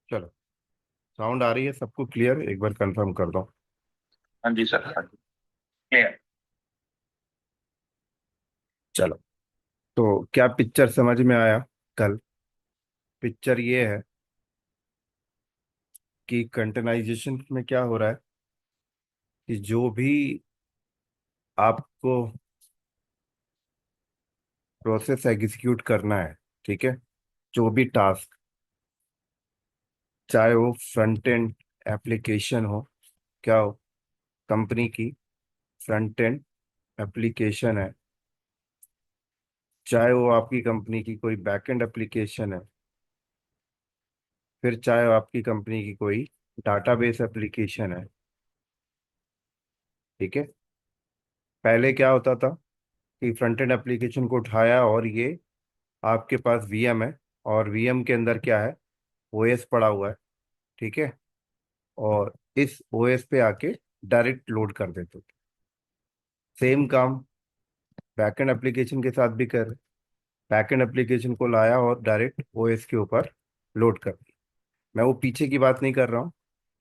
चलो, साउंड आ रही है सबको क्लियर? एक बार कंफर्म कर दो। हाँ जी सर, हाँ जी। क्लियर। चलो, तो क्या पिक्चर समझ में आया? कल पिक्चर ये है कि कंटेनाइजेशन में क्या हो रहा है कि जो भी आपको प्रोसेस एग्जीक्यूट करना है, ठीक है, जो भी टास्क, चाहे वो फ्रंट एंड एप्लीकेशन हो, क्या हो, कंपनी की फ्रंट एंड एप्लीकेशन है, चाहे वो आपकी कंपनी की कोई बैक एंड एप्लीकेशन है, फिर चाहे वो आपकी कंपनी की कोई डाटाबेस एप्लीकेशन है, ठीक है। पहले क्या होता था कि फ्रंट एंड एप्लीकेशन को उठाया और ये आपके पास वीएम है, और वीएम के अंदर क्या है, ओएस पड़ा हुआ है, ठीक है, और इस ओएस पे आके डायरेक्ट लोड कर देते थे। सेम काम बैकएंड एप्लीकेशन के साथ भी कर, बैकएंड एप्लीकेशन को लाया और डायरेक्ट ओएस के ऊपर लोड कर दिया। मैं वो पीछे की बात नहीं कर रहा हूँ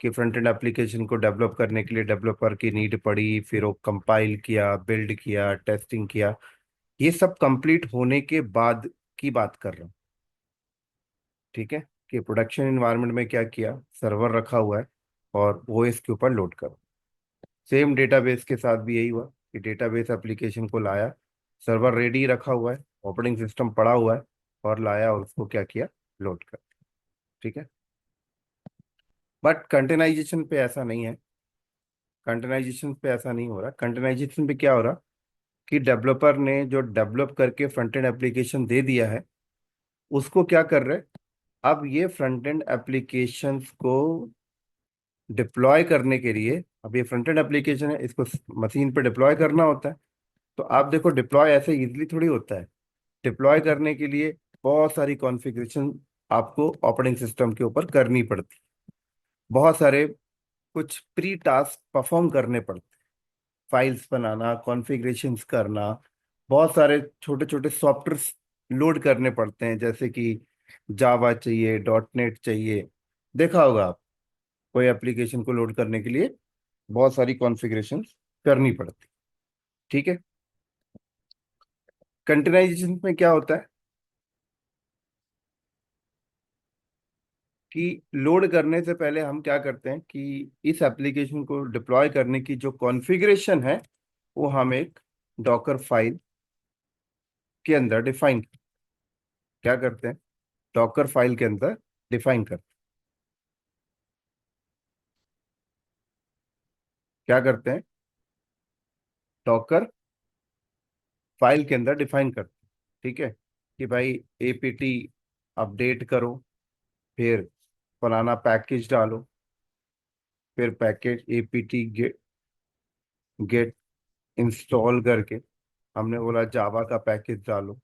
कि फ्रंट एंड एप्लीकेशन को डेवलप करने के लिए डेवलपर की नीड पड़ी, फिर वो कंपाइल किया, बिल्ड किया, टेस्टिंग किया। ये सब कंप्लीट होने के बाद की बात कर रहा हूँ, ठीक है। कि प्रोडक्शन इन्वायरमेंट में क्या किया, सर्वर रखा हुआ है और ओएस के ऊपर लोड करो। सेम डेटाबेस के साथ भी यही हुआ कि डेटाबेस एप्लीकेशन को लाया, सर्वर रेडी रखा हुआ है, ऑपरेटिंग सिस्टम पड़ा हुआ है, और लाया और उसको क्या किया, लोड कर, ठीक है। बट कंटेनाइजेशन पे ऐसा नहीं है। कंटेनाइजेशन पे ऐसा नहीं हो रहा। कंटेनाइजेशन पे क्या हो रहा कि डेवलपर ने जो डेवलप करके फ्रंट एंड एप्लीकेशन दे दिया है, उसको क्या कर रहे, अब ये फ्रंट एंड एप्लीकेशंस को डिप्लॉय करने के लिए, अब ये फ्रंट एंड एप्लीकेशन है, इसको मशीन पे डिप्लॉय करना होता है। तो आप देखो, डिप्लॉय ऐसे इजीली थोड़ी होता है। डिप्लॉय करने के लिए बहुत सारी कॉन्फ़िगरेशन आपको ऑपरेटिंग सिस्टम के ऊपर करनी पड़ती, बहुत सारे कुछ प्री टास्क परफॉर्म करने पड़ते, फाइल्स बनाना, कॉन्फ़िगरेशंस करना, बहुत सारे छोटे छोटे सॉफ्टवेयर लोड करने पड़ते हैं, जैसे कि जावा चाहिए, डॉट नेट चाहिए। देखा होगा आप, कोई एप्लीकेशन को लोड करने के लिए बहुत सारी कॉन्फ़िगरेशन करनी पड़ती, ठीक है। कंटेनराइजेशन में क्या होता है कि लोड करने से पहले हम क्या करते हैं कि इस एप्लीकेशन को डिप्लॉय करने की जो कॉन्फ़िगरेशन है, वो हम एक डॉकर फाइल के अंदर डिफाइन, क्या करते हैं, डॉकर फाइल के अंदर डिफाइन करते हैं। क्या करते हैं, डॉकर फाइल के अंदर डिफाइन करते हैं, ठीक है, कि भाई एपीटी अपडेट करो, फिर फलाना पैकेज डालो, फिर package APT get get install करके हमने बोला जावा का पैकेज डालो,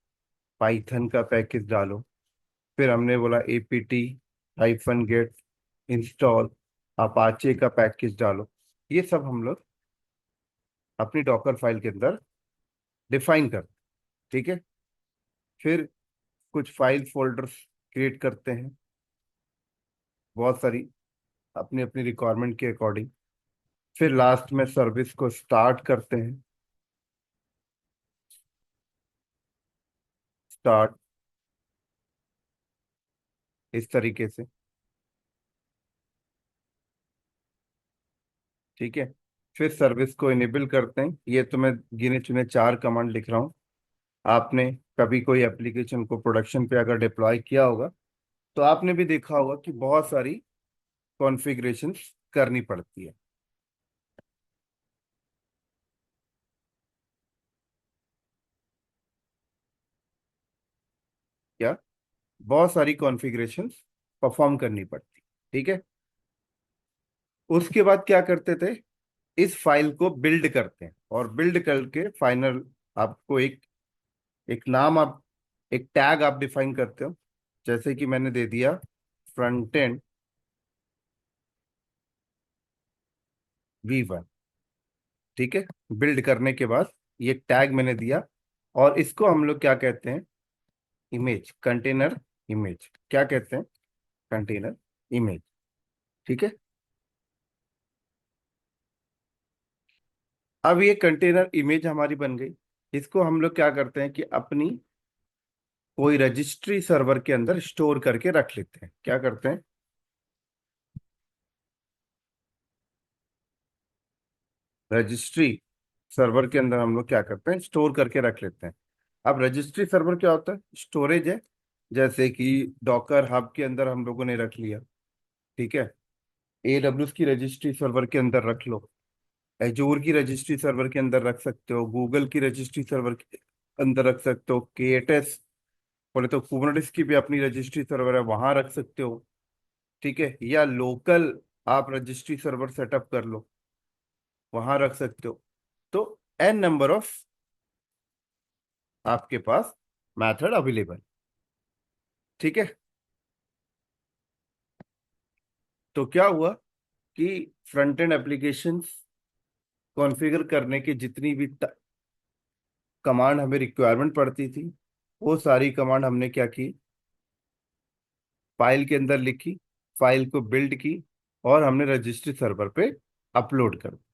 पाइथन का पैकेज डालो, फिर हमने बोला APT hyphen get install Apache का पैकेज डालो। ये सब हम लोग अपनी डॉकर फाइल के अंदर डिफाइन करते, ठीक है। फिर कुछ फाइल फोल्डर्स क्रिएट करते हैं, बहुत सारी, अपनी अपनी रिक्वायरमेंट के अकॉर्डिंग। फिर लास्ट में सर्विस को स्टार्ट करते हैं, स्टार्ट, इस तरीके से, ठीक है। फिर सर्विस को इनेबल करते हैं। ये तो मैं गिने चुने चार कमांड लिख रहा हूँ। आपने कभी कोई एप्लीकेशन को प्रोडक्शन पे अगर डिप्लॉय किया होगा, तो आपने भी देखा होगा कि बहुत सारी कॉन्फ़िगरेशंस करनी पड़ती है, क्या, बहुत सारी कॉन्फ़िगरेशंस परफॉर्म करनी पड़ती, ठीक है। उसके बाद क्या करते थे, इस फाइल को बिल्ड करते हैं, और बिल्ड करके फाइनल आपको एक नाम, आप एक टैग आप डिफाइन करते हो, जैसे कि मैंने दे दिया फ्रंट एंड V1, ठीक है। बिल्ड करने के बाद ये टैग मैंने दिया, और इसको हम लोग क्या कहते हैं, इमेज, कंटेनर इमेज, क्या कहते हैं, कंटेनर। इमेज। ठीक है। अब ये कंटेनर इमेज हमारी बन गई। इसको हम लोग क्या करते हैं कि अपनी कोई रजिस्ट्री सर्वर के अंदर स्टोर करके रख लेते हैं। क्या करते हैं, रजिस्ट्री सर्वर के अंदर हम लोग क्या करते हैं, स्टोर करके रख लेते हैं। अब रजिस्ट्री सर्वर क्या होता है, स्टोरेज है। जैसे कि डॉकर हब के अंदर हम लोगों ने रख लिया। ठीक है। AWS की रजिस्ट्री सर्वर के अंदर रख लो, एजूर की रजिस्ट्री सर्वर के अंदर रख सकते हो, गूगल की रजिस्ट्री सर्वर के अंदर रख सकते हो, KTS बोले तो कुबरनेटिस की भी अपनी रजिस्ट्री सर्वर है, वहां रख सकते हो। ठीक है। या लोकल आप रजिस्ट्री सर्वर सेटअप कर लो, वहां रख सकते हो। तो एन नंबर ऑफ आपके पास मेथड अवेलेबल। ठीक है। तो क्या हुआ कि फ्रंट एंड एप्लीकेशंस कॉन्फ़िगर करने की जितनी भी कमांड हमें रिक्वायरमेंट पड़ती थी, वो सारी कमांड हमने क्या की, फाइल के अंदर लिखी, फाइल को बिल्ड की, और हमने रजिस्ट्री सर्वर पे अपलोड कर दी।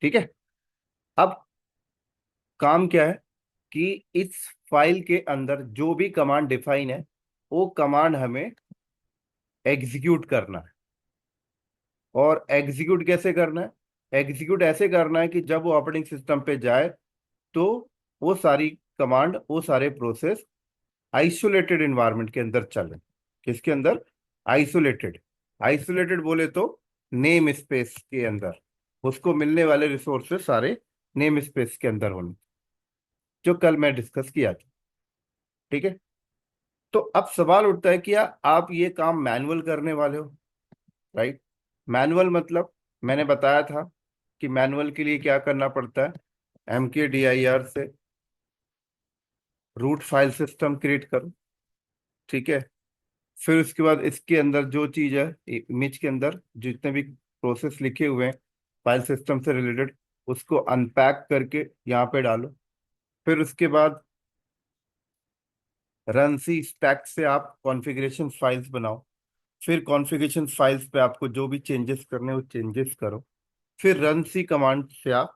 ठीक है। अब काम क्या है कि इस फाइल के अंदर जो भी कमांड डिफाइन है, वो कमांड हमें एग्जीक्यूट करना है। और एग्जीक्यूट कैसे करना है, एग्जीक्यूट ऐसे करना है कि जब वो ऑपरेटिंग सिस्टम पे जाए तो वो सारी कमांड, वो सारे प्रोसेस आइसोलेटेड इन्वायरमेंट के अंदर चले। किसके अंदर, आइसोलेटेड। आइसोलेटेड बोले तो नेम स्पेस के अंदर, उसको मिलने वाले रिसोर्सेस सारे नेम स्पेस के अंदर होने, जो कल मैं डिस्कस किया था। ठीक है। तो अब सवाल उठता है कि यार आप ये काम मैनुअल करने वाले हो, राइट। मैनुअल मतलब मैंने बताया था कि मैनुअल के लिए क्या करना पड़ता है, MKDIR से रूट फाइल सिस्टम क्रिएट करो। ठीक है। फिर उसके बाद इसके अंदर जो चीज है, इमेज के अंदर जितने भी प्रोसेस लिखे हुए हैं फाइल सिस्टम से रिलेटेड, उसको अनपैक करके यहाँ पे डालो। फिर उसके बाद रन सी स्टैक से आप कॉन्फ़िगरेशन फाइल्स बनाओ। फिर कॉन्फ़िगरेशन फाइल्स पे आपको जो भी चेंजेस करने हैं वो चेंजेस करो। फिर रन सी कमांड से आप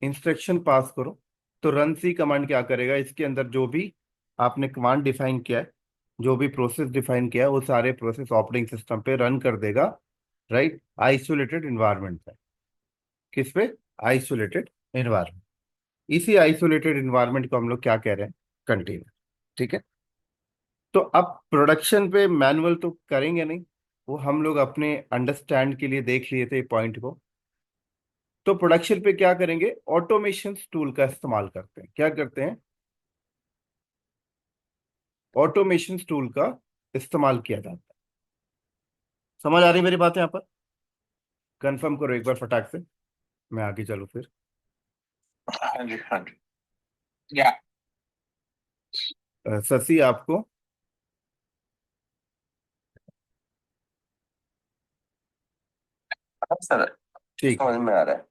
इंस्ट्रक्शन पास करो। तो रन सी कमांड क्या करेगा, इसके अंदर जो भी आपने कमांड डिफाइन किया है, जो भी प्रोसेस डिफाइन किया है, वो सारे प्रोसेस ऑपरेटिंग सिस्टम पे रन कर देगा, राइट, आइसोलेटेड इन्वायरमेंट पे। किस पे, आइसोलेटेड इन्वायरमेंट। इसी आइसोलेटेड इन्वायरमेंट को हम लोग क्या कह रहे हैं, कंटेनर। ठीक है। तो अब प्रोडक्शन पे मैनुअल तो करेंगे नहीं, वो हम लोग अपने अंडरस्टैंड के लिए देख लिए थे पॉइंट को। तो प्रोडक्शन पे क्या करेंगे, ऑटोमेशन टूल का इस्तेमाल करते हैं। क्या करते हैं, ऑटोमेशन टूल का इस्तेमाल किया जाता है। समझ आ रही मेरी बात यहाँ पर, कंफर्म करो एक बार फटाक से, मैं आगे चलूँ फिर। हाँ जी, हाँ जी। या शशि आपको, हाँ सर, ठीक है। समझ में आ रहा है।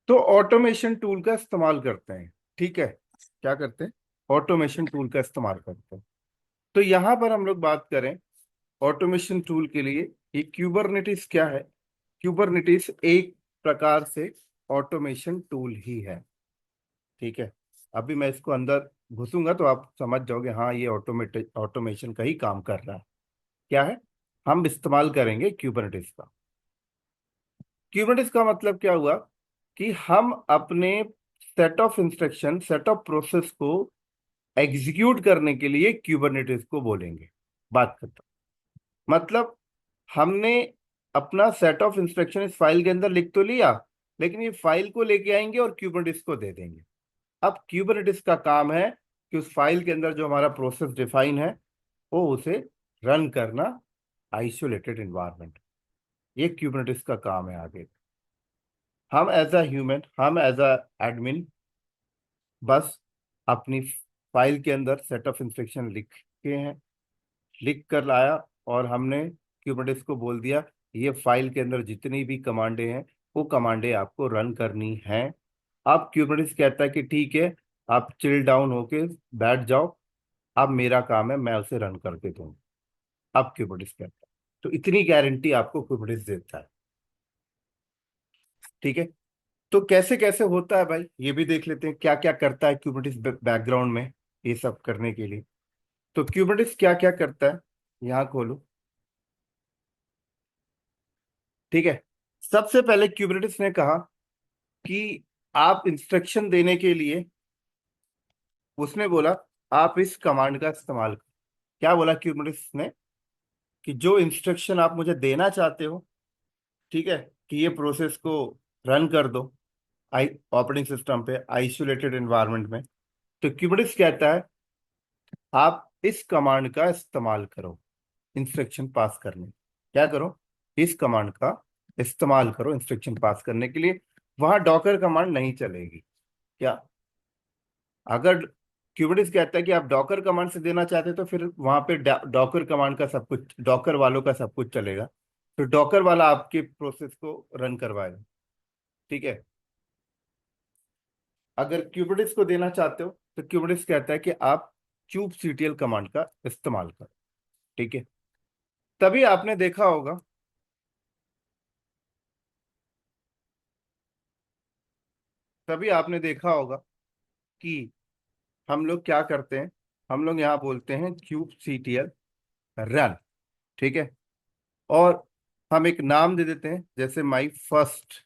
तो ऑटोमेशन टूल का इस्तेमाल करते हैं। ठीक है। क्या करते हैं, ऑटोमेशन टूल का इस्तेमाल करते हैं। तो यहाँ पर हम लोग बात करें ऑटोमेशन टूल के लिए, ये क्यूबरनेटिस क्या है, क्यूबरनेटिस एक प्रकार से ऑटोमेशन टूल ही है। ठीक है। अभी मैं इसको अंदर घुसूंगा तो आप समझ जाओगे, हाँ ये ऑटोमेटेड ऑटोमेशन का ही काम कर रहा है। क्या है, हम इस्तेमाल करेंगे क्यूबरनेटिस का। क्यूबरनेटिस का मतलब क्या हुआ कि हम अपने set of instruction, set of process को एग्जीक्यूट करने के लिए क्यूबरनेटिस को बोलेंगे। बात करता मतलब, हमने अपना सेट ऑफ इंस्ट्रक्शन इस फाइल के अंदर लिख तो लिया, लेकिन ये फाइल को लेके आएंगे और क्यूबरनेटिस को दे देंगे। अब क्यूबरनेटिस का काम है कि उस फाइल के अंदर जो हमारा प्रोसेस डिफाइन है, वो उसे रन करना आइसोलेटेड इन्वायरमेंट। ये क्यूबरनेटिस का काम है आगे। हम एज अ ह्यूमन, हम एज अ एडमिन, बस अपनी फाइल के अंदर सेट ऑफ इंस्ट्रक्शन लिख के हैं, लिख कर लाया, और हमने क्यूबरनेटिस को बोल दिया ये फाइल के अंदर जितनी भी कमांडें हैं, वो कमांडें आपको रन करनी हैं। अब क्यूबरनेटिस कहता है कि ठीक है, आप चिल डाउन होके बैठ जाओ, अब मेरा काम है मैं उसे रन करके दूँ। अब क्यूबरनेटिस कहता है। तो इतनी गारंटी आपको कुबेरटेस देता है। ठीक है। तो कैसे कैसे होता है भाई, ये भी देख लेते हैं क्या क्या करता है क्यूबरनेटिस बैकग्राउंड में, ये सब करने के लिए। तो क्यूबरनेटिस क्या क्या करता है, यहाँ खोलो। ठीक है। सबसे पहले क्यूबरनेटिस ने कहा कि आप इंस्ट्रक्शन देने के लिए, उसने बोला आप इस कमांड का इस्तेमाल करो। क्या बोला क्यूबरनेटिस ने, कि जो इंस्ट्रक्शन आप मुझे देना चाहते हो, ठीक है, कि ये प्रोसेस को रन कर दो आई ऑपरेटिंग सिस्टम पे आइसोलेटेड एनवायरनमेंट में, तो क्यूबरनेटिस कहता है आप इस कमांड का इस्तेमाल करो इंस्ट्रक्शन पास करने। क्या करो, इस कमांड का इस्तेमाल करो इंस्ट्रक्शन पास करने के लिए। वहां डॉकर कमांड नहीं चलेगी। क्या, अगर क्यूबरनेटिस कहता है कि आप डॉकर कमांड से देना चाहते हैं, तो फिर वहां पे डॉकर कमांड का सब कुछ, डॉकर वालों का सब कुछ चलेगा। तो डॉकर वाला आपके प्रोसेस को रन करवाएगा। ठीक है। अगर क्यूबरनेटिस को देना चाहते हो, तो क्यूबरनेटिस कहता है कि आप kubectl कमांड का इस्तेमाल करो। ठीक है। तभी आपने देखा होगा, तभी आपने देखा होगा कि हम लोग क्या करते हैं, हम लोग यहाँ बोलते हैं kubectl रन। ठीक है। और हम एक नाम दे देते हैं, जैसे माई फर्स्ट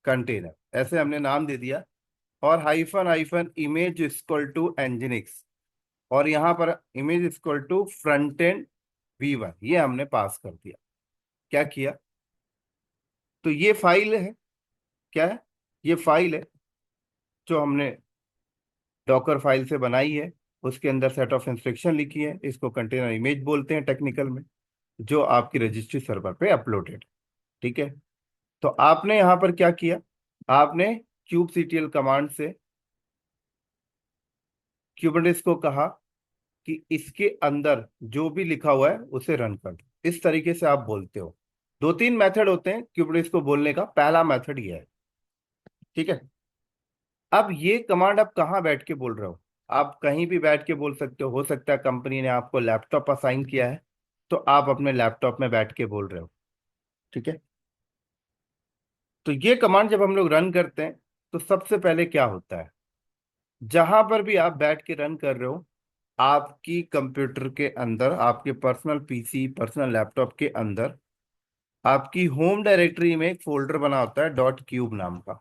कंटेनर, ऐसे हमने नाम दे दिया। और hyphen hyphen image equal to nginx, और यहाँ पर image equal to front end v1, ये हमने पास कर दिया। क्या किया, तो ये फाइल है, क्या है, ये फाइल है जो हमने डॉकर फाइल से बनाई है। उसके अंदर सेट ऑफ इंस्ट्रक्शन लिखी है, इसको कंटेनर इमेज बोलते हैं टेक्निकल में, जो आपकी रजिस्ट्री सर्वर पे अपलोडेड। ठीक है। तो आपने यहाँ पर क्या किया, आपने kubectl कमांड से क्यूबरनेटिस को कहा कि इसके अंदर जो भी लिखा हुआ है उसे रन कर दो। इस तरीके से आप बोलते हो। दो तीन मेथड होते हैं क्यूबरनेटिस को बोलने का, पहला मेथड ये है। ठीक है। अब ये कमांड आप कहाँ बैठ के बोल रहे हो, आप कहीं भी बैठ के बोल सकते हो सकता है कंपनी ने आपको लैपटॉप असाइन किया है, तो आप अपने लैपटॉप में बैठ के बोल रहे हो। ठीक है। तो ये कमांड जब हम लोग रन करते हैं, तो सबसे पहले क्या होता है, जहां पर भी आप बैठ के रन कर रहे हो, आपकी कंप्यूटर के अंदर, आपके पर्सनल पीसी पर्सनल लैपटॉप के अंदर, आपकी होम डायरेक्टरी में एक फोल्डर बना होता है डॉट क्यूब नाम का।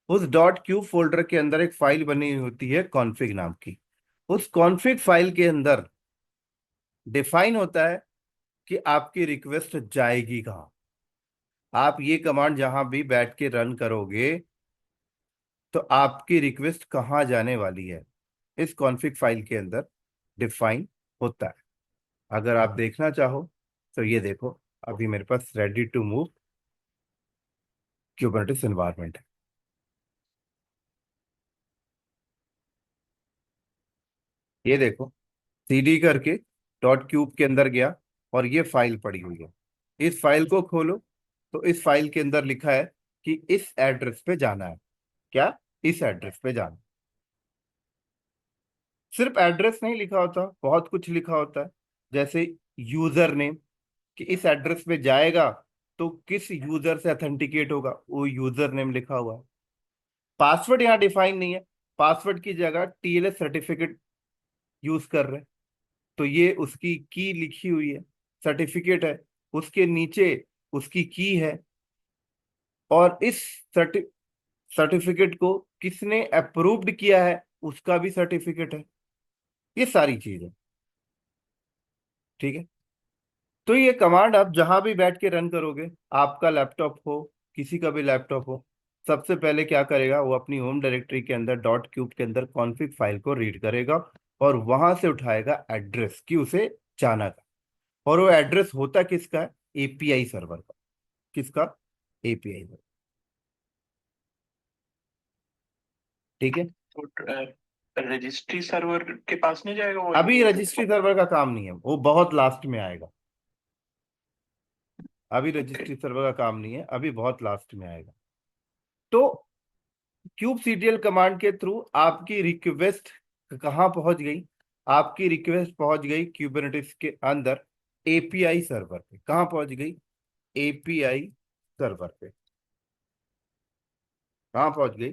उस डॉट क्यूब फोल्डर के अंदर एक फाइल बनी हुई होती है कॉन्फ़िग नाम की। उस कॉन्फ़िग फाइल के अंदर डिफाइन होता है कि आपकी रिक्वेस्ट जाएगी कहाँ। आप ये कमांड जहां भी बैठ के रन करोगे, तो आपकी रिक्वेस्ट कहाँ जाने वाली है, इस कॉन्फ़िग फाइल के अंदर डिफाइन होता है। अगर आप देखना चाहो तो ये देखो, अभी मेरे पास ready to move Kubernetes environment है। ये देखो, सीडी करके डॉट क्यूब के अंदर गया, और ये फाइल पड़ी हुई है। इस फाइल को खोलो, तो इस फाइल के अंदर लिखा है कि इस एड्रेस पे जाना है। क्या, इस एड्रेस पे जाना। सिर्फ एड्रेस नहीं लिखा होता, बहुत कुछ लिखा होता है। जैसे यूजर नेम, कि इस एड्रेस पे जाएगा तो किस यूजर से अथेंटिकेट होगा, वो यूजर नेम लिखा हुआ है। पासवर्ड यहाँ डिफाइन नहीं है, पासवर्ड की जगह टीएलएस सर्टिफिकेट यूज कर रहे हैं, तो ये उसकी की लिखी हुई है, सर्टिफिकेट है, उसके नीचे उसकी की है, और इस सर्टिफिकेट को किसने अप्रूव्ड किया है, उसका भी सर्टिफिकेट है। ये सारी चीजें। ठीक है। तो ये कमांड आप जहां भी बैठ के रन करोगे, आपका लैपटॉप हो, किसी का भी लैपटॉप हो, सबसे पहले क्या करेगा, वो अपनी होम डायरेक्टरी के अंदर डॉट क्यूब के अंदर कॉन्फ़िग फाइल को रीड करेगा, और वहां से उठाएगा एड्रेस कि उसे जाना था। और वो एड्रेस होता किसका है, एपीआई सर्वर का। किसका, एपीआई सर्वर। ठीक है। तो रजिस्ट्री सर्वर के पास नहीं जाएगा वो अभी एपीआई से? रजिस्ट्री सर्वर का काम नहीं है, वो बहुत लास्ट में आएगा। अभी ओके। रजिस्ट्री सर्वर का काम नहीं है, अभी बहुत लास्ट में आएगा। तो kubectl कमांड के थ्रू आपकी रिक्वेस्ट कहाँ पहुंच गई, आपकी रिक्वेस्ट पहुंच गई क्यूबरनेटिस के अंदर एपीआई सर्वर पे। कहाँ पहुंच गई? एपीआई सर्वर पे। कहाँ पहुंच गई?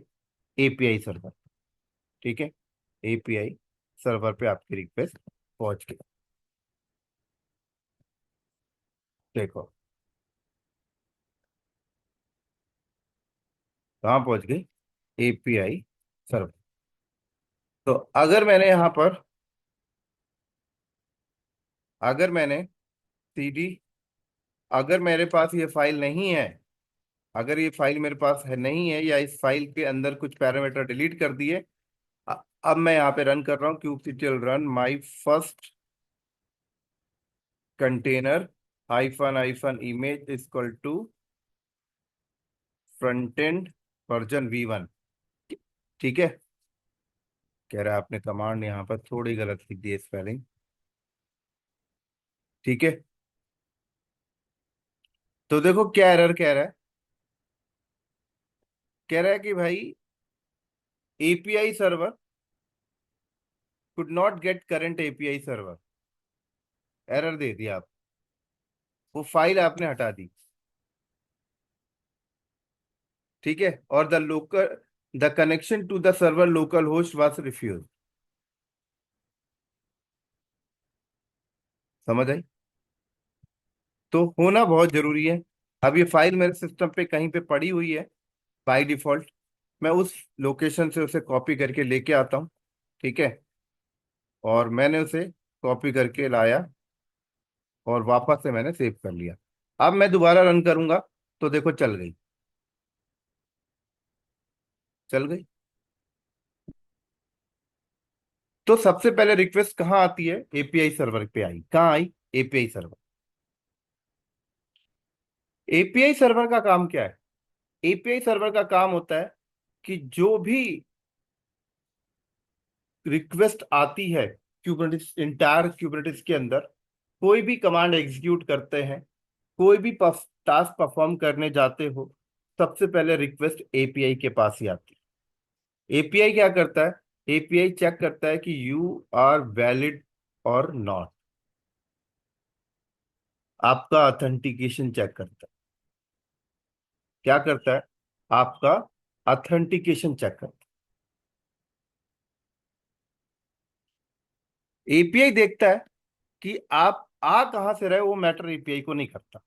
API server. ठीक है, एपीआई सर्वर पे आपकी रिक्वेस्ट पहुंच गई। देखो कहाँ पहुंच गई, एपीआई सर्वर। तो अगर मैंने यहां पर, अगर मैंने सीडी, अगर मेरे पास ये फाइल नहीं है, अगर ये फाइल मेरे पास है नहीं है, या इस फाइल के अंदर कुछ पैरामीटर डिलीट कर दिए, अ- अब मैं यहाँ पे रन कर रहा हूँ kubectl run my first container hyphen hyphen image equal to front end version V1। ठीक है, कह रहा है आपने कमांड यहाँ पर थोड़ी गलत लिख दी है, स्पेलिंग। ठीक है, तो देखो क्या एरर कह रहा है। कह रहा है कि भाई API server could not get current API server. Error दे दिया आप, वो फाइल आपने हटा दी। ठीक है, और the connection to the server local host was refuse. समझ आई? तो होना बहुत जरूरी है। अब ये फाइल मेरे सिस्टम पे कहीं पे पड़ी हुई है बाय डिफॉल्ट, मैं उस लोकेशन से उसे कॉपी करके लेके आता हूँ। ठीक है, और मैंने उसे कॉपी करके लाया और वापस से मैंने सेव कर लिया। अब मैं दोबारा रन करूंगा तो देखो चल गई, चल गई। तो सबसे पहले रिक्वेस्ट कहाँ आती है? एपीआई सर्वर पे आई। कहाँ आई? API server. एपीआई सर्वर का काम क्या है? एपीआई सर्वर का काम होता है कि जो भी रिक्वेस्ट आती है क्यूबरनेटिस, इंटायर क्यूबरनेटिस के अंदर, कोई भी कमांड एग्जीक्यूट करते हैं, कोई भी टास्क परफॉर्म करने जाते हो, सबसे पहले रिक्वेस्ट एपीआई के पास ही आती है। एपीआई क्या करता है? एपीआई चेक करता है कि यू आर वैलिड और नॉट। आपका ऑथेंटिकेशन चेक करता है। क्या करता है? आपका ऑथेंटिकेशन चेक करता है। एपीआई देखता है कि आप आ कहां से रहे, वो मैटर एपीआई को नहीं करता।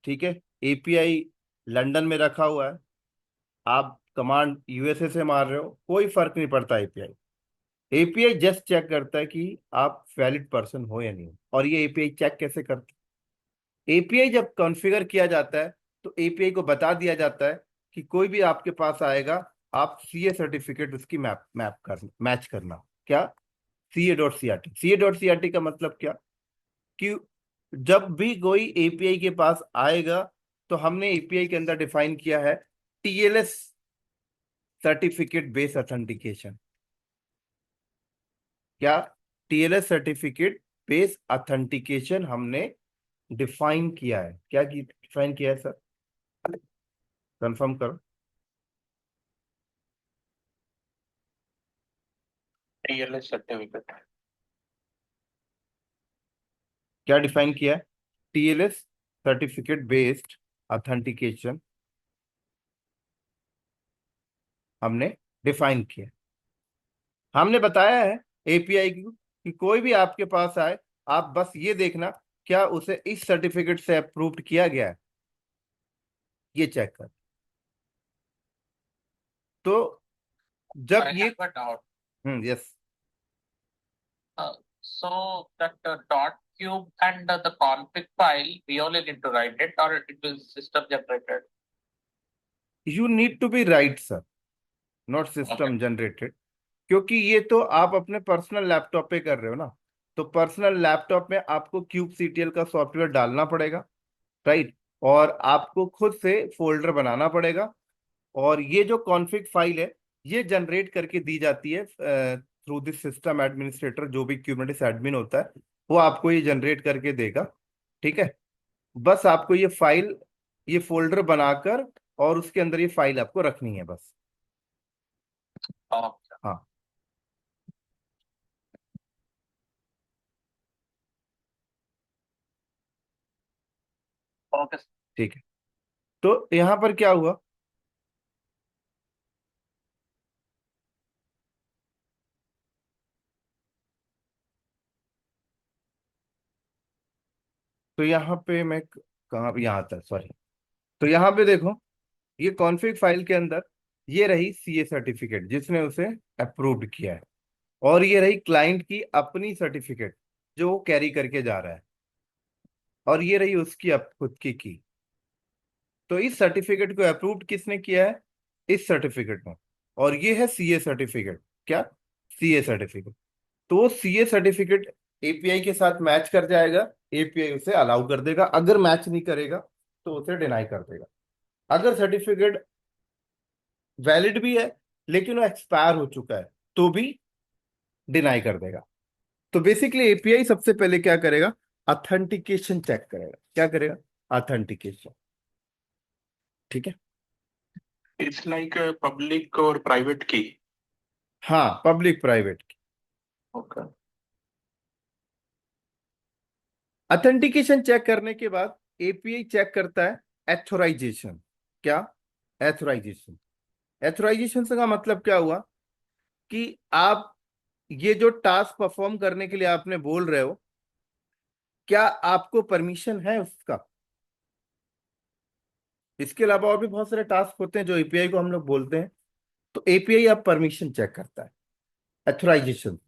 ठीक है, एपीआई लंदन में रखा हुआ है, आप कमांड यूएसए से मार रहे हो, कोई फर्क नहीं पड़ता। एपीआई एपीआई जस्ट चेक करता है कि आप वैलिड पर्सन हो या नहीं हो। और ये एपीआई चेक कैसे करता है? एपीआई जब कॉन्फ़िगर किया जाता है तो एपीआई को बता दिया जाता है कि कोई भी आपके पास आएगा, आप सीए सर्टिफिकेट उसकी मैप मैप कर मैच करना। क्या? CA.CRT का मतलब क्या? कि जब भी कोई एपीआई के पास आएगा, तो हमने एपीआई के अंदर डिफाइन किया है टीएलएस सर्टिफिकेट बेस्ड ऑथेंटिकेशन। क्या? टीएलएस सर्टिफिकेट बेस्ड ऑथेंटिकेशन हमने डिफाइन किया है। क्या डिफाइन किया है सर? कंफर्म करो। TLS certificate. क्या डिफाइन किया है? टीएलएस सर्टिफिकेट बेस्ड ऑथेंटिकेशन हमने डिफाइन किया। हमने बताया है एपीआई को कि कोई भी आपके पास आए, आप बस ये देखना क्या उसे इस सर्टिफिकेट से अप्रूव्ड किया गया है, ये चेक कर। तो जब I ये, have a doubt. Yes, So that dot cube and the config file, we only need to write it, or it will system generated. You need to be right sir, not Okay. System generated. क्योंकि ये तो आप अपने personal laptop पे कर रहे हो ना, तो पर्सनल लैपटॉप में आपको क्यूब सीटीएल का सॉफ्टवेयर डालना पड़ेगा, राइट? और आपको खुद से फोल्डर बनाना पड़ेगा। और ये जो कॉन्फ़िग फाइल है, ये जनरेट करके दी जाती है थ्रू दिस सिस्टम एडमिनिस्ट्रेटर, जो भी क्यूबरनेटिस एडमिन होता है, वो आपको ये जनरेट करके देगा। ठीक है, बस आपको ये फाइल, ये फोल्डर बनाकर और उसके अंदर ये फाइल आपको रखनी है बस। Okay. हाँ, ओके। ठीक है। तो यहाँ पर क्या हुआ, तो यहाँ पे मैं कहाँ, यहाँ था सॉरी। तो यहाँ पे देखो, ये कॉन्फ़िग फाइल के अंदर ये रही सीए सर्टिफिकेट जिसने उसे अप्रूव्ड किया है, और ये रही क्लाइंट की अपनी सर्टिफिकेट जो वो कैरी करके जा रहा है, और ये रही उसकी खुद की। तो इस सर्टिफिकेट को अप्रूव्ड किसने किया है, इस सर्टिफिकेट में, और ये है सीए सर्टिफिकेट। क्या, सीए सर्टिफिकेट। तो वो सीए सर्टिफिकेट एपीआई के साथ मैच कर जाएगा, एपीआई उसे अलाउ कर देगा। अगर मैच नहीं करेगा तो उसे डिनाई कर देगा। अगर सर्टिफिकेट वैलिड भी है लेकिन वो एक्सपायर हो चुका है तो भी डिनाई कर देगा। तो बेसिकली एपीआई सबसे पहले क्या करेगा, ऑथेंटिकेशन चेक करेगा। क्या करेगा, ऑथेंटिकेशन। ठीक है। It's like a public or private key. हाँ, public private. Okay. Authentication check करने के बाद एपीआई चेक करता है एथोराइजेशन। क्या, एथोराइजेशन। एथोराइजेशन का मतलब क्या हुआ कि आप ये जो टास्क परफॉर्म करने के लिए आपने बोल रहे हो, क्या आपको परमिशन है उसका। इसके अलावा और भी बहुत सारे टास्क होते हैं जो एपीआई को हम लोग बोलते हैं। तो एपीआई अब परमिशन चेक करता है, एथोराइजेशन।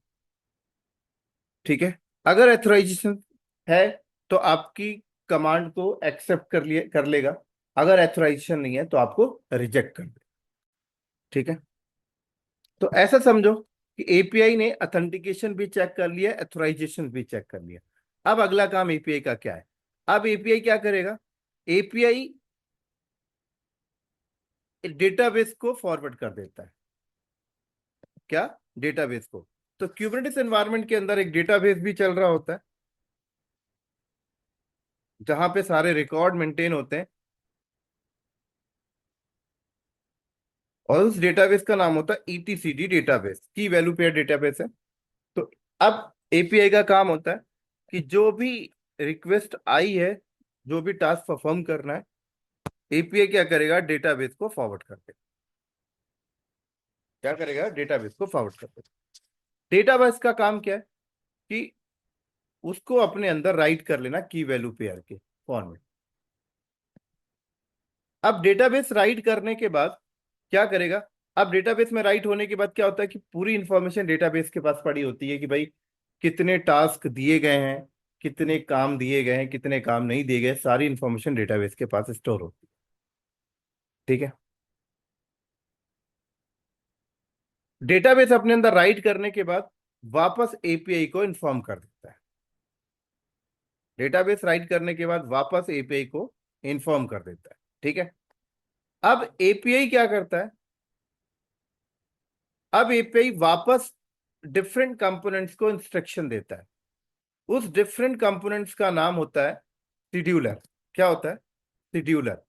ठीक है। अगर एथोराइजेशन है तो आपकी कमांड को एक्सेप्ट कर लेगा। अगर एथोराइजेशन नहीं है तो आपको रिजेक्ट कर दे। ठीक है। तो ऐसा समझो कि एपीआई ने ऑथेंटिकेशन भी चेक कर लिया, एथोराइजेशन भी चेक कर लिया। अब अगला काम एपीआई का क्या है। अब एपीआई क्या करेगा, एपीआई डेटाबेस को फॉरवर्ड कर देता है। क्या, डेटाबेस को। तो क्यूबरनेटिस एनवायरनमेंट के अंदर एक डेटाबेस भी चल रहा होता है जहां पे सारे रिकॉर्ड मेंटेन होते हैं, और उस डेटाबेस का नाम होता है ईटीसीडी डेटाबेस, की वैल्यू पेयर डेटाबेस है। तो अब एपीआई का काम होता है कि जो भी रिक्वेस्ट आई है, जो भी टास्क परफॉर्म करना है, एपीआई क्या करेगा, डेटाबेस को फॉरवर्ड कर देगा। क्या करेगा, डेटाबेस को फॉरवर्ड कर देगा। डेटाबेस का काम क्या है कि उसको अपने अंदर राइट कर लेना की वैल्यू पेयर के फॉर्म में। अब डेटाबेस राइट करने के बाद क्या करेगा, अब डेटाबेस में राइट होने के बाद क्या होता है कि पूरी इंफॉर्मेशन डेटाबेस के पास पड़ी होती है कि भाई कितने टास्क दिए गए हैं, कितने काम दिए गए हैं, कितने काम नहीं दिए गए, सारी इंफॉर्मेशन डेटाबेस के पास स्टोर होती है। ठीक है। डेटाबेस अपने अंदर राइट करने के बाद वापस एपीआई को इन्फॉर्म कर देता है। डेटाबेस राइट करने के बाद वापस एपीआई को इन्फॉर्म कर देता है। ठीक है। अब एपीआई क्या करता है, अब एपीआई वापस डिफरेंट कंपोनेंट्स को इंस्ट्रक्शन देता है। उस डिफरेंट कंपोनेंट्स का नाम होता है शेड्यूलर। क्या होता है, शेड्यूलर।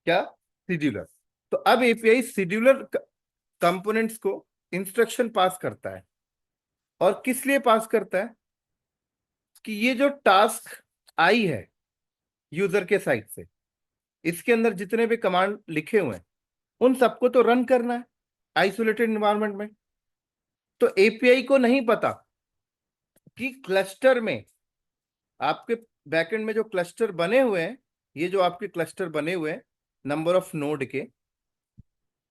क्या, शेड्यूलर। तो अब एपीआई शेड्यूलर कंपोनेंट्स को इंस्ट्रक्शन पास करता है, और किस लिए पास करता है कि ये जो टास्क आई है यूजर के साइड से, इसके अंदर जितने भी कमांड लिखे हुए हैं उन सबको तो रन करना है आइसोलेटेड एनवायरनमेंट में। तो एपीआई को नहीं पता कि क्लस्टर में, आपके बैकएंड में जो क्लस्टर बने हुए हैं, ये जो आपके क्लस्टर बने हुए हैं नंबर ऑफ नोड के,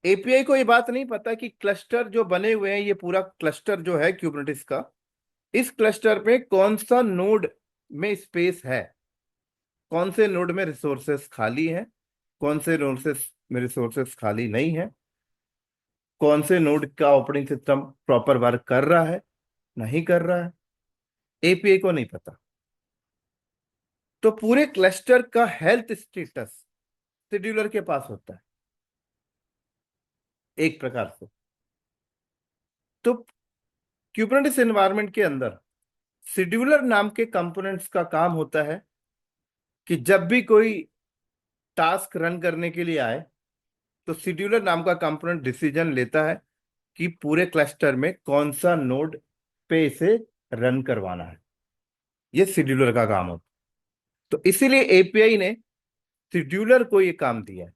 एपीआई को ये बात नहीं पता कि क्लस्टर जो बने हुए हैं, ये पूरा क्लस्टर जो है क्यूबरनेटिस का, इस क्लस्टर में कौन सा नोड में स्पेस है, कौन से नोड में रिसोर्सेस खाली हैं, कौन से नोड में रिसोर्सेस खाली नहीं है, कौन से नोड का ऑपरेटिंग सिस्टम प्रॉपर वर्क कर रहा है, नहीं कर रहा है, एपीआई को नहीं पता। तो पूरे क्लस्टर का हेल्थ स्टेटस शेड्यूलर के पास होता है एक प्रकार से। तो क्यूबरनेटिस एनवायरनमेंट के अंदर शेड्यूलर नाम के कंपोनेंट्स का काम होता है कि जब भी कोई टास्क रन करने के लिए आए तो शेड्यूलर नाम का कंपोनेंट डिसीजन लेता है कि पूरे क्लस्टर में कौन सा नोड पे इसे रन करवाना है। ये शेड्यूलर का काम होता है। तो इसीलिए एपीआई ने शेड्यूलर को ये काम दिया है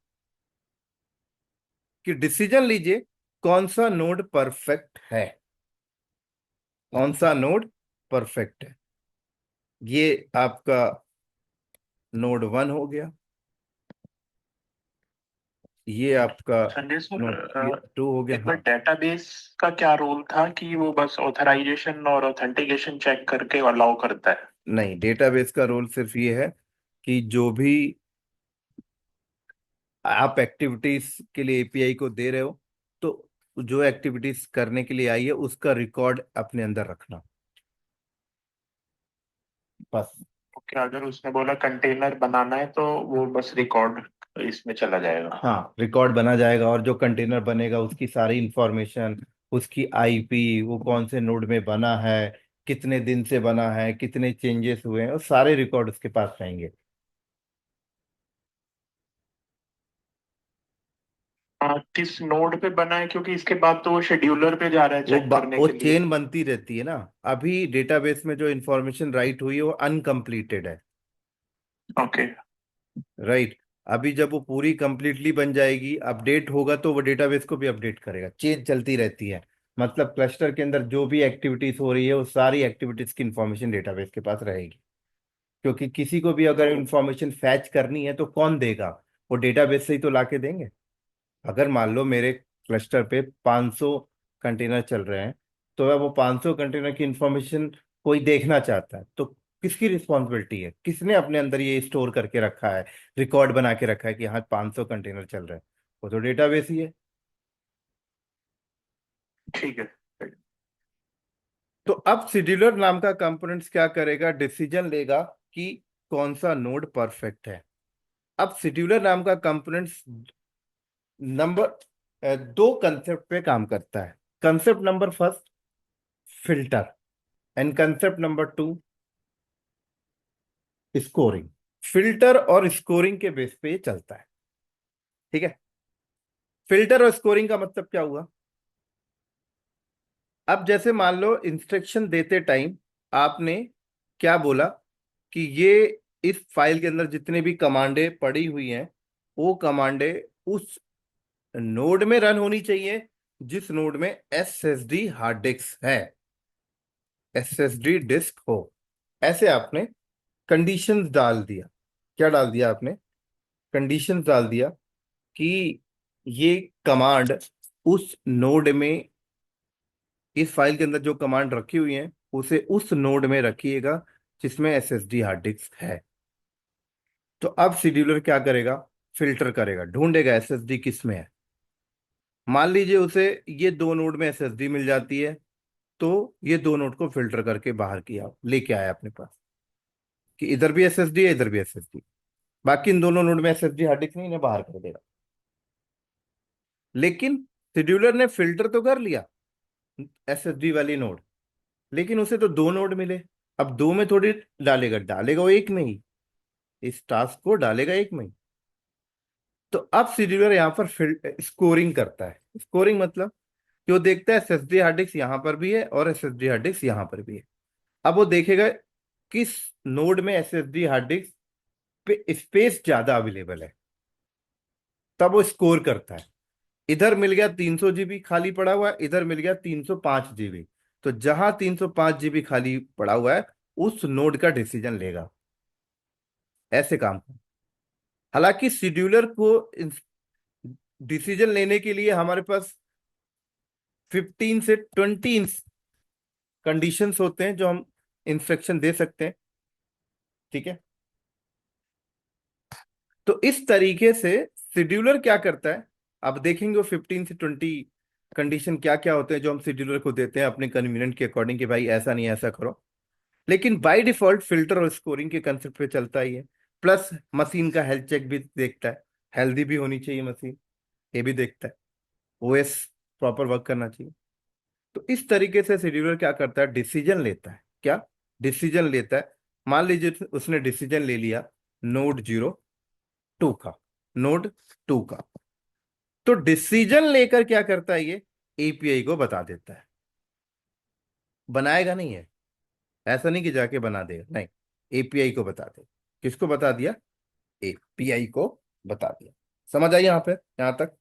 कि डिसीजन लीजिए कौन सा नोड परफेक्ट है, कौन सा नोड परफेक्ट है। ये आपका नोड 1 हो गया, ये आपका संजय नोड सर, 2 हो गया। एक बार हाँ, डेटाबेस का क्या रोल था कि वो बस ऑथराइजेशन और ऑथेंटिकेशन चेक करके अलाउ करता है? नहीं, डेटाबेस का रोल सिर्फ ये है कि जो भी आप एक्टिविटीज के लिए एपीआई को दे रहे हो, तो जो एक्टिविटीज करने के लिए आई है उसका रिकॉर्ड अपने अंदर रखना, बस। ओके, अगर उसने बोला कंटेनर बनाना है तो वो बस रिकॉर्ड इसमें चला जाएगा। हाँ, रिकॉर्ड बना जाएगा और जो कंटेनर बनेगा उसकी सारी इंफॉर्मेशन, उसकी आईपी, वो कौन से नोड में बना है, कितने दिन से बना है, कितने चेंजेस हुए हैं, और सारे रिकॉर्ड उसके पास रहेंगे। हाँ, किस नोड पे बना है, क्योंकि इसके बाद तो वो शेड्यूलर पे जा रहा है चेक करने वो के लिए। चेन बनती रहती है ना। अभी डेटाबेस में जो इंफॉर्मेशन राइट हुई है वो अनकम्प्लीटेड है। ओके। राइट। अभी जब वो पूरी कंप्लीटली बन जाएगी, अपडेट होगा, तो वो डेटाबेस को भी अपडेट करेगा। चेन चलती रहती है। मतलब क्लस्टर के अंदर जो भी एक्टिविटीज हो रही है वो सारी एक्टिविटीज की इंफॉर्मेशन डेटाबेस के पास रहेगी। क्योंकि किसी को भी अगर इंफॉर्मेशन फैच करनी है तो कौन देगा? वो डेटाबेस से ही तो लाके देंगे। अगर मान लो मेरे क्लस्टर पे 500 कंटेनर चल रहे हैं, तो अब वो 500 कंटेनर की इंफॉर्मेशन कोई देखना चाहता है, तो किसकी रिस्पॉन्सिबिलिटी है? किसने अपने अंदर ये स्टोर करके रखा है, रिकॉर्ड बना के रखा है कि हाँ 500 कंटेनर चल रहे हैं? वो तो डेटाबेस ही है। ठीक है। तो अब शेड्यूलर नाम का कंपोनेंट्स क्या करेगा? डिसीजन लेगा कि कौन सा नोड परफेक्ट है। अब शेड्यूलर नाम का कंपोनेंट्स नंबर 2 कंसेप्ट पे काम करता है। Concept number first, filter, and concept number 2, scoring. Filter और स्कोरिंग के बेस पे ये चलता है। ठीक है। फिल्टर और स्कोरिंग का मतलब क्या हुआ? अब जैसे मान लो इंस्ट्रक्शन देते टाइम आपने क्या बोला कि ये इस फाइल के अंदर जितने भी कमांडें पड़ी हुई हैं, वो कमांडें उस नोड में रन होनी चाहिए जिस नोड में एसएसडी हार्ड डिस्क है, एसएसडी डिस्क हो। ऐसे आपने कंडीशंस डाल दिया। क्या डाल दिया आपने? कंडीशंस डाल दिया कि ये कमांड उस नोड में, इस फाइल के अंदर जो कमांड रखी हुई है उसे उस नोड में रखिएगा जिसमें एसएसडी हार्ड डिस्क है। तो अब शेड्यूलर क्या करेगा? फिल्टर करेगा, ढूंढेगा एसएसडी किस में है। मान लीजिए उसे ये दो नोड में एसएसडी मिल जाती है, तो ये दो नोड को फिल्टर करके बाहर किया, लेके आया अपने पास कि इधर भी एसएसडी है, इधर भी एसएसडी। बाकी इन दोनों नोड में एसएसडी हार्ड डिस्क नहीं, इन्हें बाहर कर देगा। लेकिन शेड्यूलर ने फिल्टर तो कर लिया एसएसडी वाली नोड, लेकिन उसे तो दो नोड मिले। अब दो में थोड़ी डालेगा, डालेगा वो एक में ही। इस टास्क को डालेगा एक में ही। तो अब शेड्यूलर यहाँ पर स्कोरिंग करता है। स्कोरिंग मतलब कि वो देखता है एसएसडी हार्ड डिस्क यहाँ पर भी है और एसएसडी हार्ड डिस्क यहाँ पर भी है। अब वो देखेगा किस नोड में एसएसडी हार्ड डिस्क पे स्पेस ज्यादा अवेलेबल है, तब वो स्कोर करता है। इधर मिल गया 300 जीबी खाली पड़ा हुआ है, इधर मिल गया 305 जीबी। तो जहां 305 जीबी खाली पड़ा हुआ है उस नोड का डिसीजन लेगा। ऐसे काम कर। हालांकि शेड्यूलर को डिसीजन लेने के लिए हमारे पास 15 से 20 कंडीशंस होते हैं जो हम इंस्ट्रक्शन दे सकते हैं। ठीक है। तो इस तरीके से शेड्यूलर क्या करता है, अब देखेंगे वो 15 से 20 कंडीशन क्या क्या होते हैं जो हम शेड्यूलर को देते हैं अपने कन्वीनियंट के अकॉर्डिंग कि भाई ऐसा नहीं ऐसा करो। लेकिन बाय डिफॉल्ट फिल्टर और स्कोरिंग के कंसेप्ट पे चलता ही है। प्लस मशीन का हेल्थ चेक भी देखता है, हेल्दी भी होनी चाहिए मशीन, ये भी देखता है, ओएस प्रॉपर वर्क करना चाहिए। तो इस तरीके से शेड्यूलर क्या करता है? डिसीजन लेता है। क्या डिसीजन लेता है? मान लीजिए उसने डिसीजन ले लिया नोड 02 का, नोड 2 का। तो डिसीजन लेकर क्या करता है? ये एपीआई को बता देता है, बनाएगा नहीं है। ऐसा नहीं कि जाके बना देगा, नहीं, एपीआई को बता दे। किसको बता दिया? एपीआई को बता दिया। समझ आई यहाँ पे, यहाँ तक?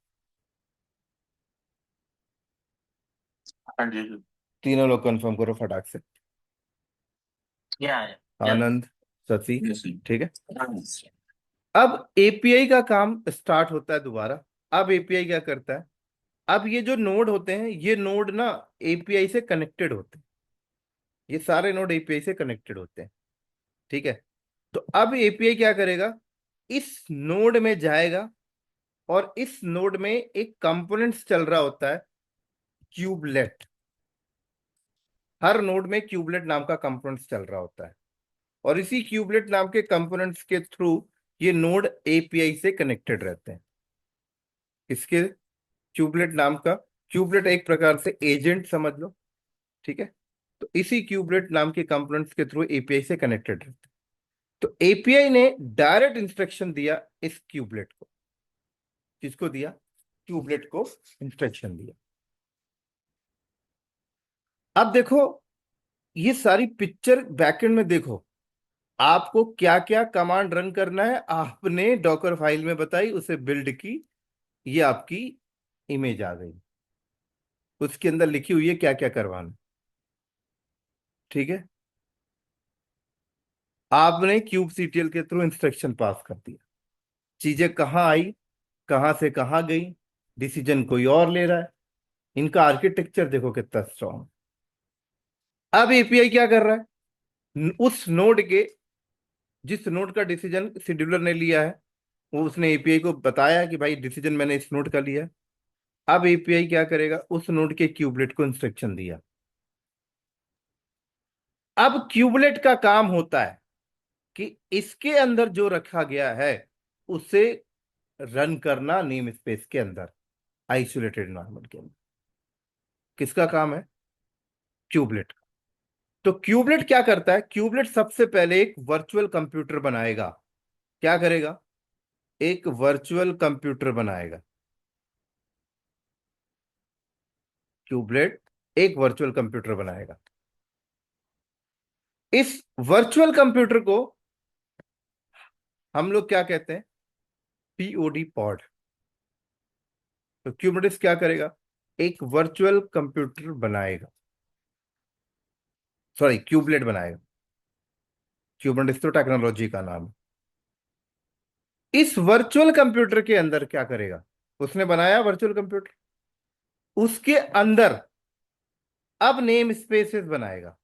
हाँ जी जी। तीनों लोग कंफर्म करो फटाक से। Yeah, yeah. आनंद, शशि, Yes. ठीक है। Yes. अब एपीआई का काम स्टार्ट होता है दोबारा। अब एपीआई क्या करता है? अब ये जो नोड होते हैं, ये नोड ना एपीआई से कनेक्टेड होते हैं। ये सारे नोड एपीआई से कनेक्टेड होते हैं, ठीक है। तो अब एपीआई क्या करेगा? इस नोड में जाएगा और इस नोड में एक कंपोनेंट्स चल रहा होता है, क्यूबलेट। हर नोड में क्यूबलेट नाम का कंपोनेंट्स चल रहा होता है, और इसी क्यूबलेट नाम के कंपोनेंट्स के थ्रू ये नोड एपीआई से कनेक्टेड रहते हैं। इसके क्यूबलेट नाम का, क्यूबलेट एक प्रकार से एजेंट समझ लो, ठीक है। तो इसी क्यूबलेट नाम के कंपोनेंट्स के थ्रू एपीआई से कनेक्टेड रहते हैं। तो एपीआई ने डायरेक्ट इंस्ट्रक्शन दिया इस क्यूबलेट को। किसको दिया? क्यूबलेट को इंस्ट्रक्शन दिया। अब देखो, ये सारी पिक्चर बैकएंड में देखो, आपको क्या क्या कमांड रन करना है, आपने डॉकर फाइल में बताई, उसे बिल्ड की, ये आपकी इमेज आ गई। उसके अंदर लिखी हुई है क्या क्या करवाना, ठीक है। आपने क्यूब सीटीएल के थ्रू इंस्ट्रक्शन पास कर दिया। चीजें कहाँ आई, कहां से कहां गई, डिसीजन कोई और ले रहा है। इनका आर्किटेक्चर देखो कितना स्ट्रांग। अब एपीआई क्या कर रहा है? उस नोड के, जिस नोड का डिसीजन शेड्यूलर ने लिया है, वो उसने एपीआई को बताया कि भाई डिसीजन मैंने इस नोड का लिया है। अब एपीआई क्या करेगा? उस नोड के क्यूबलेट को इंस्ट्रक्शन दिया। अब क्यूबलेट का काम होता है कि इसके अंदर जो रखा गया है उसे रन करना नेम स्पेस के अंदर, आइसोलेटेड एनवायरनमेंट के अंदर। किसका काम है? क्यूबलेट। तो क्यूबलेट क्या करता है? क्यूबलेट सबसे पहले एक वर्चुअल कंप्यूटर बनाएगा। क्या करेगा? एक वर्चुअल कंप्यूटर बनाएगा। क्यूबलेट एक वर्चुअल कंप्यूटर बनाएगा। इस वर्चुअल कंप्यूटर को हम लोग क्या कहते हैं? POD pod. तो क्यूबलेट क्या करेगा? एक वर्चुअल कंप्यूटर बनाएगा, सॉरी क्यूबलेट बनाएगा। क्यूबलेट तो टेक्नोलॉजी का नाम है। इस वर्चुअल कंप्यूटर के अंदर क्या करेगा? उसने बनाया वर्चुअल कंप्यूटर, उसके अंदर अब नेम स्पेसेस बनाएगा,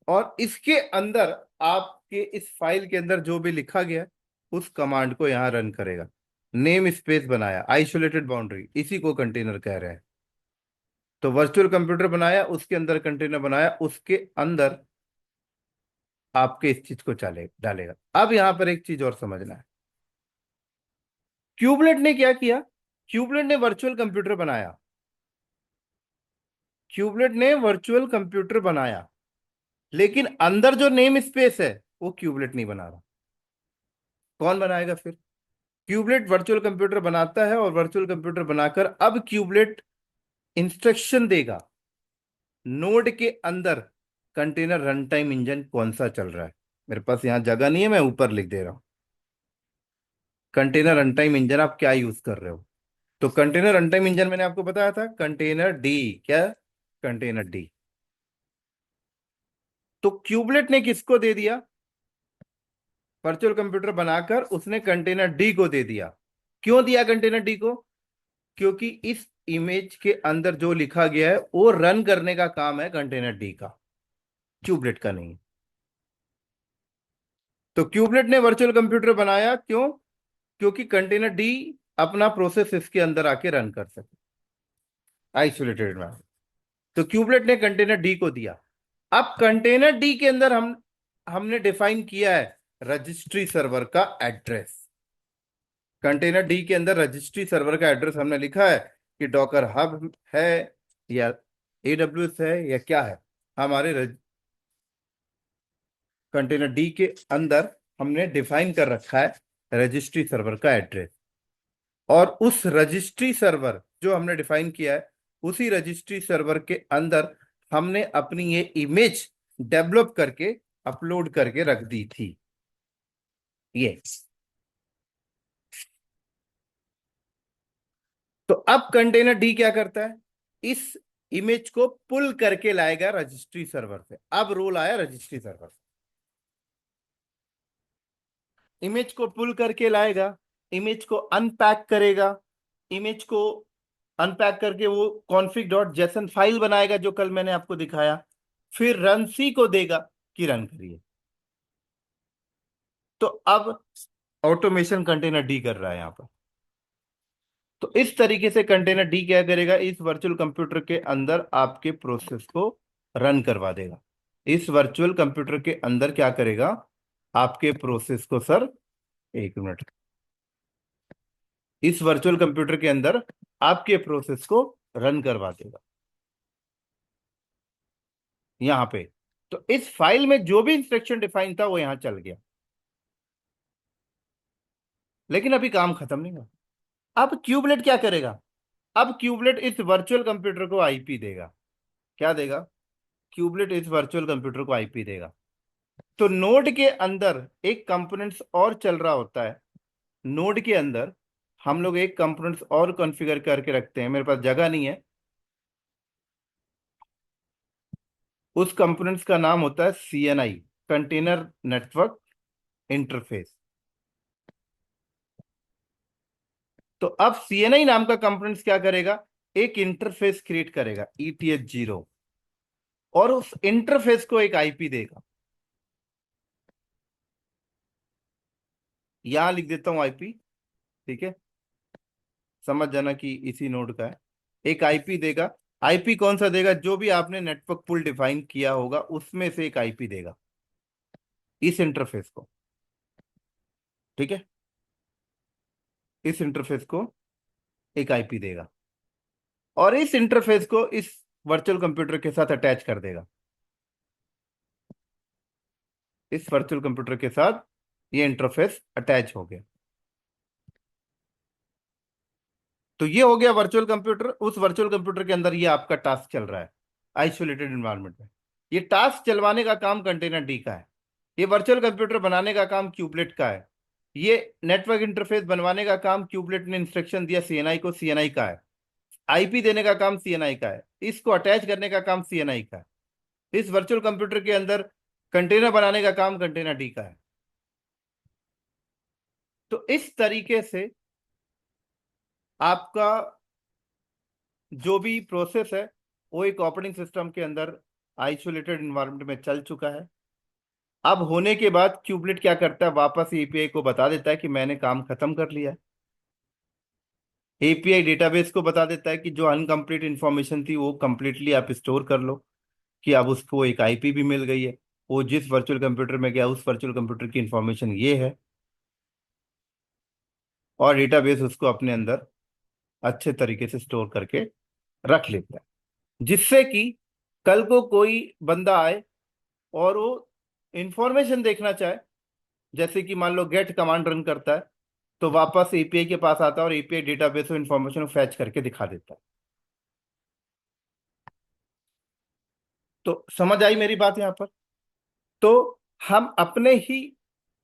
और इसके अंदर आपके इस फाइल के अंदर जो भी लिखा गया है उस कमांड को यहां रन करेगा। नेम स्पेस बनाया, आइसोलेटेड बाउंड्री, इसी को कंटेनर कह रहे हैं। तो वर्चुअल कंप्यूटर बनाया, उसके अंदर कंटेनर बनाया, उसके अंदर आपके इस चीज को चले डालेगा। अब यहां पर एक चीज और समझना है। क्यूबलेट ने क्या किया? क्यूबलेट ने वर्चुअल कंप्यूटर बनाया। क्यूबलेट ने वर्चुअल कंप्यूटर बनाया, लेकिन अंदर जो नेम स्पेस है वो क्यूबलेट नहीं बना रहा। कौन बनाएगा फिर? क्यूबलेट वर्चुअल कंप्यूटर बनाता है, और वर्चुअल कंप्यूटर बनाकर अब क्यूबलेट इंस्ट्रक्शन देगा नोड के अंदर कंटेनर रन टाइम इंजन कौन सा चल रहा है। मेरे पास यहां जगह नहीं है, मैं ऊपर लिख दे रहा हूं। कंटेनर रन टाइम इंजन आप क्या यूज कर रहे हो? तो कंटेनर रन टाइम इंजन मैंने आपको बताया था, कंटेनर डी। क्या? Container D. तो क्यूबलेट ने किसको दे दिया? वर्चुअल कंप्यूटर बनाकर उसने कंटेनर डी को दे दिया। क्यों दिया कंटेनर डी को? क्योंकि इस इमेज के अंदर जो लिखा गया है वो रन करने का काम है कंटेनर डी का, क्यूबलेट का नहीं। तो क्यूबलेट ने वर्चुअल कंप्यूटर बनाया, क्यों? क्योंकि कंटेनर डी अपना प्रोसेस इसके अंदर आके रन कर सके, आइसोलेटेड में। तो क्यूबलेट ने कंटेनर डी को दिया। अब कंटेनर डी के अंदर हमने डिफाइन किया है रजिस्ट्री सर्वर का एड्रेस। कंटेनर डी के अंदर रजिस्ट्री सर्वर का एड्रेस हमने लिखा है कि डॉकर हब है या एडब्ल्यूएस है या क्या है। हमारे कंटेनर डी के अंदर हमने डिफाइन कर रखा है रजिस्ट्री सर्वर का एड्रेस, और उस रजिस्ट्री सर्वर जो हमने डिफाइन किया है उसी रजिस्ट्री सर्वर के अंदर हमने अपनी ये इमेज डेवलप करके अपलोड करके रख दी थी। ये तो अब कंटेनर डी क्या करता है, इस इमेज को पुल करके लाएगा रजिस्ट्री सर्वर से। अब रोल आया रजिस्ट्री सर्वर से, इमेज को पुल करके लाएगा, इमेज को अनपैक करेगा, इमेज को अनपैक करके वो कॉन्फिग डॉट जेसन फाइल बनाएगा जो कल मैंने आपको दिखाया, फिर रन सी को देगा कि रन करिए। तो अब ऑटोमेशन कंटेनर डी कर रहा है यहां पर। तो इस तरीके से कंटेनर डी क्या करेगा, इस वर्चुअल कंप्यूटर के अंदर आपके प्रोसेस को रन करवा देगा। इस वर्चुअल कंप्यूटर के अंदर क्या करेगा, आपके प्रोसेस को, सर एक मिनट, इस वर्चुअल कंप्यूटर के अंदर आपके प्रोसेस को रन करवा देगा यहां पे। तो इस फाइल में जो भी इंस्ट्रक्शन डिफाइन था वो यहां चल गया, लेकिन अभी काम खत्म नहीं हुआ। अब क्यूबलेट क्या करेगा, अब क्यूबलेट इस वर्चुअल कंप्यूटर को आईपी देगा। क्या देगा, क्यूबलेट इस वर्चुअल कंप्यूटर को आईपी देगा। तो नोड के अंदर एक कंपोनेंट्स और चल रहा होता है, नोड के अंदर हम लोग एक कंपोनेंट्स और कॉन्फ़िगर करके रखते हैं, मेरे पास जगह नहीं है। उस कंपोनेंट्स का नाम होता है सीएनआई, कंटेनर नेटवर्क इंटरफेस। तो अब सीएनआई नाम का कंपोनेंट्स क्या करेगा, एक इंटरफेस क्रिएट करेगा ETH0, और उस इंटरफेस को एक आईपी देगा। यहां लिख देता हूं आईपी, ठीक है, समझ जाना कि इसी नोड का है। एक आईपी देगा, आईपी कौन सा देगा, जो भी आपने नेटवर्क पूल डिफाइन किया होगा उसमें से एक आईपी देगा इस इंटरफेस को, ठीक है, इस इंटरफेस को एक आईपी देगा, और इस इंटरफेस को इस वर्चुअल कंप्यूटर के साथ अटैच कर देगा। इस वर्चुअल कंप्यूटर के साथ ये इंटरफेस अटैच हो गया। तो ये हो गया वर्चुअल कंप्यूटर। उस वर्चुअल कंप्यूटर के अंदर ये आपका टास्क चल रहा है आइसोलेटेड एनवायरनमेंट में। ये टास्क चलवाने का काम कंटेनर डी का है, ये वर्चुअल कंप्यूटर बनाने का काम क्यूबलेट का है, ये नेटवर्क इंटरफेस बनवाने का काम क्यूबलेट ने इंस्ट्रक्शन दिया सीएनआई को, सीएनआई का है। आईपी देने का काम सीएनआई का है, इसको अटैच करने का काम सीएनआई का है। इस वर्चुअल कंप्यूटर के अंदर कंटेनर बनाने का काम कंटेनर डी का है। तो इस तरीके से आपका जो भी प्रोसेस है वो एक ऑपरेटिंग सिस्टम के अंदर आइसोलेटेड एनवायरनमेंट में चल चुका है। अब होने के बाद क्यूबलेट क्या करता है, वापस एपीआई को बता देता है कि मैंने काम खत्म कर लिया है। एपीआई डेटाबेस को बता देता है कि जो अनकंप्लीट इंफॉर्मेशन थी वो कंप्लीटली आप स्टोर कर लो, कि अब उसको एक आईपी भी मिल गई है, वो जिस वर्चुअल कंप्यूटर में गया उस वर्चुअल कंप्यूटर की इंफॉर्मेशन ये है, और डेटाबेस उसको अपने अंदर अच्छे तरीके से स्टोर करके रख लेता है, जिससे कि कल को कोई बंदा आए और वो इंफॉर्मेशन देखना चाहे, जैसे कि मान लो गेट कमांड रन करता है, तो वापस एपीआई के पास आता है और एपीआई डेटाबेस में इंफॉर्मेशन फैच करके दिखा देता है। तो समझ आई मेरी बात यहां पर। तो हम अपने ही,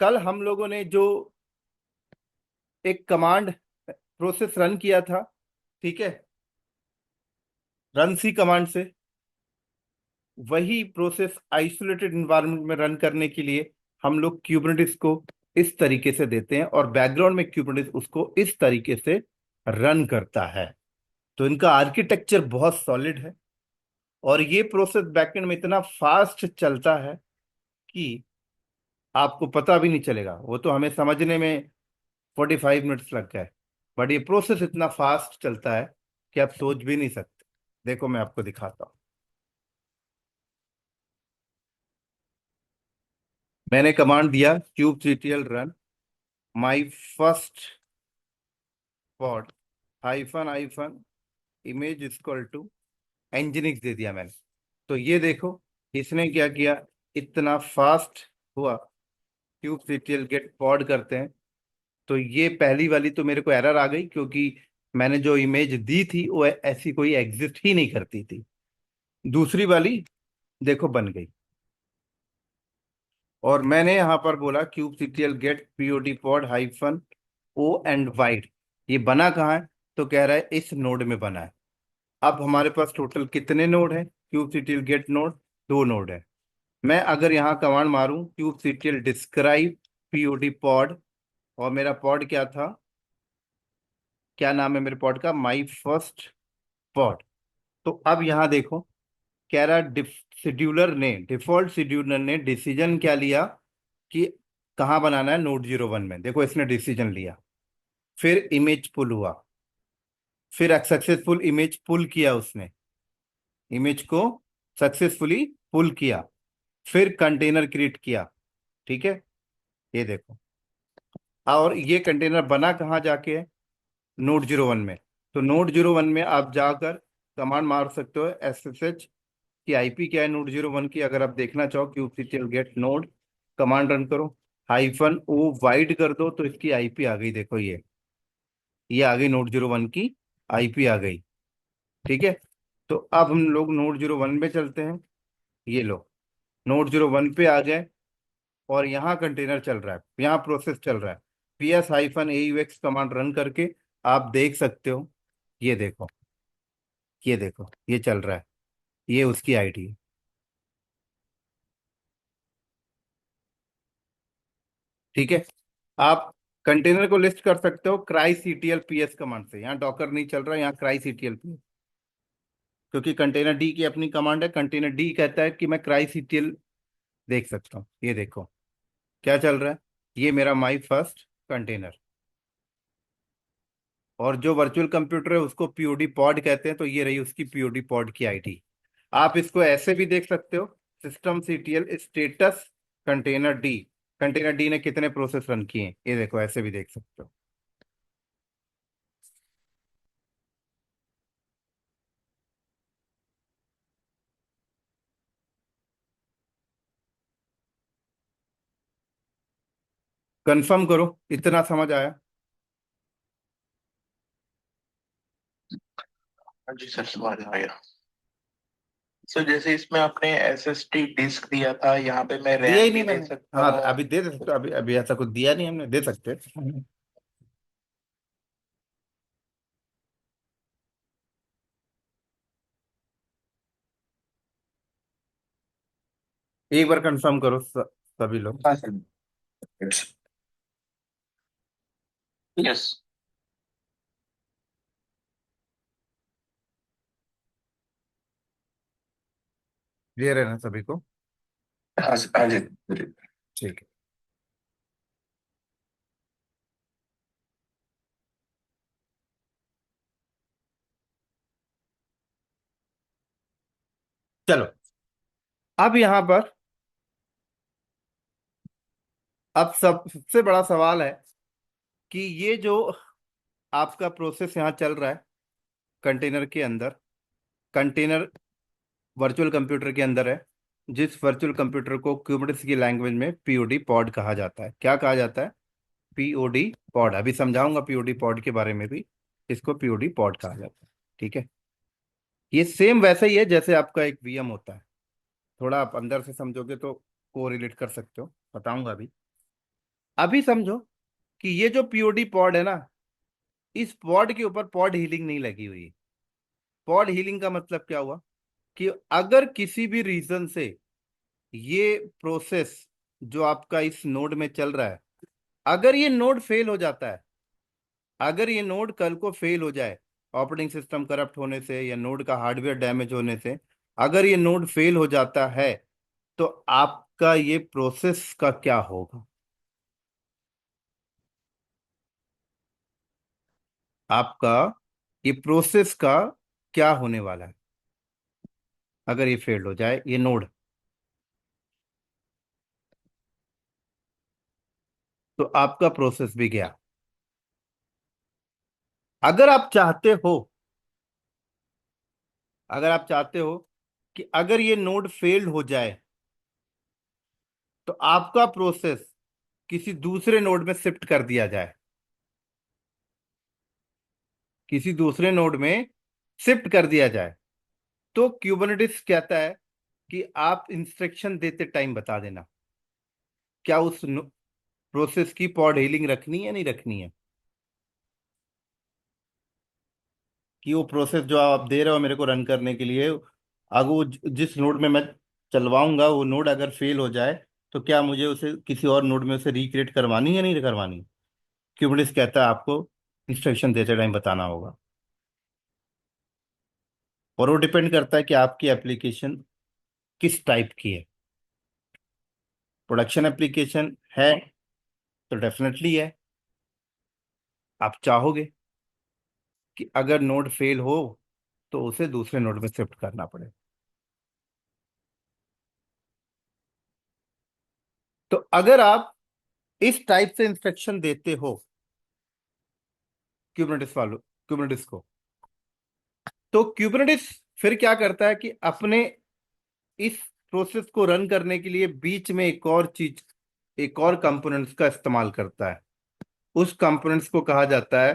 कल हम लोगों ने जो एक कमांड प्रोसेस रन किया था, ठीक है, रन सी कमांड से, वही प्रोसेस आइसोलेटेड एनवायरनमेंट में रन करने के लिए हम लोग क्यूबरनेटिस को इस तरीके से देते हैं, और बैकग्राउंड में क्यूबरनेटिस उसको इस तरीके से रन करता है। तो इनका आर्किटेक्चर बहुत सॉलिड है, और ये प्रोसेस बैकएंड में इतना फास्ट चलता है कि आपको पता भी नहीं चलेगा। वो तो हमें समझने में 45 मिनट्स लग गए, बट ये प्रोसेस इतना फास्ट चलता है कि आप सोच भी नहीं सकते। देखो मैं आपको दिखाता हूं। मैंने कमांड दिया kubectl run my first pod hyphen hyphen image equal to nginx दे दिया मैंने। तो ये देखो इसने क्या किया, इतना फास्ट हुआ। kubectl गेट पॉड करते हैं, तो ये पहली वाली तो मेरे को एरर आ गई, क्योंकि मैंने जो इमेज दी थी वो ऐसी कोई एग्जिस्ट ही नहीं करती थी। दूसरी वाली देखो बन गई। और मैंने यहां पर बोला kube CTL get POD pod hyphen O and wide, ये बना कहाँ है? तो कह रहा है इस नोड में बना है। अब हमारे पास टोटल कितने नोड है क्यूब सीटीएल गेट नोड? दो नोड है। मैं अगर यहाँ कमांड मारूं cube CTL describe POD pod, और मेरा पॉड क्या था, क्या नाम है मेरे पॉड का? माई फर्स्ट पॉड। तो अब यहाँ देखो, कह रहा शेड्यूलर ने, डिफॉल्ट शेड्यूलर ने डिसीजन क्या लिया कि कहाँ बनाना है, नोड 01 में। देखो इसने डिसीजन लिया, फिर इमेज पुल हुआ, फिर सक्सेसफुल इमेज पुल किया उसने, इमेज को सक्सेसफुली पुल किया, फिर कंटेनर क्रिएट किया। ठीक है, ये देखो। और ये कंटेनर बना कहाँ जाके है? नोड 01 में। तो नोड 01 में आप जाकर कमांड मार सकते हो SSH की आईपी क्या है नोड 01 की, अगर आप देखना चाहो kubectl get node command run करो, हाइफन ओ वाइड कर दो तो इसकी आईपी आ गई। देखो ये आ गई नोड 01 की आईपी आ गई। ठीक है, तो अब हम लोग नोड 01 पे चलते हैं। ये लो, नोड 01 पे आ गए, और यहाँ कंटेनर चल रहा है, यहाँ प्रोसेस चल रहा है। PS hyphen AUX command run करके आप देख सकते हो। ये देखो, ये देखो, ये चल रहा है, ये उसकी आईडी है। ठीक है, आप कंटेनर को लिस्ट कर सकते हो क्राई सीटीएल पीएस कमांड से। यहाँ डॉकर नहीं चल रहा है, यहाँ क्राई सीटीएल पीएस, क्योंकि कंटेनर डी की अपनी कमांड है। कंटेनर डी कहता है कि मैं क्राई सीटीएल देख सकता हूँ। ये देखो क्या चल रहा है, ये मेरा माई फर्स्ट कंटेनर। और जो वर्चुअल कंप्यूटर है उसको पीओडी पॉड कहते हैं, तो ये रही उसकी पीओडी पॉड की आईडी। आप इसको ऐसे भी देख सकते हो, system CTL status container D, container D ने कितने प्रोसेस रन किए हैं, ये देखो ऐसे भी देख सकते हो। कंफर्म करो, इतना समझ आया? हाँ जी सर, समझ आ गया। सर जैसे इसमें आपने SSD डिस्क दिया था, यहाँ पे मैं दिया ही रैम नहीं भी दे मैंने। सकता हाँ हूँ? अभी दे सकते हो, अभी अभी ऐसा कुछ दिया नहीं हमने, दे सकते हैं। एक बार कंफर्म करो सभी लोग। हाँ सर। Yes. क्लियर है ना सभी को? हाँ हाँ जी। ठीक है, चलो। अब यहां पर, अब सबसे बड़ा सवाल है कि ये जो आपका प्रोसेस यहाँ चल रहा है कंटेनर के अंदर, कंटेनर वर्चुअल कंप्यूटर के अंदर है, जिस वर्चुअल कंप्यूटर को क्यूबिटिस की लैंग्वेज में पीओडी पॉड कहा जाता है। क्या कहा जाता है? POD pod. अभी समझाऊंगा पीओडी पॉड के बारे में भी, इसको पीओडी पॉड कहा जाता है। ठीक है, ये सेम वैसा ही है जैसे आपका एक वीएम होता है। थोड़ा आप अंदर से समझोगे तो को रिलेट कर सकते हो, बताऊंगा अभी। अभी समझो कि ये जो पीओडी पॉड है ना, इस पॉड के ऊपर पॉड हीलिंग नहीं लगी हुई। पॉड हीलिंग का मतलब क्या हुआ कि अगर किसी भी रीजन से ये प्रोसेस जो आपका इस नोड में चल रहा है, अगर ये नोड फेल हो जाता है, अगर ये नोड कल को फेल हो जाए, ऑपरेटिंग सिस्टम करप्ट होने से या नोड का हार्डवेयर डैमेज होने से, अगर ये नोड फेल हो जाता है, तो आपका ये प्रोसेस का क्या होगा? आपका ये प्रोसेस का क्या होने वाला है अगर ये फेल हो जाए ये नोड? तो आपका प्रोसेस भी गया। अगर आप चाहते हो, अगर आप चाहते हो कि अगर ये नोड फेल्ड हो जाए तो आपका प्रोसेस किसी दूसरे नोड में शिफ्ट कर दिया जाए, किसी दूसरे नोड में शिफ्ट कर दिया जाए, तो क्यूबरनेटिस कहता है कि आप इंस्ट्रक्शन देते टाइम बता देना क्या उस प्रोसेस की पॉड हीलिंग रखनी है या नहीं रखनी है, कि वो प्रोसेस जो आप दे रहे हो मेरे को रन करने के लिए, अगर वो जिस नोड में मैं चलवाऊंगा वो नोड अगर फेल हो जाए, तो क्या मुझे उसे किसी और नोड में उसे रिक्रिएट करवानी या नहीं करवानी। क्यूबरनेटिस कहता है आपको इंस्ट्रक्शन देते टाइम बताना होगा। और वो डिपेंड करता है कि आपकी एप्लीकेशन किस टाइप की है। प्रोडक्शन एप्लीकेशन है तो डेफिनेटली है, आप चाहोगे कि अगर नोड फेल हो तो उसे दूसरे नोड में शिफ्ट करना पड़े। तो अगर आप इस टाइप से इंस्ट्रक्शन देते हो क्यूबरनेटिस वालों क्यूबरनेटिस को, तो क्यूबरनेटिस फिर क्या करता है कि अपने इस प्रोसेस को रन करने के लिए बीच में एक और चीज, एक और कंपोनेंट्स का इस्तेमाल करता है। उस कंपोनेंट्स को कहा जाता है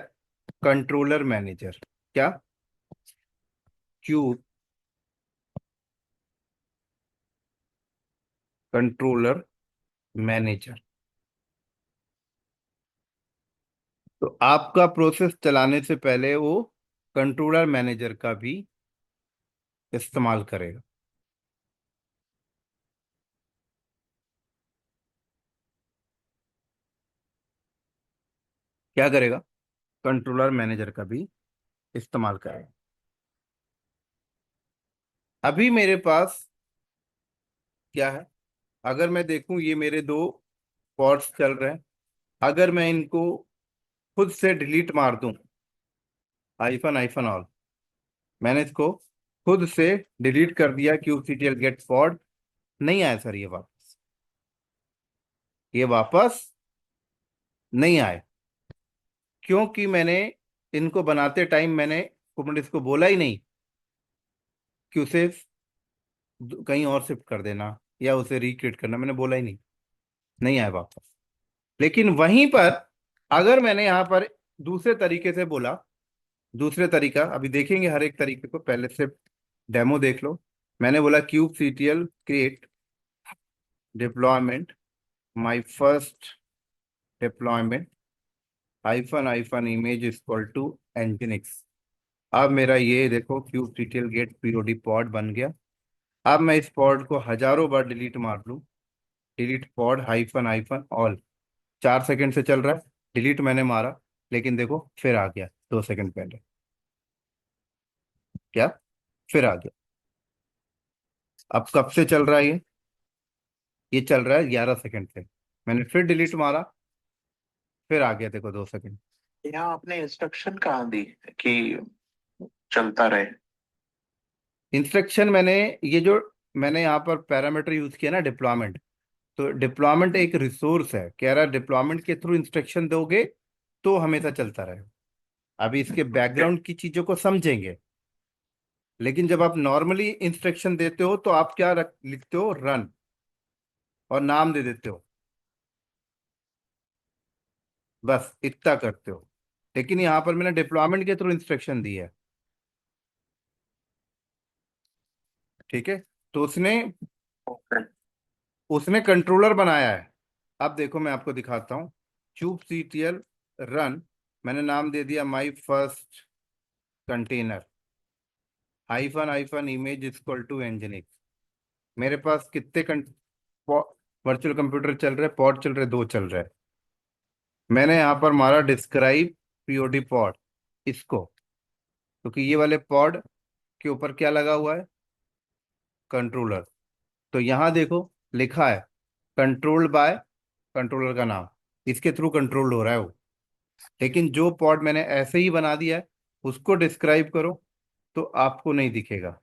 कंट्रोलर मैनेजर। क्या? Cube controller manager. तो आपका प्रोसेस चलाने से पहले वो कंट्रोलर मैनेजर का भी इस्तेमाल करेगा। क्या करेगा? कंट्रोलर मैनेजर का भी इस्तेमाल करेगा। अभी मेरे पास क्या है, अगर मैं देखूं ये मेरे दो पॉड्स चल रहे हैं, अगर मैं इनको खुद से डिलीट मार दूं, आइफन आइफन ऑल, मैंने इसको खुद से डिलीट कर दिया, क्यूबसीटीएल गेट पॉड नहीं आया सर, ये वापस नहीं आए। क्योंकि मैंने इनको बनाते टाइम मैंने कुबरनेटिस को बोला ही नहीं कि उसे कहीं और शिफ्ट कर देना या उसे रिक्रिएट करना, मैंने बोला ही नहीं, नहीं आया वापस। लेकिन वहीं पर अगर मैंने यहाँ पर दूसरे तरीके से बोला, दूसरे तरीका अभी देखेंगे हर एक तरीके को, पहले से डेमो देख लो। मैंने बोला kube CTL create deployment, my first deployment hyphen hyphen image equal to nginx. अब मेरा ये देखो kube CTL get POD pod बन गया। अब मैं इस पॉड को हजारों बार डिलीट मार लूं, delete pod hyphen hyphen all, 4 second से चल रहा है, डिलीट मैंने मारा, लेकिन देखो फिर आ गया 2 सेकंड पहले। क्या? फिर आ गया। अब कब से चल रहा है ये चल रहा है 11 सेकंड से, मैंने फिर डिलीट मारा, फिर आ गया देखो 2 सेकंड। यहाँ आपने इंस्ट्रक्शन कहाँ दी कि चलता रहे? इंस्ट्रक्शन मैंने, ये जो मैंने यहाँ पर पैरामीटर यूज किया ना डिप्लॉयमेंट, तो डिप्लॉयमेंट एक रिसोर्स है, कह रहा है डिप्लॉयमेंट के थ्रू इंस्ट्रक्शन दोगे तो हमेशा चलता रहेगा। अभी इसके ओके। बैकग्राउंड की चीजों को समझेंगे, लेकिन जब आप नॉर्मली इंस्ट्रक्शन देते हो तो आप क्या लिखते हो, रन, और नाम दे देते हो, बस इतना करते हो। लेकिन यहाँ पर मैंने डिप्लॉयमेंट के थ्रू इंस्ट्रक्शन दी है, ठीक है। तो उसने ओके। उसने कंट्रोलर बनाया है। अब देखो मैं आपको दिखाता हूँ, क्यूब सीटीएल रन, मैंने नाम दे दिया my first container hyphen hyphen image equal to nginx. मेरे पास कितने वर्चुअल कंप्यूटर चल रहे, पॉड चल रहे, दो चल रहे। मैंने यहाँ पर मारा डिस्क्राइब पीओडी पॉड इसको, क्योंकि ये वाले पॉड के ऊपर क्या लगा हुआ है, कंट्रोलर। तो यहाँ देखो लिखा है कंट्रोल्ड बाय, कंट्रोलर का नाम, इसके थ्रू कंट्रोल्ड हो रहा है वो। लेकिन जो पॉड मैंने ऐसे ही बना दिया है उसको डिस्क्राइब करो तो आपको नहीं दिखेगा,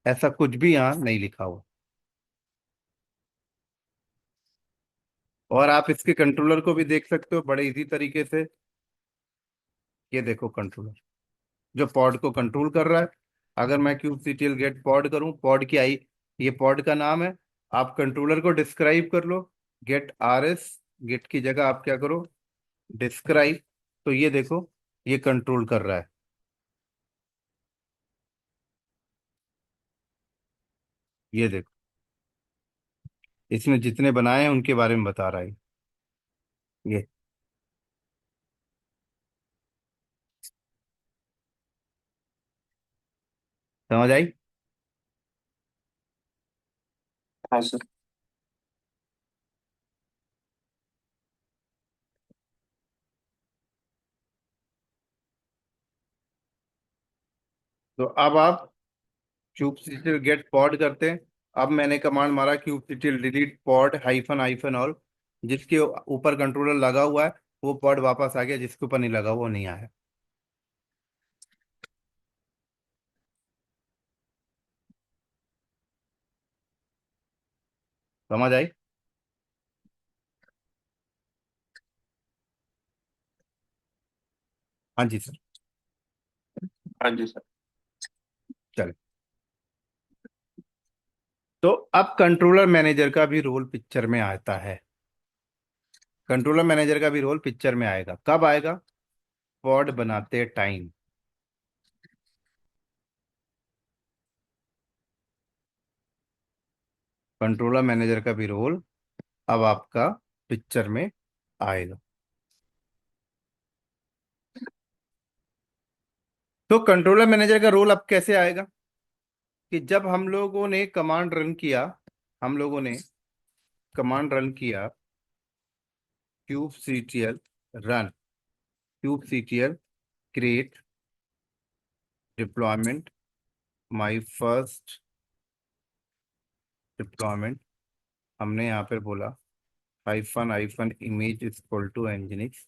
ऐसा कुछ भी यहाँ नहीं लिखा हुआ। और आप इसके कंट्रोलर को भी देख सकते हो बड़े इजी तरीके से। ये देखो कंट्रोलर जो पॉड को कंट्रोल कर रहा है। अगर मैं क्यूबसीटीएल गेट पॉड करूं, पॉड की आई, ये पॉड का नाम है, आप कंट्रोलर को डिस्क्राइब कर लो, गेट आर एस, गेट की जगह आप क्या करो, डिस्क्राइब, तो ये देखो, ये कंट्रोल कर रहा है, ये देखो, इसने जितने बनाए हैं उनके बारे में बता रहा है ये। समझ आई? हाँ सर। तो अब आप kubectl गेट पॉड करते हैं। अब मैंने कमांड मारा kubectl delete pod hyphen hyphen all, जिसके ऊपर कंट्रोलर लगा हुआ है वो पॉड वापस आ गया, जिसके ऊपर नहीं लगा वो नहीं आया। समझ आई? हाँ जी सर। हाँ जी सर। चल, तो अब कंट्रोलर मैनेजर का भी रोल पिक्चर में आता है। कंट्रोलर मैनेजर का भी रोल पिक्चर में आएगा, कब आएगा? पॉड बनाते टाइम। कंट्रोलर मैनेजर का भी रोल अब आपका पिक्चर में आएगा। तो कंट्रोलर मैनेजर का रोल अब कैसे आएगा? कि जब हम लोगों ने कमांड रन किया, हम लोगों ने कमांड रन किया kubectl run, kubectl create deployment, my first deployment, हमने यहाँ पर बोला hyphen hyphen image equal to nginx।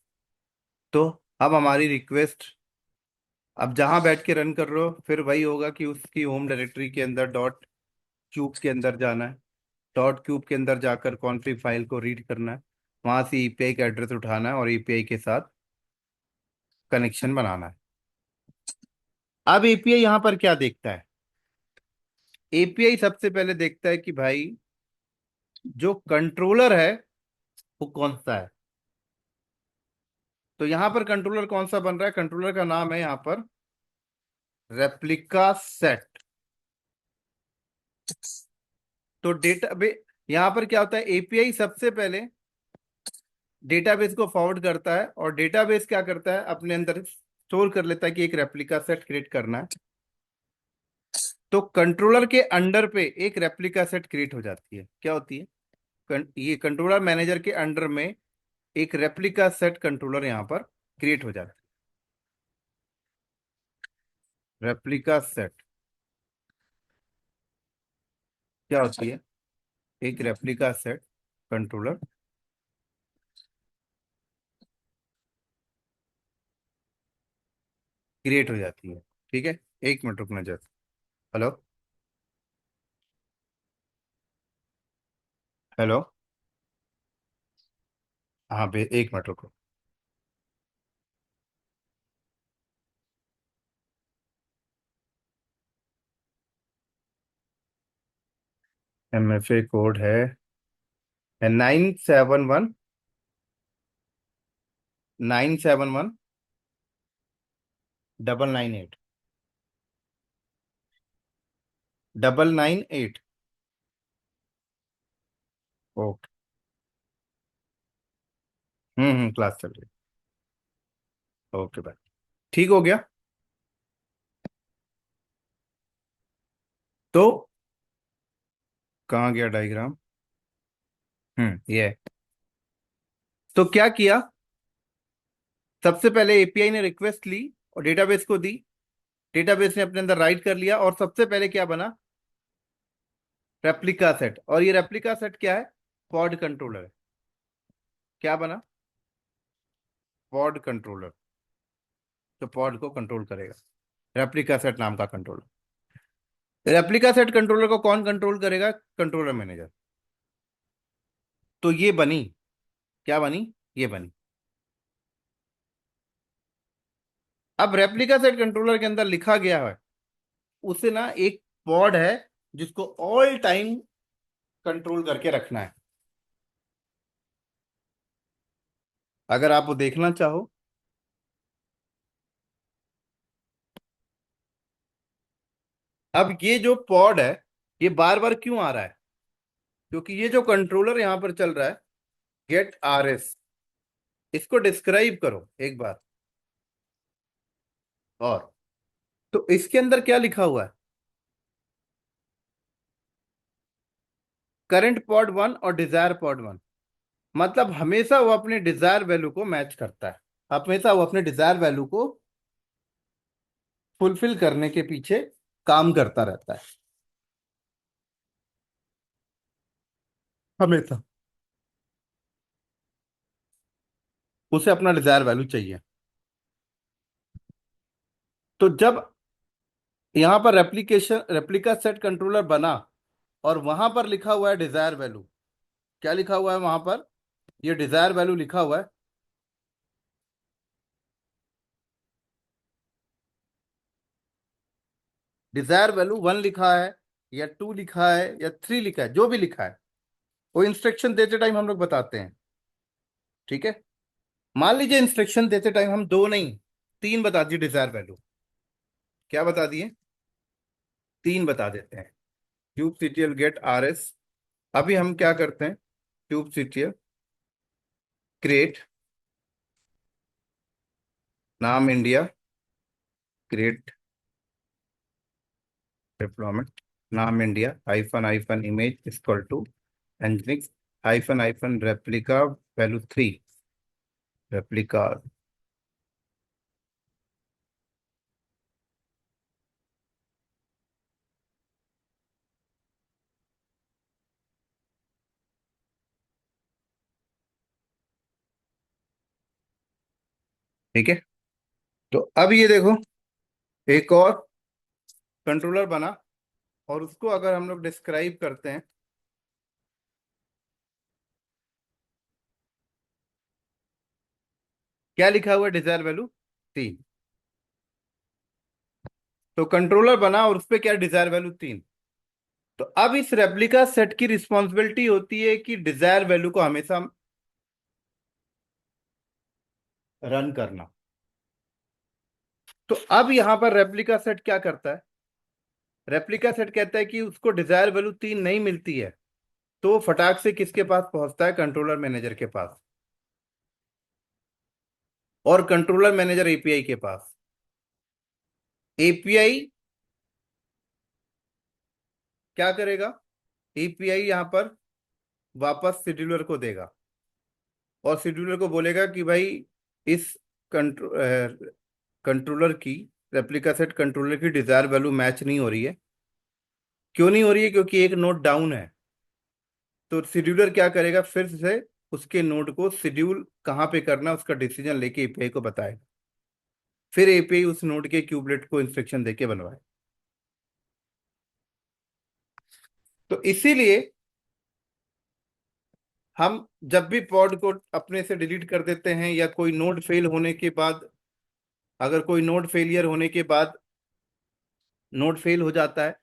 तो अब हमारी रिक्वेस्ट, अब जहां बैठ के रन कर रहे हो फिर वही होगा कि उसकी होम डायरेक्टरी के अंदर डॉट क्यूब के अंदर जाना है, डॉट क्यूब के अंदर जाकर कॉन्फ़िग फाइल को रीड करना है, वहां से एपीआई का एड्रेस उठाना है और एपीआई के साथ कनेक्शन बनाना है। अब एपीआई यहाँ पर क्या देखता है? एपीआई सबसे पहले देखता है कि भाई जो कंट्रोलर है वो कौन सा है। तो यहाँ पर कंट्रोलर कौन सा बन रहा है? कंट्रोलर का नाम है यहाँ पर रेप्लिका सेट। तो डेटा यहाँ पर क्या होता है, एपीआई सबसे पहले डेटाबेस को फॉरवर्ड करता है और डेटाबेस क्या करता है, अपने अंदर स्टोर कर लेता है कि एक रेप्लिका सेट क्रिएट करना है। तो कंट्रोलर के अंडर पे एक रेप्लिका सेट क्रिएट हो जाती है। क्या होती है? ये कंट्रोलर मैनेजर के अंडर में एक रेप्लिका सेट कंट्रोलर यहाँ पर क्रिएट हो जाता है। रेप्लिका सेट क्या होती है? एक रेप्लिका सेट कंट्रोलर क्रिएट हो जाती है। ठीक है, एक मिनट रुकना जरा। Hello, hello. हाँ एक मिनट रुको। एमएफए कोड है 971 971 998 ओके। क्लास चल रही है, ओके बाय। ठीक हो गया। तो कहाँ गया डायग्राम? ये है। तो क्या किया, सबसे पहले एपीआई ने रिक्वेस्ट ली और डेटाबेस को दी, डेटाबेस ने अपने अंदर राइट कर लिया और सबसे पहले क्या बना? Replica set. और ये रेप्लिका सेट क्या है? पॉड कंट्रोलर है। क्या बना? पॉड कंट्रोलर, तो पॉड को कंट्रोल करेगा, रेप्लिका सेट नाम का कंट्रोलर। रेप्लिका सेट कंट्रोलर को कौन कंट्रोल करेगा? Controller manager. तो ये बनी, क्या बनी? ये बनी। अब रेप्लिका सेट कंट्रोलर के अंदर लिखा गया है, उसे ना एक पॉड है जिसको ऑल टाइम कंट्रोल करके रखना है। अगर आप वो देखना चाहो। अब ये जो पॉड है, ये बार बार क्यों आ रहा है? क्योंकि ये जो कंट्रोलर यहां पर चल रहा है, गेट आर एस, इसको डिस्क्राइब करो एक बार। और तो इसके अंदर क्या लिखा हुआ है? करंट पॉड 1 और डिजायर पॉड 1। मतलब हमेशा वो अपने डिजायर वैल्यू को मैच करता है, हमेशा वो अपने डिजायर वैल्यू को फुलफिल करने के पीछे काम करता रहता है, हमेशा उसे अपना डिजायर वैल्यू चाहिए। तो जब यहां पर रेप्लिका सेट कंट्रोलर बना और वहां पर लिखा हुआ है डिजायर वैल्यू, क्या लिखा हुआ है वहां पर? ये डिजायर वैल्यू लिखा हुआ है। डिजायर वैल्यू 1 लिखा है या 2 लिखा है या 3 लिखा है, जो भी लिखा है वो इंस्ट्रक्शन देते टाइम हम लोग बताते हैं। ठीक है। मान लीजिए इंस्ट्रक्शन देते टाइम हम दो नहीं, 3 बता दिए डिजायर वैल्यू। क्या बता दिए? 3 बता देते हैं। Kube CTL get R S. अभी हम क्या करते हैं? क्यूब सीटीएल क्रिएट नाम इंडिया, क्रिएट डिप्लॉयमेंट नाम India hyphen hyphen image equal to nginx hyphen hyphen replica value 3, replica. ठीक है। तो अब ये देखो, एक और कंट्रोलर बना और उसको अगर हम लोग डिस्क्राइब करते हैं, क्या लिखा हुआ है? Desire value 3। तो कंट्रोलर बना और उस पर क्या? Desire value 3। तो अब इस रेप्लिका सेट की रिस्पॉन्सिबिलिटी होती है कि डिजायर वैल्यू को हमेशा रन करना। तो अब यहां पर रेप्लिका सेट क्या करता है? रेप्लिका सेट कहता है कि उसको डिजायर वैल्यू 3 नहीं मिलती है, तो वो फटाक से किसके पास पहुंचता है? कंट्रोलर मैनेजर के पास। और कंट्रोलर मैनेजर एपीआई के पास। एपीआई क्या करेगा? एपीआई यहां पर वापस शेड्यूलर को देगा और शेड्यूलर को बोलेगा कि भाई इस कंट्रोलर की, रेप्लिका सेट कंट्रोलर की डिजायर वैल्यू मैच नहीं हो रही है। क्यों नहीं हो रही है? क्योंकि एक नोड डाउन है। तो शेड्यूलर क्या करेगा? फिर से उसके नोड को शेड्यूल कहाँ पे करना है उसका डिसीजन लेके एपीआई को बताएगा। फिर एपीआई उस नोड के क्यूबलेट को इंस्ट्रक्शन देके बनवाए। तो इसीलिए हम जब भी पॉड को अपने से डिलीट कर देते हैं या कोई नोड फेल होने के बाद, अगर कोई नोड फेलियर होने के बाद नोड फेल हो जाता है,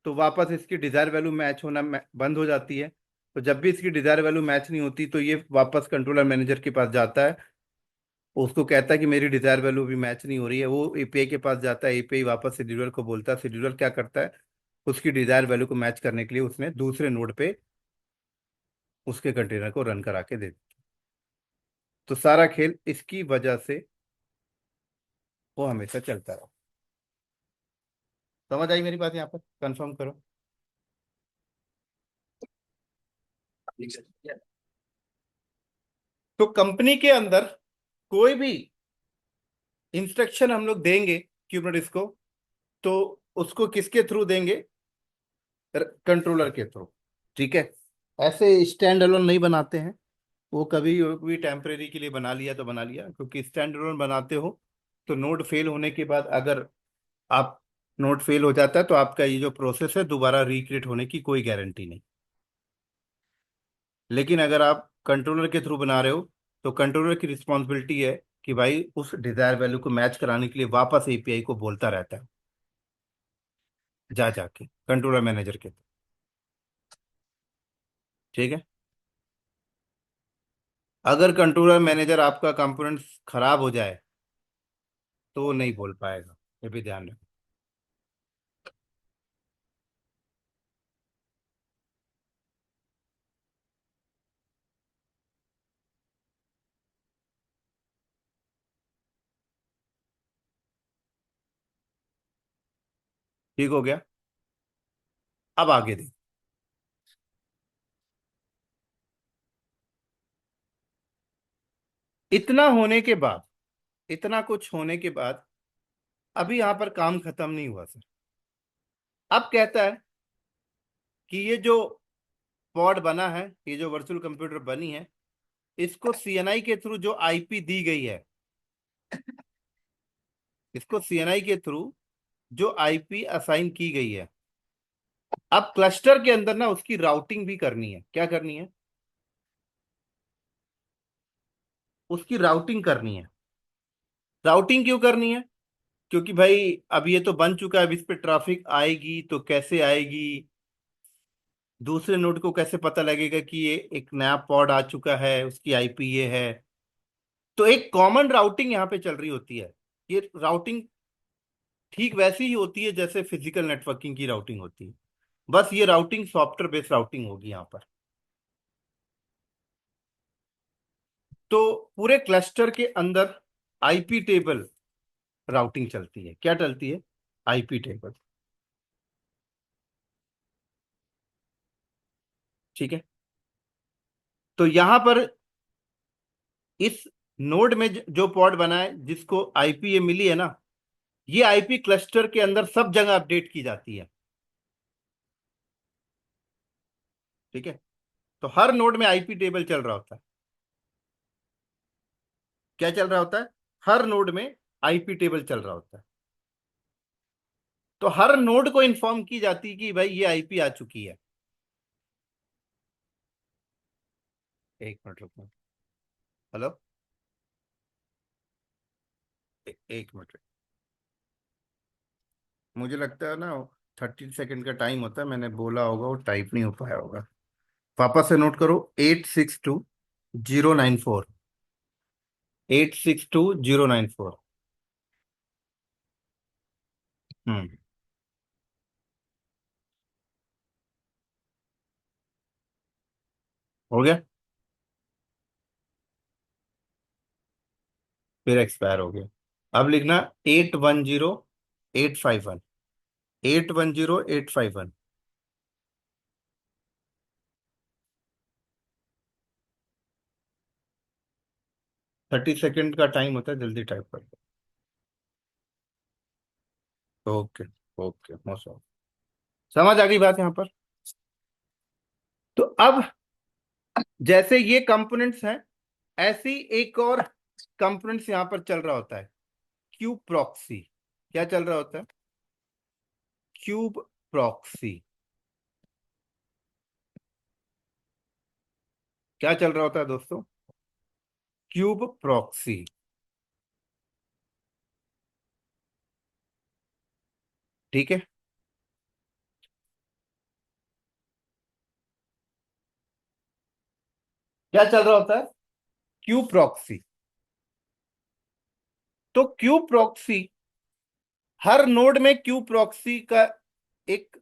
तो वापस इसकी डिजायर वैल्यू मैच होना बंद हो जाती है। तो जब भी इसकी डिजायर वैल्यू मैच नहीं होती तो ये वापस कंट्रोलर मैनेजर के पास जाता है, उसको कहता है कि मेरी डिजायर वैल्यू भी मैच नहीं हो रही है। वो एपीआई के पास जाता है, एपीआई वापस शेड्यूलर को बोलता है, शेड्यूलर क्या करता है? उसकी डिजायर वैल्यू को मैच करने के लिए उसने दूसरे नोड पे उसके कंटेनर को रन करा के दे दिया। तो सारा खेल इसकी वजह से वो हमेशा चलता रहा। समझ आई मेरी बात? यहाँ पर कंफर्म करो। तो कंपनी के अंदर कोई भी इंस्ट्रक्शन हम लोग देंगे क्यूबरनेटिस को, तो उसको किसके थ्रू देंगे? कंट्रोलर के थ्रू। ठीक है। ऐसे स्टैंड अलोन नहीं बनाते हैं। वो कभी भी टेम्परेरी के लिए बना लिया तो बना लिया, क्योंकि स्टैंड अलोन बनाते हो तो नोड फेल होने के बाद अगर आप, नोड फेल हो जाता है तो आपका ये जो प्रोसेस है दोबारा रिक्रिएट होने की कोई गारंटी नहीं। लेकिन अगर आप कंट्रोलर के थ्रू बना रहे हो तो कंट्रोलर की रिस्पॉन्सिबिलिटी है कि भाई उस डिजायर वैल्यू को मैच कराने के लिए वापस एपीआई को बोलता रहता है, जा जाके कंट्रोलर मैनेजर के थ्रू। ठीक है। अगर कंट्रोलर मैनेजर आपका कंपोनेंट खराब हो जाए तो वो नहीं बोल पाएगा, ये भी ध्यान रखो। ठीक हो गया? अब आगे देखो। इतना होने के बाद, इतना कुछ होने के बाद, अभी यहां पर काम खत्म नहीं हुआ सर। अब कहता है कि ये जो पॉड बना है, ये जो वर्चुअल कंप्यूटर बनी है, इसको सीएनआई के थ्रू जो आईपी दी गई है, इसको सीएनआई के थ्रू जो आईपी असाइन की गई है, अब क्लस्टर के अंदर ना उसकी राउटिंग भी करनी है। क्या करनी है? उसकी राउटिंग करनी है। राउटिंग क्यों करनी है? क्योंकि भाई अब ये तो बन चुका है, अब इस पे ट्रैफिक आएगी तो कैसे आएगी, दूसरे नोड को कैसे पता लगेगा कि ये एक नया पॉड आ चुका है, उसकी आईपी ये है। तो एक कॉमन राउटिंग यहाँ पे चल रही होती है। ये राउटिंग ठीक वैसी ही होती है जैसे फिजिकल नेटवर्किंग की राउटिंग होती है, बस ये राउटिंग सॉफ्टवेयर बेस्ड राउटिंग होगी यहाँ पर। तो पूरे क्लस्टर के अंदर आईपी टेबल राउटिंग चलती है। क्या चलती है? IP table. ठीक है। तो यहां पर इस नोड में जो पॉड बना है, जिसको आईपी ये मिली है ना, ये आईपी क्लस्टर के अंदर सब जगह अपडेट की जाती है। ठीक है। तो हर नोड में आईपी टेबल चल रहा होता है। क्या चल रहा होता है? हर नोड में आईपी टेबल चल रहा होता है। तो हर नोड को इन्फॉर्म की जाती है कि भाई ये आईपी आ चुकी है। एक मिनट रुको। हेलो। एक मिनट। मुझे लगता है ना 30 सेकंड का टाइम होता है, मैंने बोला होगा वो टाइप नहीं हो पाया होगा। वापस से नोट करो, 862094। 862094। हम्म। हो गया? फिर एक्सपायर हो गया। अब लिखना 810851। 810851। 30 सेकंड का टाइम होता है, जल्दी टाइप कर दो। ओके। ओके, मोस्ट समझ आ गई बात यहाँ पर। तो अब जैसे ये कंपोनेंट्स हैं, ऐसी एक और कंपोनेंट्स यहाँ पर चल रहा होता है, क्यूब प्रॉक्सी। क्या चल रहा होता है? Cube proxy. क्या चल रहा होता है दोस्तों? Cube proxy. ठीक है। क्या चल रहा होता है? Cube proxy. तो क्यूब प्रॉक्सी, हर नोड में क्यूब प्रॉक्सी का एक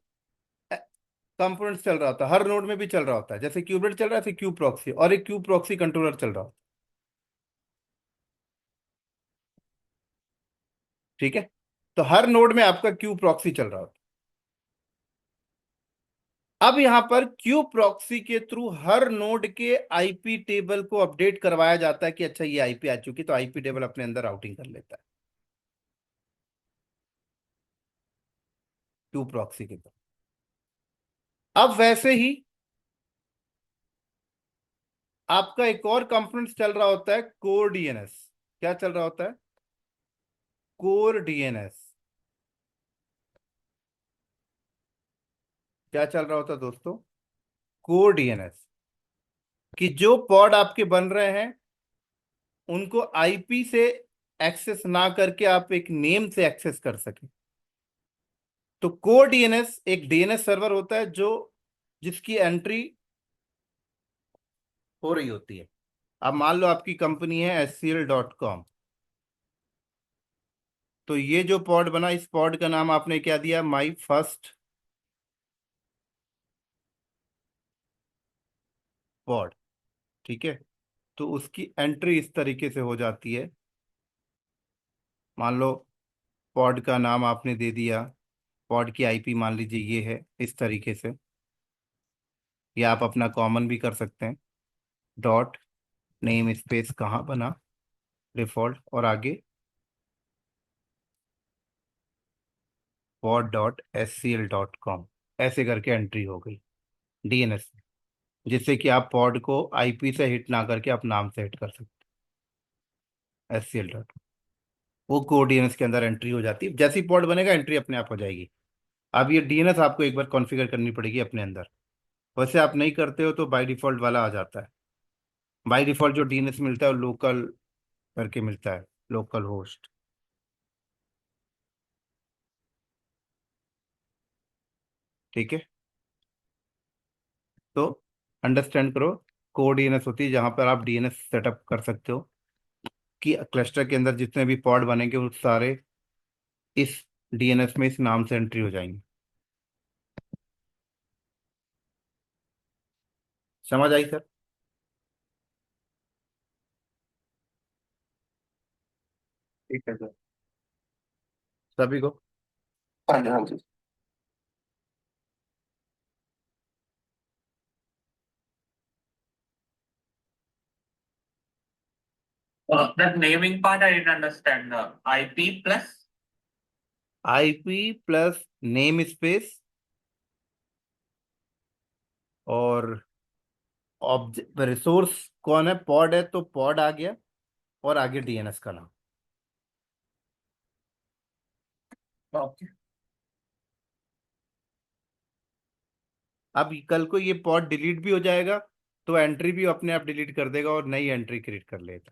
कंपोनेंट चल रहा होता है, हर नोड में भी चल रहा होता है। जैसे क्यूबलेट चल रहा है, ऐसे क्यूब प्रॉक्सी और एक क्यूब प्रॉक्सी कंट्रोलर चल रहा होता है। ठीक है। तो हर नोड में आपका क्यूब प्रॉक्सी चल रहा होता है। अब यहां पर क्यूब प्रॉक्सी के थ्रू हर नोड के आईपी टेबल को अपडेट करवाया जाता है कि अच्छा ये आईपी आ चुकी, तो आईपी टेबल अपने अंदर राउटिंग कर लेता है क्यूब प्रॉक्सी के थ्रू। अब वैसे ही आपका एक और कंपोनेंट चल रहा होता है, कोर डीएनएस। क्या चल रहा होता है? Core DNS. क्या चल रहा होता है दोस्तों? Core DNS. कि जो पॉड आपके बन रहे हैं, उनको आईपी से एक्सेस ना करके आप एक नेम से एक्सेस कर सके। तो कोर डीएनएस एक डीएनएस सर्वर होता है जो जिसकी एंट्री हो रही होती है। अब मान लो आपकी कंपनी है HCL.com। तो ये जो पॉड बना, इस पॉड का नाम आपने क्या दिया? My first pod. ठीक है। तो उसकी एंट्री इस तरीके से हो जाती है। मान लो पॉड का नाम आपने दे दिया, पॉड की आईपी मान लीजिए ये है, इस तरीके से। या आप अपना कॉमन भी कर सकते हैं। डॉट नेम स्पेस कहाँ बना, डिफॉल्ट, और आगे pod.scl.com, ऐसे करके एंट्री हो गई डीएनएस में। जिससे कि आप पॉड को आईपी से हिट ना करके आप नाम से हिट कर सकते हैं। SCL.com, वो कोड डीएनएस के अंदर एंट्री हो जाती है। जैसे ही पॉड बनेगा एंट्री अपने आप हो जाएगी। अब ये डीएनएस आपको एक बार कॉन्फ़िगर करनी पड़ेगी अपने अंदर। वैसे आप नहीं करते हो तो बाय डिफॉल्ट वाला आ जाता है। बाय डिफॉल्ट जो डीएनएस मिलता है वो लोकल करके मिलता है, लोकल होस्ट। ठीक है। तो अंडरस्टैंड करो, को डीएनएस होती है जहां पर आप डीएनएस सेटअप कर सकते हो कि क्लस्टर के अंदर जितने भी पॉड बनेंगे वो सारे इस डीएनएस में इस नाम से एंट्री हो जाएंगे। समझ आई सर? ठीक है सर। सभी को। हाँ जी, हाँ जी। That naming part I didn't understand. IP plus. IP plus name space और ऑब्जेक्ट रिसोर्स। कौन है? पॉड है तो पॉड आ गया, और आगे डीएनएस का नाम। Okay. अब कल को ये पॉड डिलीट भी हो जाएगा तो एंट्री भी अपने आप डिलीट कर देगा और नई एंट्री क्रिएट कर लेगा।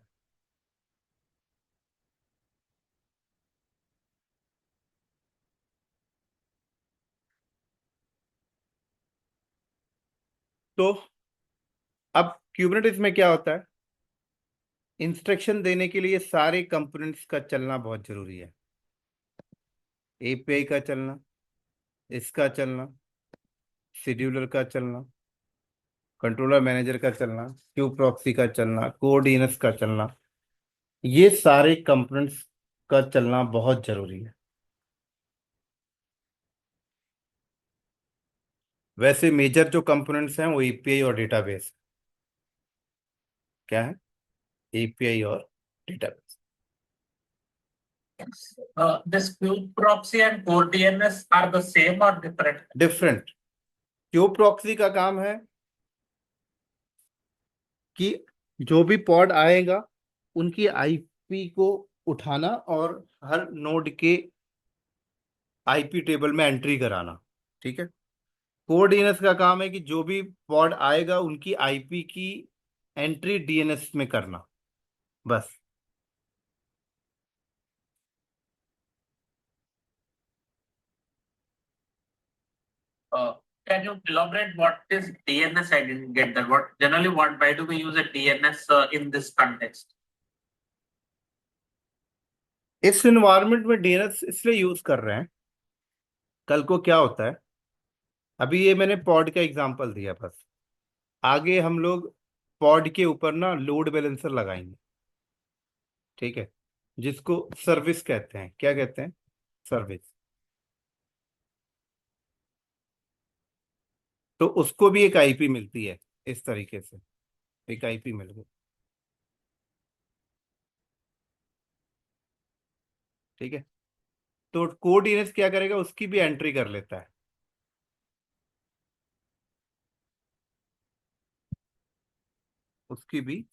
तो अब क्यूबरनेटिस में क्या होता है? इंस्ट्रक्शन देने के लिए सारे कंपोनेंट्स का चलना बहुत जरूरी है। एपीआई का चलना, इसका चलना, शेड्यूलर का चलना, कंट्रोलर मैनेजर का चलना, क्यू प्रॉक्सी का चलना, कोऑर्डिनेट्स का चलना, ये सारे कंपोनेंट्स का चलना बहुत जरूरी है। वैसे मेजर जो कंपोनेंट्स हैं वो एपीआई और डेटाबेस। क्या है? एपीआई और database. This Cube proxy and core DNS are the same or different? Different. Q proxy का काम है कि जो भी पॉड आएगा उनकी आईपी को उठाना और हर नोड के आईपी टेबल में एंट्री कराना। ठीक है। कोर डीएनएस का काम है कि जो भी पॉड आएगा उनकी आईपी की एंट्री डीएनएस में करना, बस। Uh, can you elaborate what is DNS? I didn't get that. What generally, what why do we use a DNS in this context? इस इन्वायरमेंट में डीएनएस इसलिए यूज कर रहे हैं, कल को क्या होता है। अभी ये मैंने पॉड का एग्जांपल दिया बस। आगे हम लोग पॉड के ऊपर ना लोड बैलेंसर लगाएंगे। ठीक है। जिसको सर्विस कहते हैं। क्या कहते हैं? सर्विस। तो उसको भी एक आईपी मिलती है इस तरीके से। एक आईपी मिल गई। ठीक है। तो कोड डीएनएस क्या करेगा? उसकी भी एंट्री कर लेता है। उसकी भी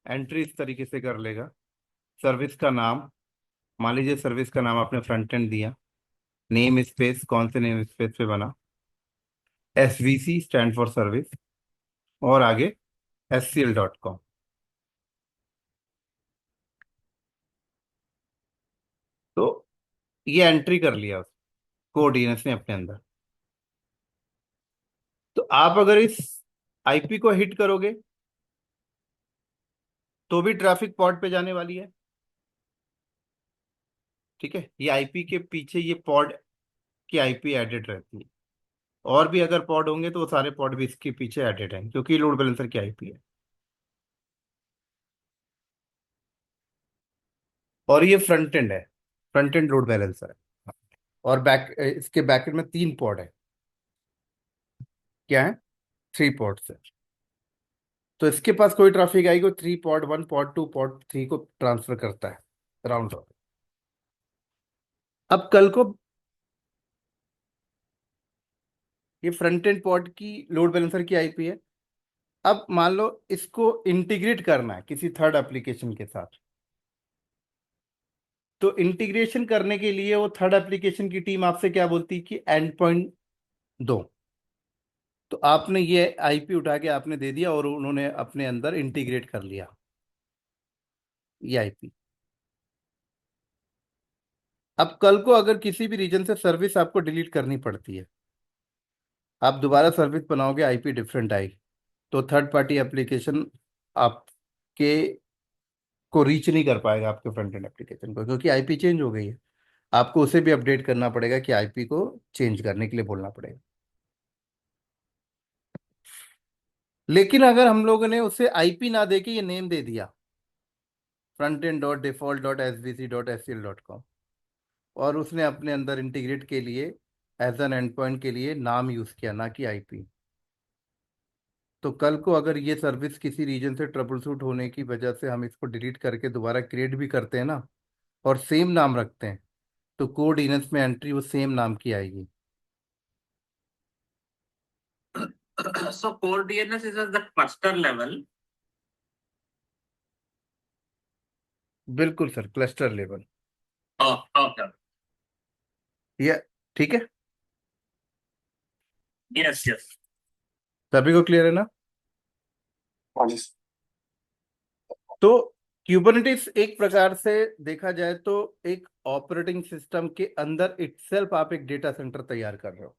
एंट्री इस तरीके से कर लेगा। सर्विस का नाम, मान लीजिए सर्विस का नाम आपने फ्रंट एंड दिया, नेम स्पेस, कौन से नेम स्पेस पे बना? SVC स्टैंड फॉर सर्विस, और आगे SCL.com। तो ये एंट्री कर लिया उस कोड डीएनएस ने अपने अंदर। तो आप अगर इस आईपी को हिट करोगे तो भी ट्रैफिक पॉड पे जाने वाली है। ठीक है, ये आईपी के पीछे ये पॉड की आईपी एडेड रहती है। और भी अगर पॉड होंगे तो वो सारे पॉड भी इसके पीछे एडेड हैं, क्योंकि लोड बैलेंसर की आईपी है। और ये फ्रंट एंड है, फ्रंट एंड लोड बैलेंसर है। और इसके बैक एंड में 3 पॉड है। क्या है? 3 पॉड्स है। तो इसके पास कोई ट्रैफिक आएगी, 3 पॉड 1 पॉड 2 पॉड 3 को ट्रांसफर करता है राउंड रॉबिन। अब कल को ये फ्रंट एंड पॉड की लोड बैलेंसर की आईपी है। अब मान लो इसको इंटीग्रेट करना है किसी थर्ड एप्लीकेशन के साथ। तो इंटीग्रेशन करने के लिए वो थर्ड एप्लीकेशन की टीम आपसे क्या बोलती है कि एंड पॉइंट दो। तो आपने ये आईपी उठा के आपने दे दिया और उन्होंने अपने अंदर इंटीग्रेट कर लिया ये आईपी। अब कल को अगर किसी भी रीजन से सर्विस आपको डिलीट करनी पड़ती है, आप दोबारा सर्विस बनाओगे, आईपी डिफरेंट आएगी। तो थर्ड पार्टी एप्लीकेशन आपके को रीच नहीं कर पाएगा, आपके फ्रंट एंड एप्लीकेशन को, क्योंकि आईपी चेंज हो गई है। आपको उसे भी अपडेट करना पड़ेगा कि आईपी को चेंज करने के लिए बोलना पड़ेगा। लेकिन अगर हम लोगों ने उसे आईपी ना दे के ये नेम दे दिया, frontend.default.svc.scl.com, और उसने अपने अंदर इंटीग्रेट के लिए एज एन एंड पॉइंट के लिए नाम यूज किया, ना कि आईपी, तो कल को अगर ये सर्विस किसी रीजन से ट्रबल शूट होने की वजह से हम इसको डिलीट करके दोबारा क्रिएट भी करते हैं ना, और सेम नाम रखते हैं, तो कोड इनस में एंट्री वो सेम नाम की आएगी। So core DNS is at the cluster level. बिल्कुल sir, cluster level. Oh, okay. ये ठीक है, Yes, yes. सभी को क्लियर है ना? हाँ जी। तो क्यूबरनेटिस एक प्रकार से देखा जाए तो एक ऑपरेटिंग सिस्टम के अंदर इटसेल्फ आप एक डेटा सेंटर तैयार कर रहे हो।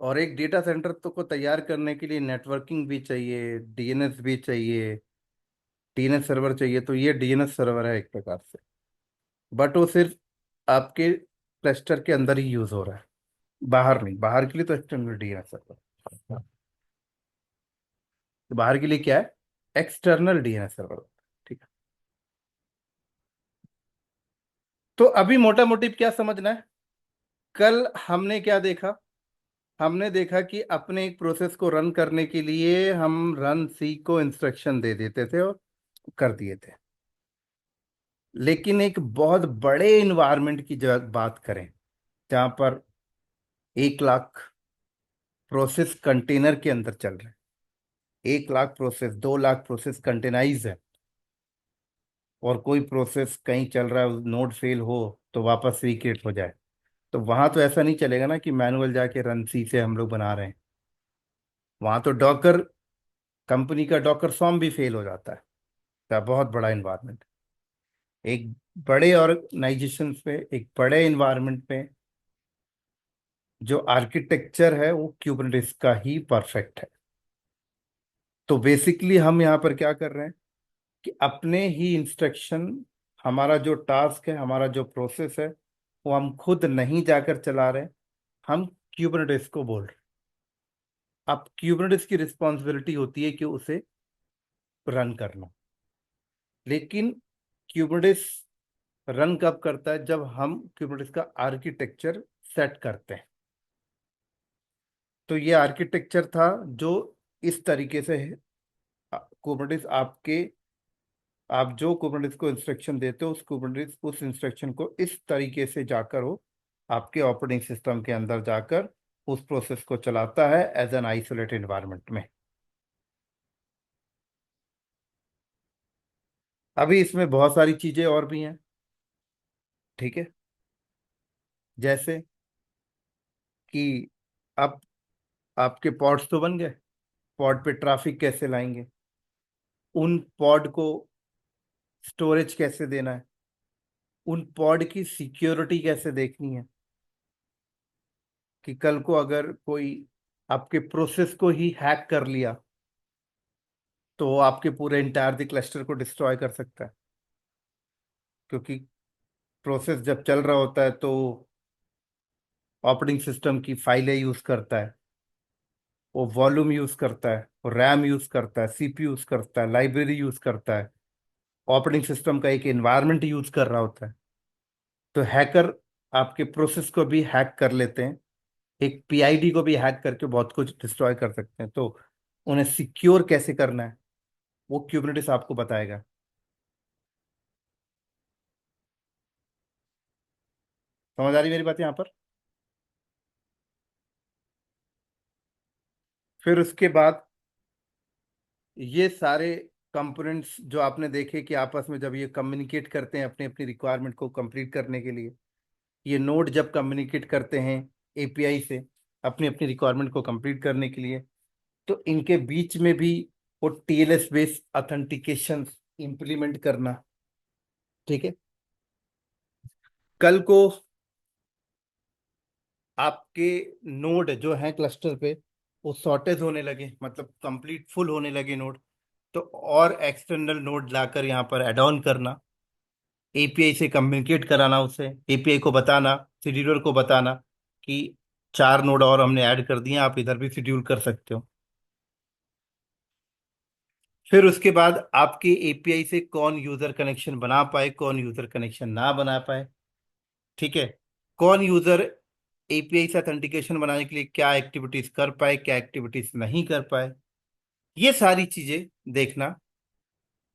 और एक डेटा सेंटर तो को तैयार करने के लिए नेटवर्किंग भी चाहिए, डीएनएस भी चाहिए, डीएनएस सर्वर चाहिए। तो ये डीएनएस सर्वर है एक प्रकार से, बट वो सिर्फ आपके क्लस्टर के अंदर ही यूज हो रहा है, बाहर नहीं। बाहर के लिए तो एक्सटर्नल डीएनएस सर्वर। तो बाहर के लिए क्या है? External DNS server. ठीक है। तो अभी मोटा मोटी क्या समझना है? कल हमने क्या देखा? हमने देखा कि अपने एक प्रोसेस को रन करने के लिए हम रन सी को इंस्ट्रक्शन दे देते थे और कर दिए थे। लेकिन एक बहुत बड़े इन्वायरमेंट की जब बात करें, जहां पर 1 लाख प्रोसेस कंटेनर के अंदर चल रहे हैं, 1 लाख प्रोसेस, 2 लाख प्रोसेस कंटेनाइज है, और कोई प्रोसेस कहीं चल रहा है, नोड फेल हो तो वापस रिक्रिएट हो जाए, तो वहां तो ऐसा नहीं चलेगा ना कि मैनुअल जाके रन सी से हम लोग बना रहे हैं। वहां तो डॉकर, कंपनी का डॉकर फॉर्म भी फेल हो जाता है। तो बहुत बड़ा इन्वायरमेंट, एक बड़े ऑर्गेनाइजेशन पे, एक बड़े इन्वायरमेंट पे जो आर्किटेक्चर है वो क्यूबरनेटिस का ही परफेक्ट है। तो बेसिकली हम यहाँ पर क्या कर रहे हैं कि अपने ही इंस्ट्रक्शन, हमारा जो टास्क है, हमारा जो प्रोसेस है, वो हम खुद नहीं जाकर चला रहे, हम क्यूबरनेटिस को बोल रहे हैं। अब क्यूबरनेटिस की रिस्पॉन्सिबिलिटी होती है कि उसे रन करना। लेकिन क्यूबरनेटिस रन कब करता है? जब हम क्यूबरनेटिस का आर्किटेक्चर सेट करते हैं। तो ये आर्किटेक्चर था जो इस तरीके से है। कुबरनेटिस आपके, आप जो कुबरनेटिस को इंस्ट्रक्शन देते हो, उस कुबरनेटिस उस इंस्ट्रक्शन को इस तरीके से जाकर हो आपके ऑपरेटिंग सिस्टम के अंदर जाकर उस प्रोसेस को चलाता है एज एन आइसोलेटेड एनवायरनमेंट में। अभी इसमें बहुत सारी चीजें और भी हैं। ठीक है, जैसे कि अब आपके पॉड्स तो बन गए, पॉड पे ट्रैफिक कैसे लाएंगे, उन पॉड को स्टोरेज कैसे देना है, उन पॉड की सिक्योरिटी कैसे देखनी है, कि कल को अगर कोई आपके प्रोसेस को ही हैक कर लिया तो वो आपके पूरे इंटायर द क्लस्टर को डिस्ट्रॉय कर सकता है, क्योंकि प्रोसेस जब चल रहा होता है तो ऑपरेटिंग सिस्टम की फाइलें यूज करता है, वो वॉल्यूम यूज करता है, वो रैम यूज करता है, सीपीयू यूज करता है, लाइब्रेरी यूज करता है, ऑपरेटिंग सिस्टम का एक एनवायरनमेंट यूज कर रहा होता है। तो हैकर आपके प्रोसेस को भी हैक कर लेते हैं, एक पीआईडी को भी हैक करके बहुत कुछ डिस्ट्रॉय कर सकते हैं। तो उन्हें सिक्योर कैसे करना है वो क्यूबरनेटिस आपको बताएगा। समझ आ रही मेरी बात यहाँ पर? फिर उसके बाद ये सारे कंपोनेंट्स जो आपने देखे कि आपस में जब ये कम्युनिकेट करते हैं अपनी अपनी रिक्वायरमेंट को कंप्लीट करने के लिए, ये नोड जब कम्युनिकेट करते हैं एपीआई से अपनी अपनी रिक्वायरमेंट को कंप्लीट करने के लिए, तो इनके बीच में भी वो टीएलएस बेस्ड ऑथेंटिकेशन इंप्लीमेंट करना। ठीक है। कल को आपके नोड जो है क्लस्टर पे वो शॉर्टेज होने लगे, मतलब कंप्लीट फुल होने लगे नोड, तो और एक्सटर्नल नोड लाकर यहाँ पर एड ऑन करना, एपीआई से कम्युनिकेट कराना, उससे एपीआई को बताना, शेड्यूलर को बताना कि 4 नोड और हमने ऐड कर दिए, आप इधर भी शेड्यूल कर सकते हो। फिर उसके बाद आपके एपीआई से कौन यूजर कनेक्शन बना पाए, कौन यूजर कनेक्शन ना बना पाए। ठीक है। कौन यूजर एपीआई से ऑथेंटिकेशन बनाने के लिए क्या एक्टिविटीज कर पाए, क्या एक्टिविटीज नहीं कर पाए, ये सारी चीजें देखना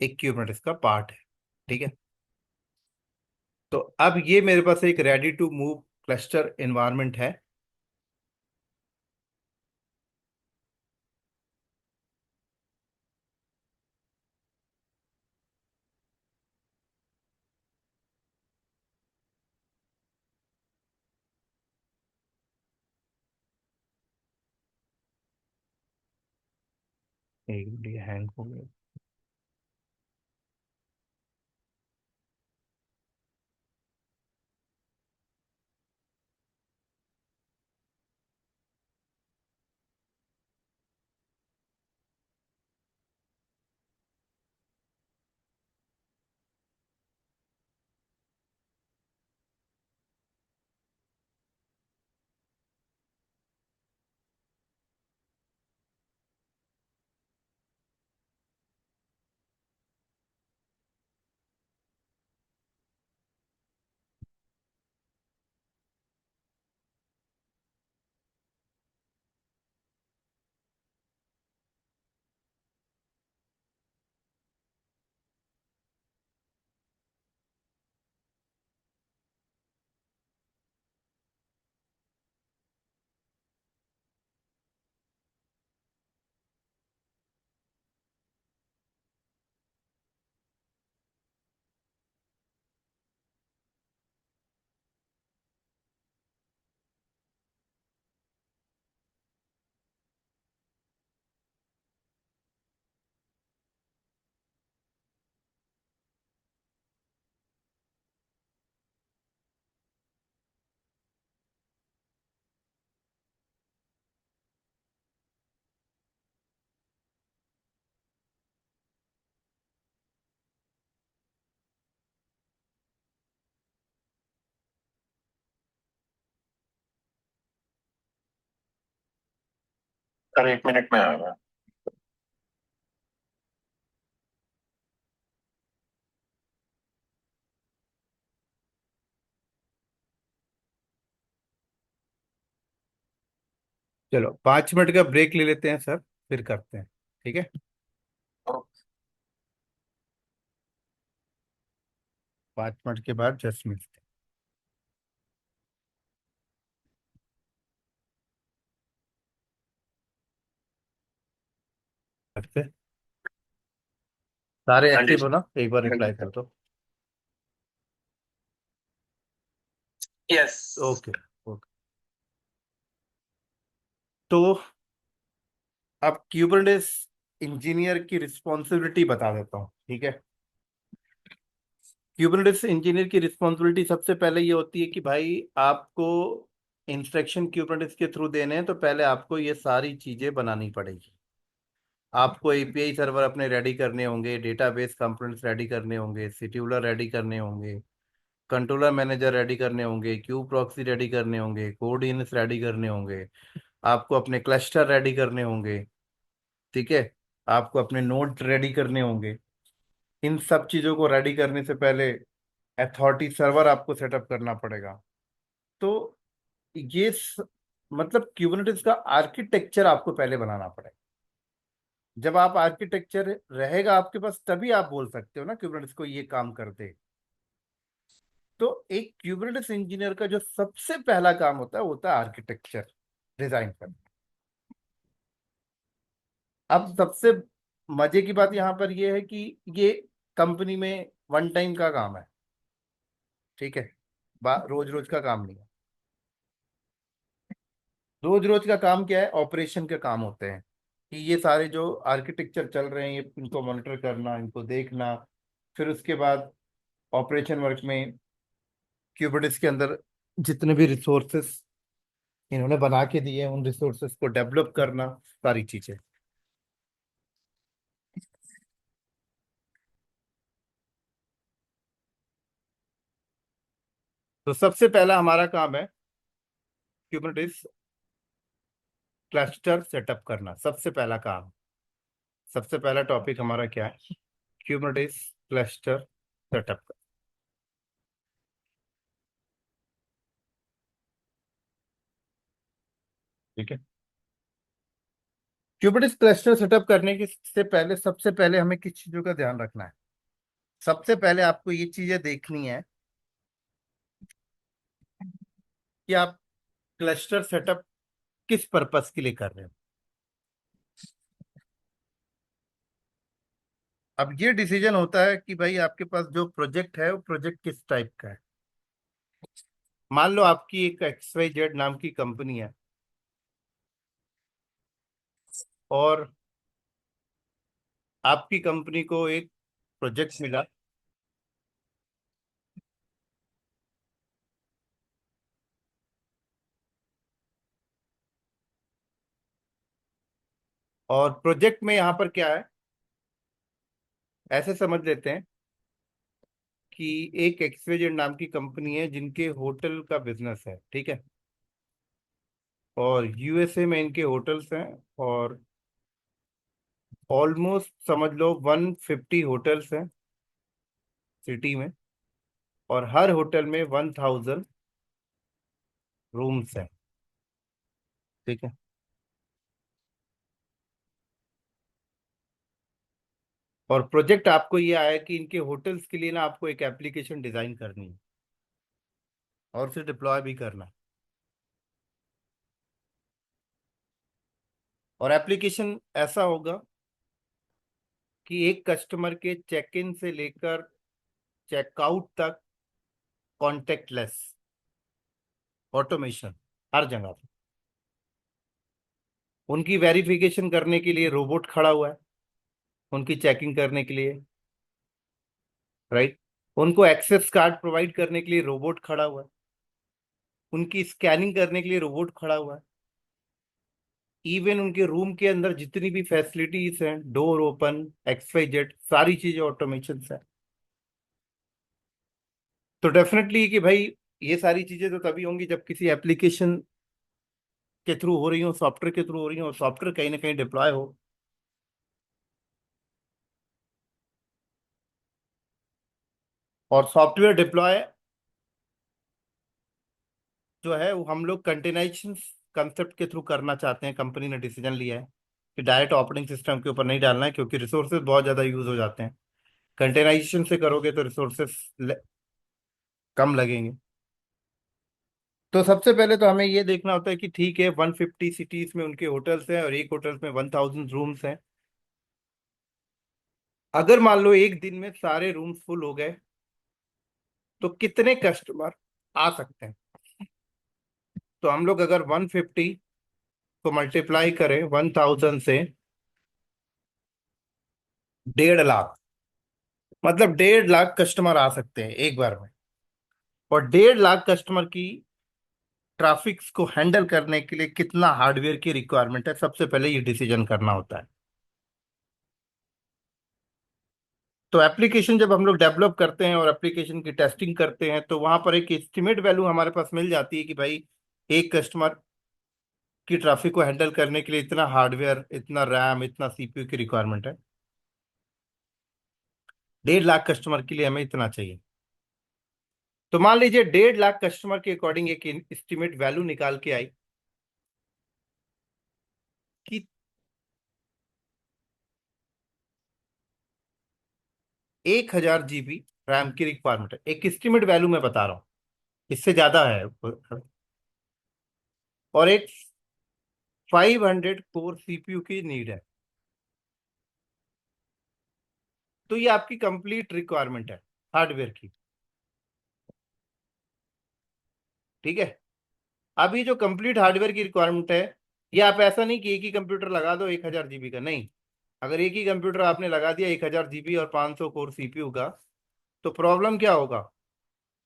एक क्यूबरनेटिस का पार्ट है। ठीक है। तो अब ये मेरे पास एक ready to move cluster environment है। एक मिनट, ये हैंग हो गया। सर 1 मिनट में आएगा। चलो 5 मिनट का ब्रेक ले लेते हैं सर, फिर करते हैं। ठीक है। 5 मिनट के बाद जस्ट मिलते हैं। फिर से सारे हाँ जी एक्टिव हो ना, एक बार रिप्लाई कर दो। यस। ओके। ओके। तो अब क्यूबरनेटिस इंजीनियर की रिस्पॉन्सिबिलिटी बता देता हूँ। ठीक है। क्यूबरनेटिस इंजीनियर की रिस्पॉन्सिबिलिटी सबसे पहले ये होती है कि भाई आपको इंस्ट्रक्शन क्यूबरनेटिस के थ्रू देने हैं, तो पहले आपको ये सारी चीजें बनानी पड़ेगी। आपको एपीआई सर्वर अपने रेडी करने होंगे, डेटाबेस कंपोनेंट्स रेडी करने होंगे, शेड्यूलर रेडी करने होंगे, कंट्रोलर मैनेजर रेडी करने होंगे, क्यू प्रॉक्सी रेडी करने होंगे, कोड इनस रेडी करने होंगे, आपको अपने क्लस्टर रेडी करने होंगे। ठीक है, आपको अपने नोड रेडी करने होंगे। इन सब चीज़ों को रेडी करने से पहले अथॉरिटी सर्वर आपको सेटअप करना पड़ेगा। तो ये मतलब क्यूबरनेटिस का आर्किटेक्चर आपको पहले बनाना पड़ेगा। जब आप आर्किटेक्चर रहेगा आपके पास तभी आप बोल सकते हो ना क्यूबरनेटिस को ये काम कर दे। तो एक क्यूबरनेटिस इंजीनियर का जो सबसे पहला काम होता है आर्किटेक्चर डिजाइन करना। अब सबसे मजे की बात यहाँ पर ये है कि ये कंपनी में वन टाइम का काम है। ठीक है, रोज रोज का काम नहीं है। रोज रोज का काम क्या है, ऑपरेशन के काम होते हैं कि ये सारे जो आर्किटेक्चर चल रहे हैं ये इनको मॉनिटर करना, इनको देखना। फिर उसके बाद ऑपरेशन वर्क में क्यूबिडिस के अंदर जितने भी रिसोर्सेस इन्होंने बना के दिए हैं उन रिसोर्सेस को डेवलप करना, सारी चीजें। तो सबसे पहला हमारा काम है क्यूबिडिस क्लस्टर सेटअप करना। सबसे पहला काम, सबसे पहला टॉपिक हमारा क्या है, क्यूबिडिस क्लस्टर सेटअप। ठीक है, क्यूबिडिस क्लस्टर सेटअप करने के से पहले सबसे पहले हमें किस चीजों का ध्यान रखना है। सबसे पहले आपको ये चीजें देखनी है कि आप क्लस्टर सेटअप किस पर्पस के लिए कर रहे हो। अब ये डिसीजन होता है कि भाई आपके पास जो प्रोजेक्ट है वो प्रोजेक्ट किस टाइप का है। मान लो आपकी एक XYZ नाम की कंपनी है और आपकी कंपनी को एक प्रोजेक्ट मिला और प्रोजेक्ट में यहाँ पर क्या है, ऐसे समझ लेते हैं कि एक XYZ नाम की कंपनी है जिनके होटल का बिजनेस है। ठीक है, और यूएसए में इनके होटल्स हैं और ऑलमोस्ट समझ लो 150 होटल्स हैं सिटी में, और हर होटल में 1000 रूम्स हैं। ठीक है, और प्रोजेक्ट आपको ये आया कि इनके होटल्स के लिए ना आपको एक एप्लीकेशन डिजाइन करनी है और उसे डिप्लॉय भी करना है। और एप्लीकेशन ऐसा होगा कि एक कस्टमर के चेक इन से लेकर चेकआउट तक कॉन्टेक्टलेस ऑटोमेशन हर जगह पे। उनकी वेरिफिकेशन करने के लिए रोबोट खड़ा हुआ है, उनकी चेकिंग करने के लिए, राइट। उनको एक्सेस कार्ड प्रोवाइड करने के लिए रोबोट खड़ा हुआ है, उनकी स्कैनिंग करने के लिए रोबोट खड़ा हुआ है। इवन उनके रूम के अंदर जितनी भी फैसिलिटीज हैं, डोर ओपन, XYZ, सारी चीजें ऑटोमेशन है। तो डेफिनेटली कि भाई ये सारी चीजें तो तभी होंगी जब किसी एप्लीकेशन के थ्रू हो रही हो, सॉफ्टवेयर के थ्रू हो रही हो, सॉफ्टवेयर कहीं ना कहीं डिप्लॉय हो। और सॉफ्टवेयर डिप्लॉय जो है वो हम लोग कंटेनराइजेशन कंसेप्ट के थ्रू करना चाहते हैं। कंपनी ने डिसीजन लिया है कि डायरेक्ट ऑपरेटिंग सिस्टम के ऊपर नहीं डालना है क्योंकि रिसोर्सेज बहुत ज़्यादा यूज हो जाते हैं। कंटेनराइजेशन से करोगे तो रिसोर्सेज कम लगेंगे। तो सबसे पहले तो हमें ये देखना होता है कि ठीक है 150 सिटीज में उनके होटल्स हैं और एक होटल्स में 1000 रूम्स हैं। अगर मान लो एक दिन में सारे रूम्स फुल हो गए तो कितने कस्टमर आ सकते हैं। तो हम लोग अगर 150 को मल्टीप्लाई करें 1000 से, 1.5 लाख, मतलब 1.5 लाख कस्टमर आ सकते हैं एक बार में। और 1.5 लाख कस्टमर की ट्रैफिक्स को हैंडल करने के लिए कितना हार्डवेयर की रिक्वायरमेंट है, सबसे पहले ये डिसीजन करना होता है। तो एप्लीकेशन जब हम लोग डेवलप करते हैं और एप्लीकेशन की टेस्टिंग करते हैं तो वहां पर एक एस्टिमेट वैल्यू हमारे पास मिल जाती है कि भाई एक कस्टमर की ट्रैफिक को हैंडल करने के लिए इतना हार्डवेयर, इतना रैम, इतना सीपीयू की रिक्वायरमेंट है। 1.5 लाख कस्टमर के लिए हमें इतना चाहिए। तो मान लीजिए 1.5 लाख कस्टमर के अकॉर्डिंग एक एस्टिमेट वैल्यू निकाल के आई कि 1000 GB रैम की रिक्वायरमेंट है। एक एस्टिमेट वैल्यू मैं बता रहा हूँ, इससे ज्यादा है। और एक 500 कोर सीपीयू की नीड है। तो ये आपकी कंप्लीट रिक्वायरमेंट है हार्डवेयर की। ठीक है। अब ये जो कंप्लीट हार्डवेयर की रिक्वायरमेंट है, ये आप ऐसा नहीं कि एक ही कंप्यूटर लगा दो 1000 GB का, नहीं। अगर एक ही कंप्यूटर आपने लगा दिया 1000 GB और 500 कोर सीपीयू का, तो प्रॉब्लम क्या होगा?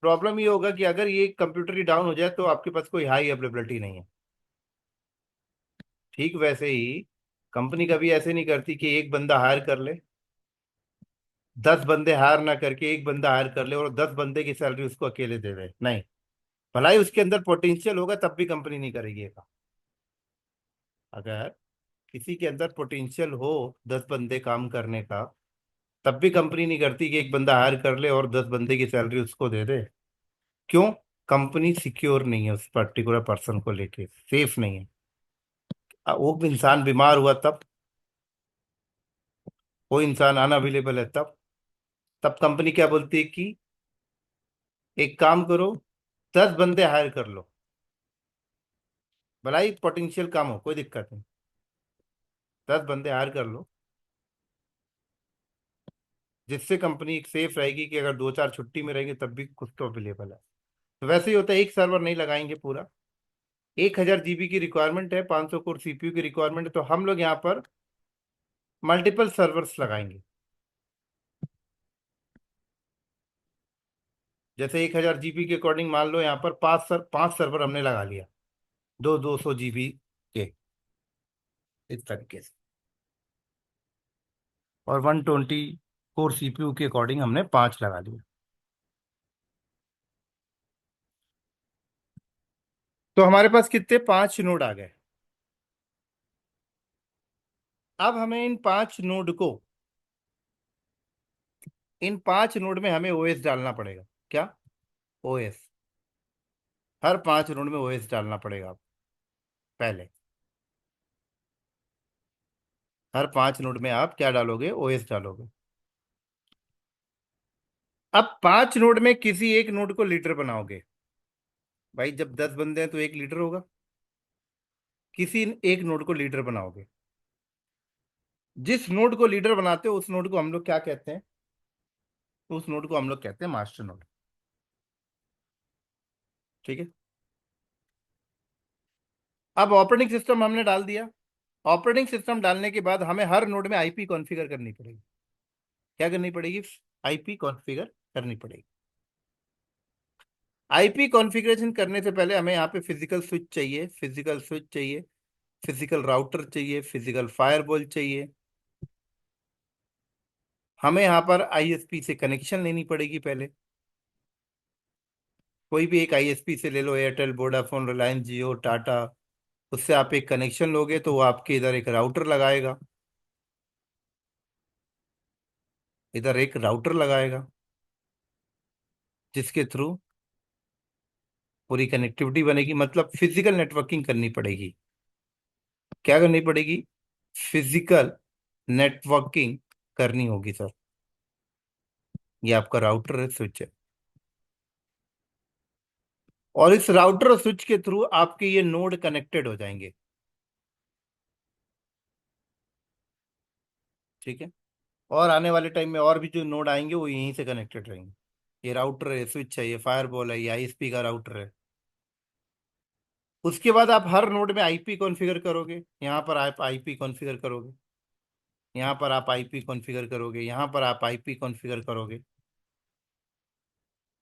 प्रॉब्लम ये होगा कि अगर ये कंप्यूटर ही डाउन हो जाए तो आपके पास कोई हाई अवेलेबिलिटी नहीं है। ठीक वैसे ही कंपनी कभी ऐसे नहीं करती कि एक बंदा हायर कर ले, 10 बंदे हायर ना करके एक बंदा हायर कर ले और 10 बंदे की सैलरी उसको अकेले दे दे, नहीं। भला ही उसके अंदर पोटेंशियल होगा तब भी कंपनी नहीं करेगी ये काम। अगर किसी के अंदर पोटेंशियल हो 10 बंदे काम करने का, तब भी कंपनी नहीं करती कि एक बंदा हायर कर ले और 10 बंदे की सैलरी उसको दे दे। क्यों? कंपनी सिक्योर नहीं है उस पर्टिकुलर पर्सन को लेके, सेफ नहीं है। वो इंसान बीमार हुआ तब, वो इंसान अनअवेलेबल है तब कंपनी क्या बोलती है कि एक काम करो, 10 बंदे हायर कर लो। भला ही पोटेंशियल कम हो, कोई दिक्कत नहीं, 10 बंदे हायर कर लो, जिससे कंपनी एक सेफ रहेगी कि अगर 2-4 छुट्टी में रहेंगे तब भी कुछ तो अवेलेबल है। तो वैसे ही होता है, एक सर्वर नहीं लगाएंगे पूरा। 1000 GB की रिक्वायरमेंट है, 500 कोर सीपीयू की रिक्वायरमेंट है, तो हम लोग यहाँ पर मल्टीपल सर्वर्स लगाएंगे। जैसे 1000 GB के अकॉर्डिंग मान लो यहाँ पर 5 सर्वर हमने लगा लिया, 200 GB के, इस तरीके से। और 120 कोर सीपीयू के अकॉर्डिंग हमने 5 लगा लिया। तो हमारे पास कितने? 5 नोड आ गए। अब हमें इन 5 नोड में हमें ओएस डालना पड़ेगा। क्या? ओएस। हर 5 नोड में ओएस डालना पड़ेगा आप पहले। हर 5 नोड में आप क्या डालोगे? ओएस डालोगे। अब 5 नोड में किसी एक नोड को लीडर बनाओगे। भाई जब 10 बंदे हैं तो एक लीडर होगा। किसी एक नोड को लीडर बनाओगे। जिस नोड को लीडर बनाते हो उस नोड को हम लोग क्या कहते हैं? उस नोड को हम लोग कहते हैं मास्टर नोड। ठीक है। अब ऑपरेटिंग सिस्टम हमने डाल दिया। ऑपरेटिंग सिस्टम डालने के बाद हमें हर नोड में आईपी कॉन्फ़िगर करनी पड़ेगी। क्या करनी पड़ेगी? आईपी कॉन्फ़िगर करनी पड़ेगी। आईपी कॉन्फ़िगरेशन करने से पहले हमें यहाँ पे फिजिकल स्विच चाहिए, फिजिकल स्विच चाहिए, फिजिकल राउटर चाहिए, फिजिकल फायरवॉल चाहिए। हमें यहाँ पर आईएसपी से कनेक्शन लेनी पड़ेगी पहले। कोई भी एक आईएसपी से ले लो, एयरटेल, वोडाफोन, रिलायंस, जियो, टाटा। उससे आप एक कनेक्शन लोगे तो वो आपके इधर एक राउटर लगाएगा, इधर एक राउटर लगाएगा, जिसके थ्रू पूरी कनेक्टिविटी बनेगी। मतलब फिजिकल नेटवर्किंग करनी पड़ेगी। क्या करनी पड़ेगी? फिजिकल नेटवर्किंग करनी होगी सर। ये आपका राउटर है, स्विच है। और इस राउटर और स्विच के थ्रू आपके ये नोड कनेक्टेड हो जाएंगे। ठीक है। और आने वाले टाइम में और भी जो नोड आएंगे वो यहीं से कनेक्टेड रहेंगे। ये राउटर है, स्विच है, ये फायरवॉल है, ये आईएसपी का राउटर है। उसके बाद आप हर नोड में आईपी कॉन्फ़िगर करोगे। यहाँ पर आप आईपी कॉन्फ़िगर करोगे, यहाँ पर आप आईपी कॉन्फ़िगर करोगे, यहाँ पर आप आईपी कॉन्फ़िगर करोगे,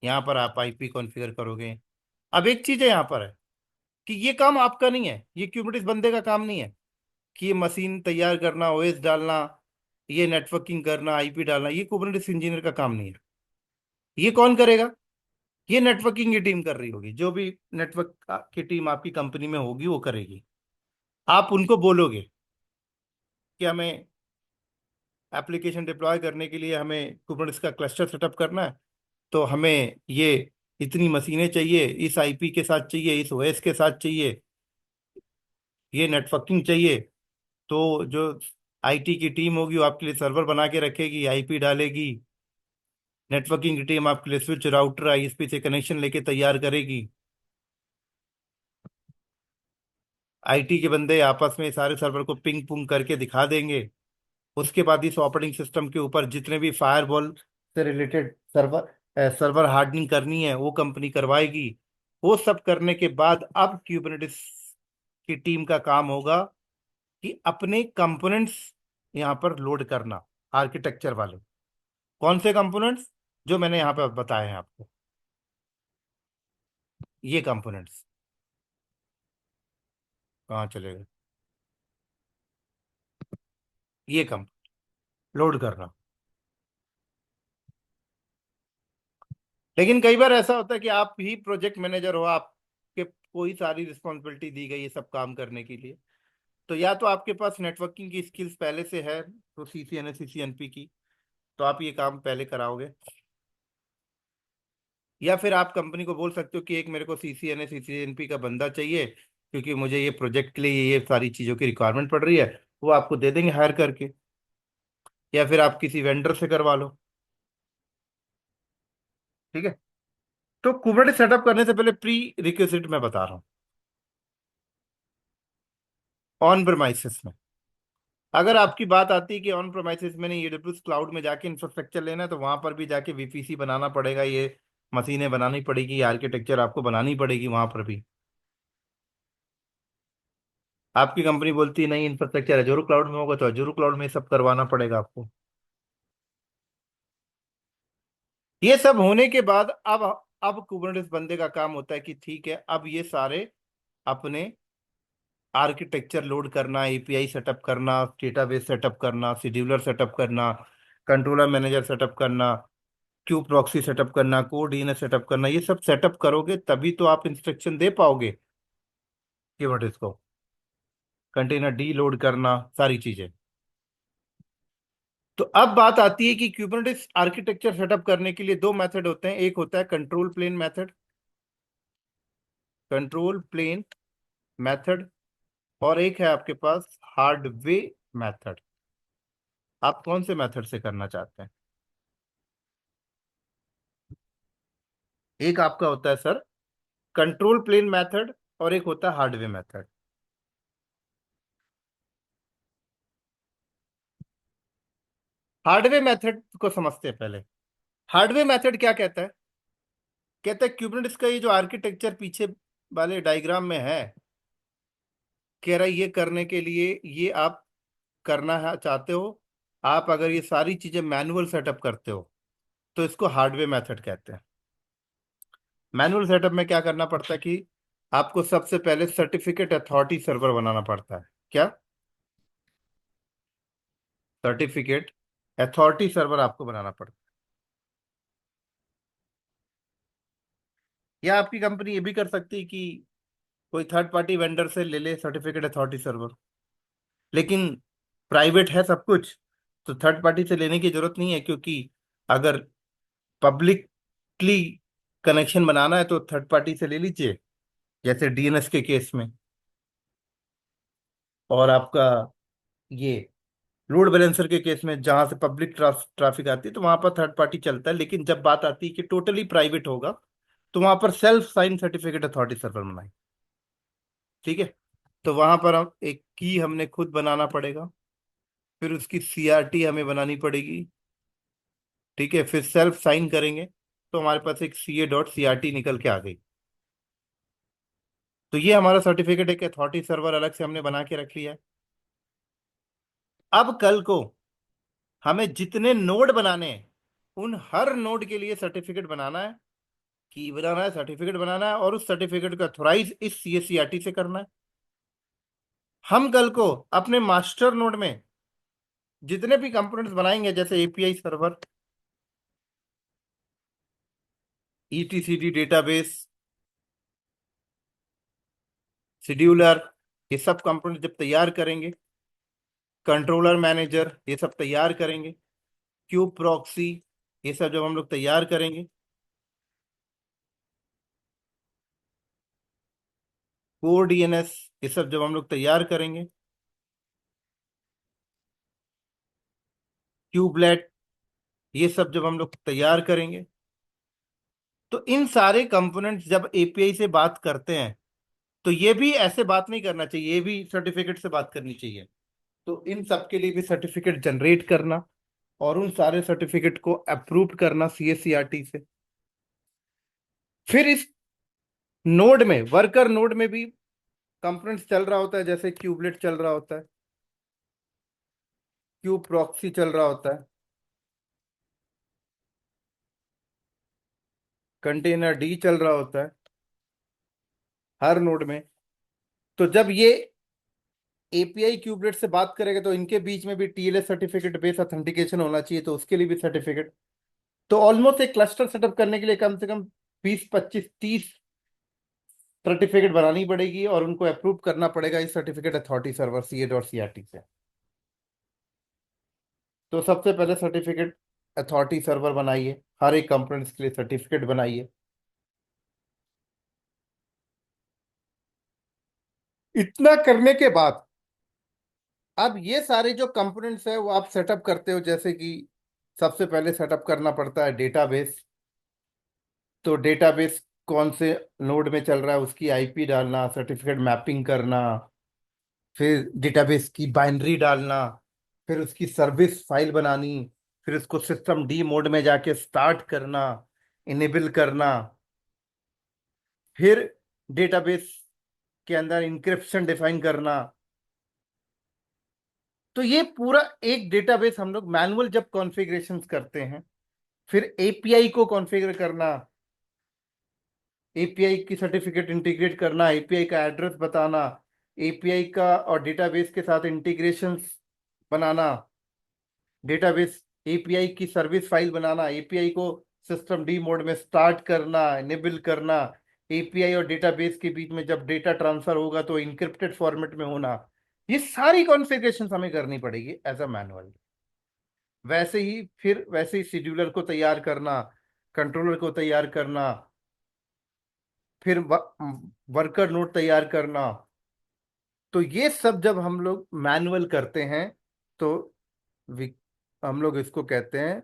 यहाँ पर आप आईपी कॉन्फ़िगर करोगे। अब एक चीज है यहाँ पर है कि ये काम आपका नहीं है, ये क्यूबिटिस बंदे का काम नहीं है कि ये मशीन तैयार करना, ओएस डालना, ये नेटवर्किंग करना, आईपी डालना, ये कुबरनेटिस इंजीनियर का काम नहीं है। ये कौन करेगा? ये नेटवर्किंग की टीम कर रही होगी, जो भी नेटवर्क की टीम आपकी कंपनी में होगी वो करेगी। आप उनको बोलोगे कि हमें एप्लीकेशन डिप्लॉय करने के लिए हमें कुबरनेटिस का क्लस्टर सेटअप करना है, तो हमें ये इतनी मशीनें चाहिए, इस आईपी के साथ चाहिए, इस ओएस के साथ चाहिए, ये नेटवर्किंग चाहिए। तो जो आईटी की टीम होगी वो आपके लिए सर्वर बना के रखेगी, आईपी डालेगी। नेटवर्किंग की टीम आपके लिए स्विच, राउटर, आईएसपी से कनेक्शन लेके तैयार करेगी। आईटी के बंदे आपस में सारे सर्वर को पिंग पुंग करके दिखा देंगे। उसके बाद इस ऑपरेटिंग सिस्टम के ऊपर जितने भी फायरवॉल से रिलेटेड सर्वर हार्डनिंग करनी है वो कंपनी करवाएगी। वो सब करने के बाद अब क्यूबरनेटिस की टीम का काम होगा कि अपने कंपोनेंट्स यहाँ पर लोड करना, आर्किटेक्चर वाले। कौन से कंपोनेंट्स? जो मैंने यहाँ पे बताए हैं आपको, ये कंपोनेंट्स। कहाँ चले गए? ये कम लोड करना। लेकिन कई बार ऐसा होता है कि आप ही प्रोजेक्ट मैनेजर हो, आपके कोई सारी रिस्पॉन्सिबिलिटी दी गई है सब काम करने के लिए। तो या तो आपके पास नेटवर्किंग की स्किल्स पहले से है, तो सीसीएनए सीसीएनपी की, तो आप ये काम पहले कराओगे। या फिर आप कंपनी को बोल सकते हो कि एक मेरे को सीसीएनए सीसीएनपी का बंदा चाहिए, क्योंकि मुझे ये प्रोजेक्ट के लिए ये सारी चीज़ों की रिक्वायरमेंट पड़ रही है। वो आपको दे देंगे हायर करके, या फिर आप किसी वेंडर से करवा लो। ठीक है। तो कुबरनेटिस सेटअप करने से पहले प्री रिक्विजिट मैं बता रहा हूँ। ऑन प्रेमाइसिस में अगर आपकी बात आती है कि ऑन प्रेमाइसिस में नहीं, एडब्ल्यूएस क्लाउड में जाके इंफ्रास्ट्रक्चर लेना है, तो वहां पर भी जाके वीपीसी बनाना पड़ेगा, ये मशीनें बनानी पड़ेगी, आर्किटेक्चर आपको बनानी पड़ेगी वहां पर भी। आपकी कंपनी बोलती है नहीं इंफ्रास्ट्रक्चर अजूर क्लाउड में होगा, तो अजूर क्लाउड में सब करवाना पड़ेगा आपको। ये सब होने के बाद अब कुबरनेटिस बंदे का काम होता है कि ठीक है, अब ये सारे अपने आर्किटेक्चर लोड करना, एपीआई सेटअप करना, डेटाबेस सेटअप करना, शेड्यूलर सेटअप करना, कंट्रोलर मैनेजर सेटअप करना, क्यू प्रॉक्सी सेटअप करना, कोड डीएनएस सेटअप करना, ये सब सेटअप करोगे तभी तो आप इंस्ट्रक्शन दे पाओगे कुबरनेटिस को। कंटेनर डी लोड करना, सारी चीजें। तो अब बात आती है कि क्यूबरनेटिस आर्किटेक्चर सेटअप करने के लिए दो मेथड होते हैं। एक होता है control plane method, control plane method, और एक है आपके पास हार्डवे मेथड। आप कौन से मेथड से करना चाहते हैं? एक आपका होता है सर कंट्रोल प्लेन मेथड, और एक होता है हार्डवे मेथड। हार्डवे मेथड को समझते हैं पहले। हार्डवे मेथड क्या कहता है? कहता है क्यूबरनेटिस का ये जो आर्किटेक्चर पीछे वाले डायग्राम में है, कह रहा है ये करने के लिए ये आप करना है चाहते हो। आप अगर ये सारी चीजें मैनुअल सेटअप करते हो तो इसको हार्डवेयर मेथड कहते हैं। मैनुअल सेटअप में क्या करना पड़ता है कि आपको सबसे पहले सर्टिफिकेट अथॉरिटी सर्वर बनाना पड़ता है। क्या? सर्टिफिकेट अथॉरिटी सर्वर आपको बनाना पड़ता है। या आपकी कंपनी ये भी कर सकती है कि कोई थर्ड पार्टी वेंडर से ले ले सर्टिफिकेट अथॉरिटी सर्वर, लेकिन प्राइवेट है सब कुछ, तो थर्ड पार्टी से लेने की जरूरत नहीं है, क्योंकि अगर पब्लिकली कनेक्शन बनाना है तो थर्ड पार्टी से ले लीजिए, जैसे डीएनएस के केस में। और आपका ये लोड बैलेंसर के केस में जहां से पब्लिक ट्रैफिक आती है तो वहां पर थर्ड पार्टी चलता है। लेकिन जब बात आती है कि टोटली प्राइवेट होगा, तो वहां पर self sign certificate authority server बनाए। ठीक है। तो वहां पर हम एक की हमने खुद बनाना पड़ेगा, फिर उसकी सीआरटी हमें बनानी पड़ेगी। ठीक है। फिर सेल्फ साइन करेंगे तो हमारे पास एक CA.CRT निकल के आ गई। तो ये हमारा सर्टिफिकेट एक अथॉरिटी सर्वर अलग से हमने बना के रख लिया है। अब कल को हमें जितने नोड बनाने हैं उन हर नोड के लिए सर्टिफिकेट बनाना है, की बनाना है, सर्टिफिकेट बनाना है, और उस सर्टिफिकेट को अथोराइज इस CA/CRT से करना है। हम कल को अपने मास्टर नोड में जितने भी कंपोनेंट्स बनाएंगे, जैसे एपीआई सर्वर, ईटीसीडी डेटाबेस, शेड्यूलर, ये सब कंपोनेंट जब तैयार करेंगे, कंट्रोलर मैनेजर, ये सब तैयार करेंगे, क्यूब प्रॉक्सी, ये सब जब हम लोग तैयार करेंगे, कोर डीएनएस, ये सब जब हम लोग तैयार करेंगे, क्यूबलेट, ये सब जब हम लोग तैयार करेंगे, तो इन सारे कंपोनेंट्स जब एपीआई से बात करते हैं, तो ये भी ऐसे बात नहीं करना चाहिए, ये भी सर्टिफिकेट से बात करनी चाहिए। तो इन सब के लिए भी सर्टिफिकेट जनरेट करना और उन सारे सर्टिफिकेट को अप्रूव करना सीएससीआरटी से। फिर इस नोड में, वर्कर नोड में भी कंपोनेंट्स चल रहा होता है, जैसे क्यूबलेट चल रहा होता है, क्यूब प्रॉक्सी चल रहा होता है, कंटेनर डी चल रहा होता है हर नोड में। तो जब ये एपीआई क्यूबलेट से बात करेगा, तो इनके बीच में भी टीएलएस सर्टिफिकेट बेस ऑथेंटिकेशन होना चाहिए, तो उसके लिए भी सर्टिफिकेट। तो ऑलमोस्ट एक क्लस्टर सेटअप करने के लिए कम से कम 20, 25, 30 सर्टिफिकेट बनानी पड़ेगी और उनको अप्रूव करना पड़ेगा इस सर्टिफिकेट अथॉरिटी सर्वर CA.CRT से। तो सबसे पहले सर्टिफिकेट अथॉरिटी सर्वर बनाइए, हर एक कंपोनेंट्स के लिए सर्टिफिकेट बनाइए। इतना करने के बाद अब ये सारे जो कंपोनेंट्स है वो आप सेटअप करते हो, जैसे कि सबसे पहले सेटअप करना पड़ता है डेटाबेस। तो डेटाबेस कौन से नोड में चल रहा है उसकी आईपी डालना, सर्टिफिकेट मैपिंग करना, फिर डेटाबेस की बाइनरी डालना, फिर उसकी सर्विस फाइल बनानी, फिर उसको सिस्टम डी मोड में जाके स्टार्ट करना, इनेबल करना, फिर डेटाबेस के अंदर इंक्रिप्शन डिफाइन करना। तो ये पूरा एक डेटाबेस हम लोग मैनुअल जब कॉन्फ़िगरेशन करते हैं, फिर एपीआई को कॉन्फ़िगर करना, एपीआई की सर्टिफिकेट इंटीग्रेट करना, एपीआई का एड्रेस बताना, एपीआई का और डेटाबेस के साथ इंटीग्रेशंस बनाना, डेटाबेस एपीआई की सर्विस फाइल बनाना, एपीआई को सिस्टम डी मोड में स्टार्ट करना, इनेबल करना, एपीआई और डेटाबेस के बीच में जब डेटा ट्रांसफर होगा तो इंक्रिप्टेड फॉर्मेट में होना। ये सारी कॉन्फ़िगरेशन हमें करनी पड़ेगी एज अ मैनुअल। वैसे ही शेड्यूलर को तैयार करना, कंट्रोलर को तैयार करना, फिर वर्कर नोट तैयार करना। तो ये सब जब हम लोग मैनुअल करते हैं, तो वि- हम लोग इसको कहते हैं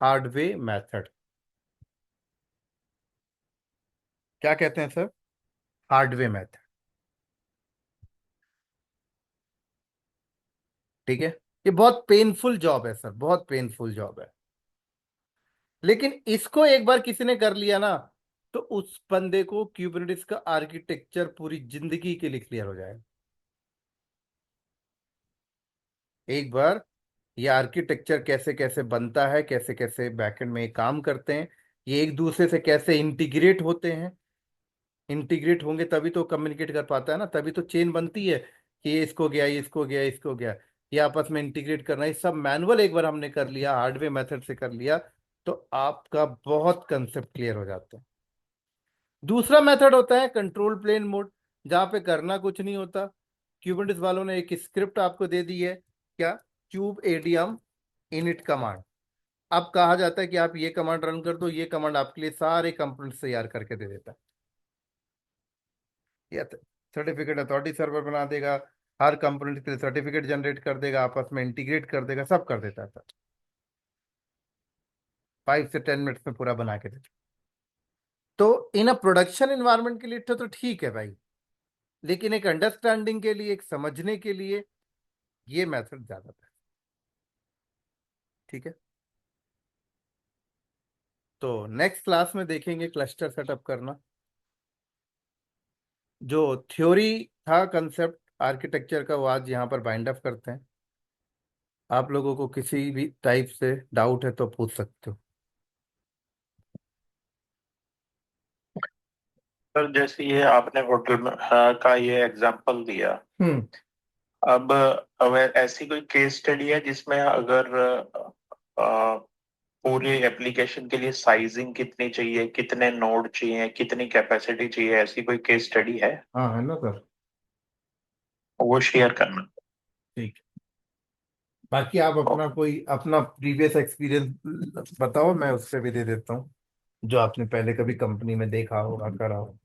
हार्डवे मेथड। क्या कहते हैं सर? हार्डवे मेथड। ठीक है। ये बहुत पेनफुल जॉब है सर, बहुत पेनफुल जॉब है, लेकिन इसको एक बार किसी ने कर लिया ना, तो उस बंदे को क्यूबरनेटिस का आर्किटेक्चर पूरी जिंदगी के लिए क्लियर हो जाएगा। एक बार ये आर्किटेक्चर कैसे कैसे बनता है, कैसे कैसे बैकएंड में ये काम करते हैं, ये एक दूसरे से कैसे इंटीग्रेट होते हैं, इंटीग्रेट होंगे तभी तो कम्युनिकेट कर पाता है ना, तभी तो चेन बनती है कि ये इसको गया, ये इसको गया, इसको गया, ये आपस में इंटीग्रेट करना। ये सब मैनुअल एक बार हमने कर लिया, हार्डवेयर मेथड से कर लिया, तो आपका बहुत कंसेप्ट क्लियर हो जाता है। दूसरा मेथड होता है कंट्रोल प्लेन मोड, जहां पे करना कुछ नहीं होता। क्यूबरनेटिस वालों ने एक स्क्रिप्ट आपको दे दी है, क्या? Cube ADM init command. अब कहा जाता है कि आप ये कमांड रन कर दो, ये कमांड आपके लिए सारे कंपोनेंट्स तैयार करके दे देता है। या सर्टिफिकेट अथॉरिटी सर्वर बना देगा, हर कंपोनेंट के लिए सर्टिफिकेट जनरेट कर देगा, आपस में इंटीग्रेट कर देगा, सब कर देता है सर। 5 से 10 मिनट्स में पूरा बना के देता है। तो इन अ प्रोडक्शन इन्वायरमेंट के लिए तो ठीक है भाई, लेकिन एक अंडरस्टैंडिंग के लिए, एक समझने के लिए, ये मेथड ज्यादा है। ठीक है। तो नेक्स्ट क्लास में देखेंगे क्लस्टर सेटअप करना। जो थ्योरी था कंसेप्ट आर्किटेक्चर का, वो आज यहाँ पर बाइंड अप करते हैं। आप लोगों को किसी भी टाइप से डाउट है तो पूछ सकते हो। सर जैसे ये आपने होटल में का ये एग्जांपल दिया, हम्म। अब ऐसी कोई केस स्टडी है जिसमें अगर पूरे एप्लीकेशन के लिए साइजिंग कितनी चाहिए, कितने नोड चाहिए, कितनी कैपेसिटी चाहिए, ऐसी कोई केस स्टडी है? हाँ है ना सर। वो शेयर करना। ठीक। बाकी आप अपना ओके कोई अपना प्रीवियस एक्सपीरियंस बताओ, मैं उससे भी दे देता हूँ, जो आपने पहले कभी कंपनी में देखा होगा, करा हो।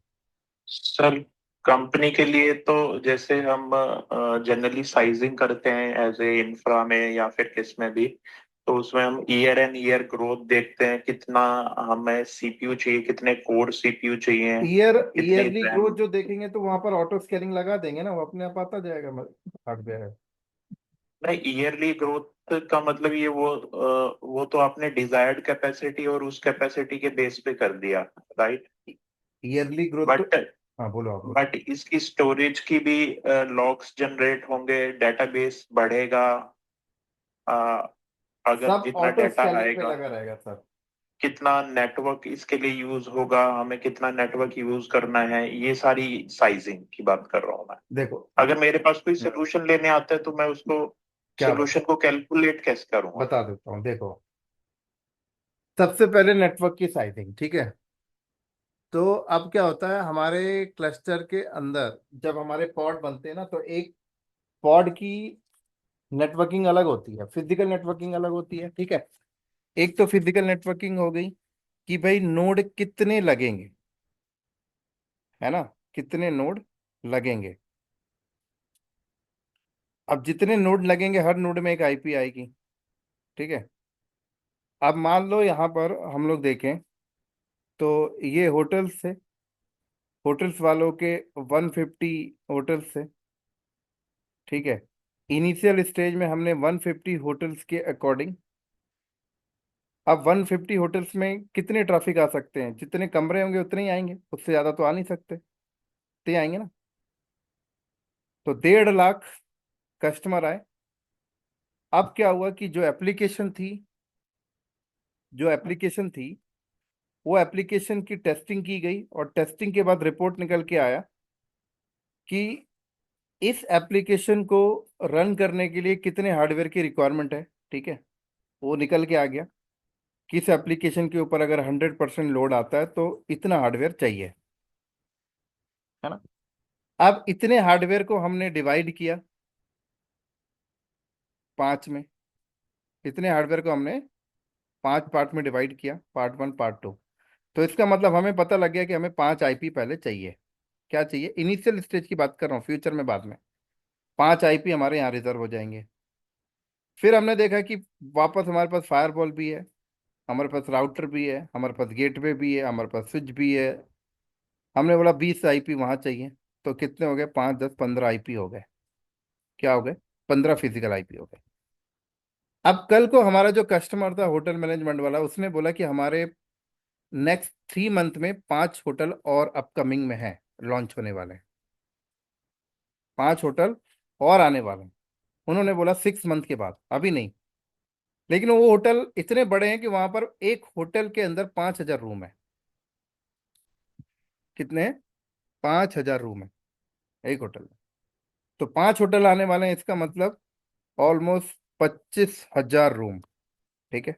सर, कंपनी के लिए तो जैसे हम जनरली साइजिंग करते हैं एज ए इंफ्रा में या फिर किस में भी, तो उसमें हम ईयर एंड ईयर ग्रोथ देखते हैं, कितना हमें सीपीयू चाहिए, कितने कोर सीपीयू चाहिए, कितनी ईयरली रैम। ग्रोथ जो देखेंगे तो वहां पर ऑटो स्केलिंग लगा देंगे ना, वो अपने आप आता जाएगा हार्डवेयर है। नहीं, ईयरली ग्रोथ का मतलब ये वो तो आपने डिजायर्ड कैपेसिटी और उस कैपेसिटी के बेस पे कर दिया, राइट? ईयरली ग्रोथ तो, बट हाँ बोलो आप बोलो। बट इसकी स्टोरेज की भी लॉग्स जनरेट होंगे, डेटाबेस बढ़ेगा, अ, अगर सब जितना ऑटो डेटा स्केलिंग पे आएगा, लगा रहेगा सर। कितना नेटवर्क इसके लिए यूज होगा, हमें कितना नेटवर्क यूज करना है, ये सारी साइजिंग की बात कर रहा हूँ मैं। देखो अगर मेरे पास कोई सोल्यूशन लेने आता है तो मैं उसको क्या सोल्यूशन को कैलकुलेट कैसे करूंगा? बता देता हूँ, देखो सबसे पहले नेटवर्क की साइजिंग, ठीक है। तो अब क्या होता है हमारे क्लस्टर के अंदर, जब हमारे पॉड बनते हैं ना, तो एक पॉड की नेटवर्किंग अलग होती है, फिजिकल नेटवर्किंग अलग होती है, ठीक है। एक तो फिजिकल नेटवर्किंग हो गई कि भाई नोड कितने लगेंगे, है ना, कितने नोड लगेंगे। अब जितने नोड लगेंगे, हर नोड में एक आईपी आएगी, ठीक है। अब मान लो यहाँ पर हम लोग देखें तो ये होटल्स से, होटल्स वालों के 150 होटल्स से, ठीक है। इनिशियल स्टेज में हमने 150 होटल्स के अकॉर्डिंग, अब 150 होटल्स में कितने ट्रैफिक आ सकते हैं, जितने कमरे होंगे उतने ही आएंगे, उससे ज़्यादा तो आ नहीं सकते, इतने आएंगे ना। तो 1.5 लाख कस्टमर आए। अब क्या हुआ कि जो एप्लीकेशन थी वो एप्लीकेशन की टेस्टिंग की गई, और टेस्टिंग के बाद रिपोर्ट निकल के आया कि इस एप्लीकेशन को रन करने के लिए कितने हार्डवेयर की रिक्वायरमेंट है, ठीक है। वो निकल के आ गया, किस एप्लीकेशन के ऊपर अगर 100% लोड आता है तो इतना हार्डवेयर चाहिए, है ना। अब इतने हार्डवेयर को हमने डिवाइड किया 5 में, इतने हार्डवेयर को हमने 5 पार्ट में डिवाइड किया, पार्ट 1 पार्ट 2। तो इसका मतलब हमें पता लग गया कि हमें 5 आईपी पहले चाहिए। क्या चाहिए, इनिशियल स्टेज की बात कर रहा हूँ, फ्यूचर में बाद में 5 आईपी हमारे यहाँ रिजर्व हो जाएंगे। फिर हमने देखा कि वापस हमारे पास फायरवॉल भी है, हमारे पास राउटर भी है, हमारे पास गेटवे भी है, हमारे पास स्विच भी है। हमने बोला 20 आईपी वहां चाहिए। तो कितने हो गए, 5, 10, 15 आईपी हो गए। क्या हो गए, 15 फिजिकल आईपी हो गए। अब कल को हमारा जो कस्टमर था होटल मैनेजमेंट वाला, उसने बोला कि हमारे नेक्स्ट 3 मंथ में 5 होटल और अपकमिंग में है, लॉन्च होने वाले हैं, 5 होटल और आने वाले हैं। उन्होंने बोला 6 मंथ के बाद, अभी नहीं। लेकिन वो होटल इतने बड़े हैं कि वहां पर एक होटल के अंदर 5,000 रूम है। कितने, 5,000 रूम है एक होटल में। तो 5 होटल आने वाले हैं, इसका मतलब ऑलमोस्ट 25,000 रूम, ठीक है।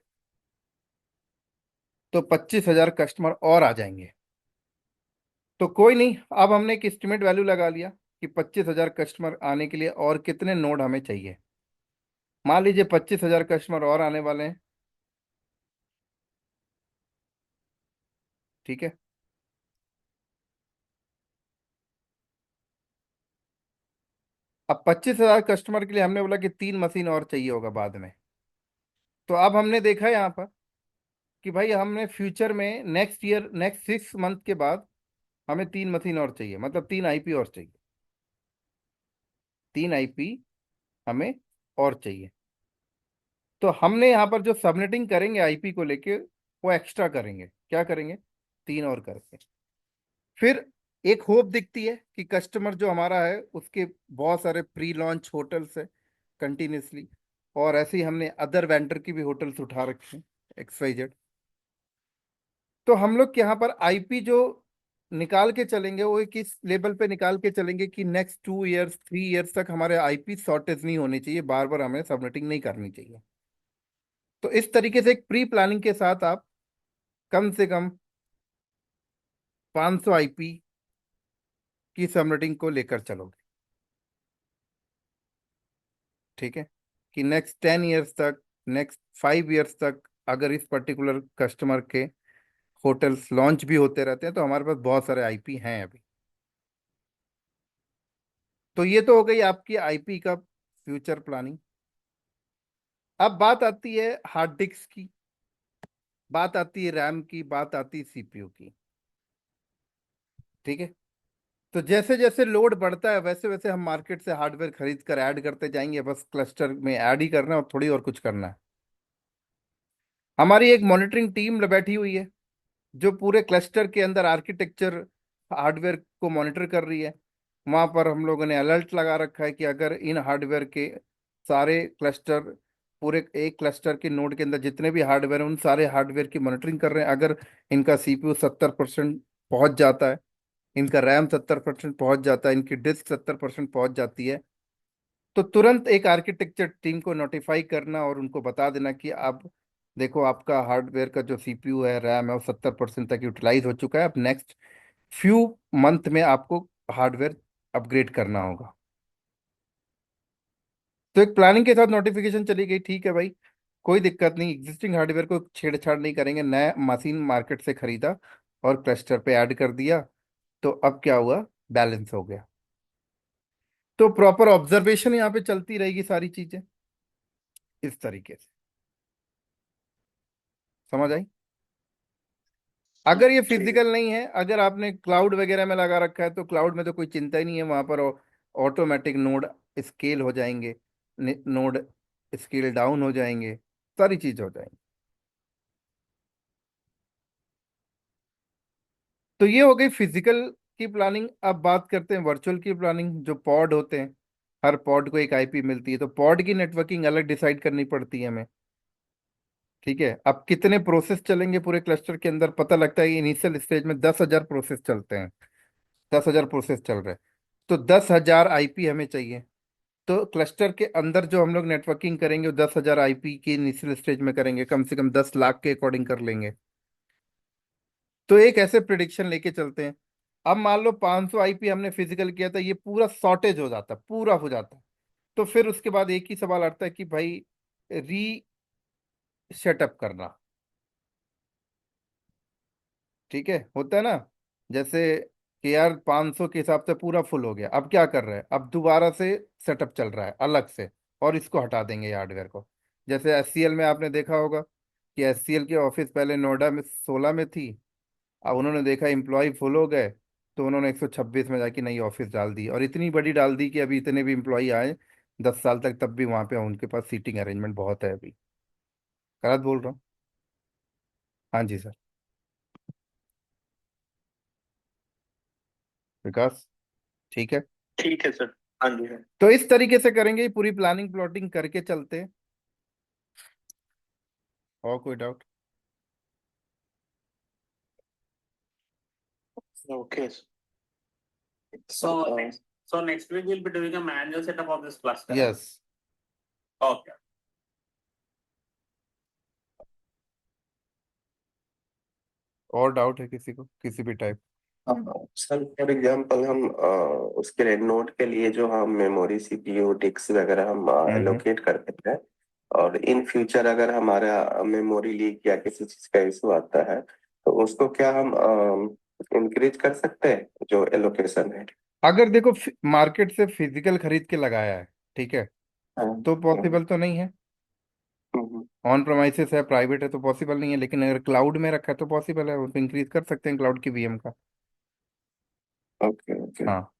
तो 25,000 कस्टमर और आ जाएंगे। तो कोई नहीं, अब हमने एक एस्टिमेट वैल्यू लगा लिया कि 25,000 कस्टमर आने के लिए और कितने नोड हमें चाहिए। मान लीजिए 25,000 कस्टमर और आने वाले हैं, ठीक है। अब 25,000 कस्टमर के लिए हमने बोला कि 3 मशीन और चाहिए होगा बाद में। तो अब हमने देखा यहाँ पर कि भाई हमने फ्यूचर में नेक्स्ट ईयर, नेक्स्ट 6 मंथ के बाद हमें 3 मशीन और चाहिए, मतलब 3 आईपी और चाहिए, 3 आईपी हमें और चाहिए। तो हमने यहाँ पर जो सबनेटिंग करेंगे आईपी को लेके, वो एक्स्ट्रा करेंगे, क्या करेंगे, 3 और करके। फिर एक होप दिखती है कि कस्टमर जो हमारा है उसके बहुत सारे प्री लॉन्च होटल्स है कंटिन्यूसली, और ऐसे ही हमने अदर वेंडर की भी होटल्स उठा रखे हैं, XYZ। तो हम लोग के यहाँ पर आईपी जो निकाल के चलेंगे, वो किस लेवल पे निकाल के चलेंगे कि नेक्स्ट 2 इयर्स 3 इयर्स तक हमारे आईपी शॉर्टेज नहीं होनी चाहिए, बार बार हमें सबनेटिंग नहीं करनी चाहिए। तो इस तरीके से एक प्री प्लानिंग के साथ आप कम से कम 500 आईपी की सबनेटिंग को लेकर चलोगे, ठीक है, कि नेक्स्ट 10 इयर्स तक, नेक्स्ट 5 इयर्स तक अगर इस पर्टिकुलर कस्टमर के होटल्स लॉन्च भी होते रहते हैं तो हमारे पास बहुत सारे आईपी हैं अभी। तो ये तो हो गई आपकी आईपी का फ्यूचर प्लानिंग। अब बात आती है हार्ड डिस्क की, बात आती है रैम की, बात आती है सीपीयू की, ठीक है। तो जैसे जैसे लोड बढ़ता है वैसे वैसे हम मार्केट से हार्डवेयर खरीद कर ऐड करते जाएंगे, बस क्लस्टर में ऐड ही करना है और थोड़ी और कुछ करना है। हमारी एक मॉनिटरिंग टीम बैठी हुई है जो पूरे क्लस्टर के अंदर आर्किटेक्चर हार्डवेयर को मॉनिटर कर रही है। वहां पर हम लोगों ने अलर्ट लगा रखा है कि अगर इन हार्डवेयर के सारे क्लस्टर, पूरे एक क्लस्टर के नोड के अंदर जितने भी हार्डवेयर हैं उन सारे हार्डवेयर की मॉनिटरिंग कर रहे हैं। अगर इनका सीपीयू 70% पहुंच जाता है, इनका रैम 70% पहुंच जाता है, इनकी डिस्क 70% पहुंच जाती है, तो तुरंत एक आर्किटेक्चर टीम को नोटिफाई करना और उनको बता देना कि आप देखो आपका हार्डवेयर का जो सीपीयू है, रैम है, वो 70% तक यूटिलाइज हो चुका है, अब नेक्स्ट फ्यू मंथ में आपको हार्डवेयर अपग्रेड करना होगा। तो एक प्लानिंग के साथ नोटिफिकेशन चली गई, ठीक है भाई, कोई दिक्कत नहीं, एग्जिस्टिंग हार्डवेयर को छेड़छाड़ नहीं करेंगे, नया मशीन मार्केट से खरीदा और क्लस्टर पे ऐड कर दिया। तो अब क्या हुआ, बैलेंस हो गया। तो प्रॉपर ऑब्जर्वेशन यहाँ पे चलती रहेगी सारी चीजें इस तरीके से, समझ आई। अगर ये ठीक। फिजिकल नहीं है, अगर आपने क्लाउड वगैरह में लगा रखा है तो क्लाउड में तो कोई चिंता ही नहीं है, वहां पर ऑटोमेटिक नोड स्केल हो जाएंगे, नोड स्केल डाउन हो जाएंगे, सारी चीज हो जाएंगी। तो ये हो गई फिजिकल की प्लानिंग। अब बात करते हैं वर्चुअल की प्लानिंग। जो पॉड होते हैं, हर पॉड को एक आईपी मिलती है, तो पॉड की नेटवर्किंग अलग डिसाइड करनी पड़ती है हमें, ठीक है। अब कितने प्रोसेस चलेंगे पूरे क्लस्टर के अंदर, पता लगता है इनिशियल स्टेज में 10,000 प्रोसेस चलते हैं, 10,000 प्रोसेस चल रहे हैं, तो 10,000 आईपी हमें चाहिए। तो क्लस्टर के अंदर जो हम लोग नेटवर्किंग करेंगे वो 10,000 आईपी की इनिशियल स्टेज में करेंगे, कम से कम 10 लाख के अकॉर्डिंग कर लेंगे। तो एक ऐसे प्रिडिक्शन लेके चलते हैं। अब मान लो 500 आईपी हमने फिजिकल किया था, ये पूरा शॉर्टेज हो जाता, पूरा हो जाता, तो फिर उसके बाद एक ही सवाल आता है कि भाई री सेटअप करना, ठीक है, होता है ना। जैसे कि यार 500 के हिसाब से पूरा फुल हो गया, अब क्या कर रहे हैं, अब दोबारा से सेटअप चल रहा है अलग से, और इसको हटा देंगे ये हार्डवेयर को। जैसे एचसीएल में आपने देखा होगा कि एचसीएल की ऑफिस पहले नोएडा में 16 में थी, अब उन्होंने देखा एम्प्लॉय फुल हो गए, तो उन्होंने 126 में जाके नई ऑफिस डाल दी, और इतनी बड़ी डाल दी कि अभी इतने भी एम्प्लॉय आए 10 साल तक तब भी वहां पे उनके पास सीटिंग अरेंजमेंट बहुत है अभी। गलत बोल रहा हूँ? हाँ जी सर। विकास, ठीक है। ठीक है सर। हाँ जी हाँ। तो इस तरीके से करेंगे, पूरी प्लानिंग प्लॉटिंग करके चलते हैं। और कोई doubt? Okay. So next week we'll be doing a manual setup of this cluster. Yes. Okay. और डाउट है किसी को, किसी भी टाइप? सर फॉर एग्जांपल हम उसके नोट के लिए जो हम मेमोरी सीपीयू डिस्क वगैरह हम हम्म। एलोकेट करते हैं, और इन फ्यूचर अगर हमारा मेमोरी लीक या किसी चीज का इशू आता है तो उसको क्या हम इंक्रीज कर सकते हैं जो एलोकेशन है? अगर देखो मार्केट से फिजिकल खरीद के लगाया है, ठीक है, हाँ, तो हाँ, पॉसिबल तो नहीं है। हम्म, ऑन प्रोमाइसिस है, प्राइवेट है, तो पॉसिबल नहीं है, लेकिन अगर क्लाउड में रखा है तो पॉसिबल है, उसको इंक्रीज कर सकते हैं क्लाउड की वीएम का। Okay okay. हाँ,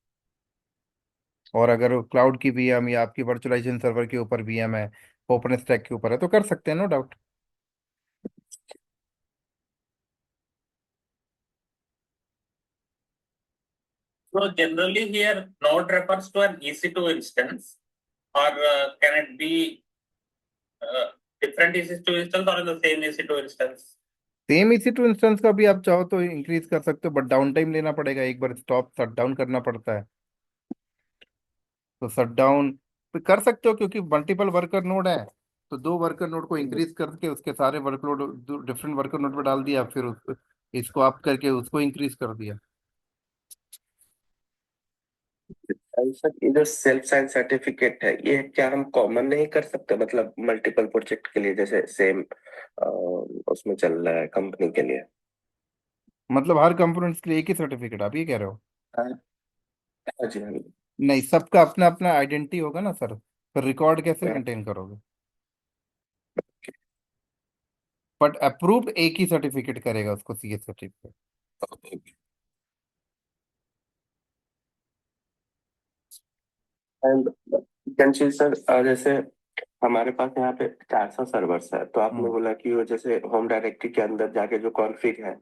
और अगर क्लाउड की वीएम या आपकी वर्चुअलाइजेशन सर्वर के ऊपर वीएम है, ओपन स्टैक के ऊपर है, तो कर सकते हैं, no doubt. So generally here node refers to an EC2 instance, or can it be different EC2 instance or in the same EC2 instance? Same इसी टू इंस्टेंस का भी आप चाहो तो इंक्रीज कर सकते हो, बट डाउन टाइम लेना पड़ेगा, एक बार स्टॉप शट डाउन करना पड़ता है। तो शट डाउन कर सकते हो, क्योंकि मल्टीपल वर्कर नोड है। तो दो वर्कर नोड को इंक्रीज करके उसके सारे वर्कलोड डिफरेंट वर्कर नोड पे डाल दिया, फिर इसको अप करके उसको इंक्रीज कर दिया। और सर ये जो सेल्फ साइन सर्टिफिकेट है ये क्या हम कॉमन नहीं कर सकते, मतलब मल्टीपल प्रोजेक्ट के लिए जैसे सेम उसमें चल रहा है कंपनी के लिए? मतलब हर कंपोनेंट्स के लिए एक ही सर्टिफिकेट, आप ये कह रहे हो? हाँ हाँ जी, हाँ जी। नहीं, सबका अपना अपना आइडेंटिटी होगा ना सर, फिर रिकॉर्ड कैसे हाँ, मेंटेन करोगे? बट अप्रूव्ड एक ही सर्टिफिकेट करेगा उसको, CS certificate. Okay. And Kanchi sir, जैसे हमारे पास यहाँ पे 400 सर्वर्स है, तो आपने हम्म। बोला कि वो जैसे होम डायरेक्टरी के अंदर जाके जो कॉन्फ़िग है,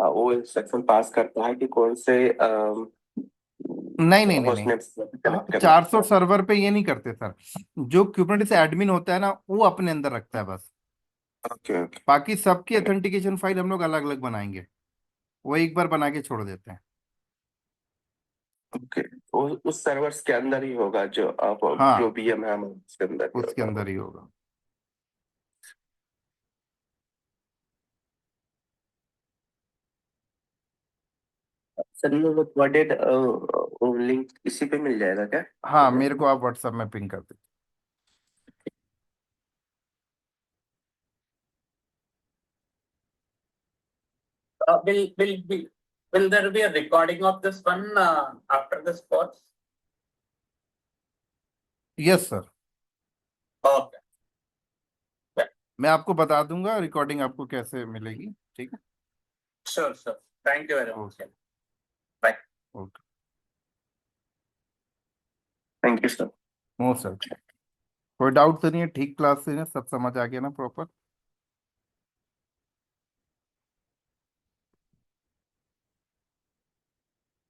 वो इंस्ट्रक्शन पास करता है कि कौन से नहीं नहीं नहीं होस्ट नहीं, नेम से कनेक्ट करना 400 है। सर्वर पे ये नहीं करते सर। जो कुबरनेटिस एडमिन होता है ना, वो अपने अंदर रखता है बस। ओके ओके बाकी सबकी ऑथेंटिकेशन फाइल हम लोग अलग अलग बनाएंगे, वो एक बार बना के छोड़ देते हैं। ओके। उस सर्वर्स के अंदर ही होगा जो आप, जो हाँ, VM है हमारे उसके अंदर ही उसके होगा। अंदर ही होगा। सर ये वो वर्डेड लिंक इसी पे मिल जाएगा क्या? हाँ, मेरे को आप व्हाट्सएप में पिंग कर दीजिए। Will there be a recording of this one after this course? Yes sir, Okay. मैं आपको बता दूंगा रिकॉर्डिंग आपको कैसे मिलेगी। ठीक है। Sure, sure. Thank you very much. Okay. Bye. Okay. Thank you sir. No sir, कोई डाउट तो नहीं है? ठीक क्लास से सब समझ आ गया ना प्रॉपर?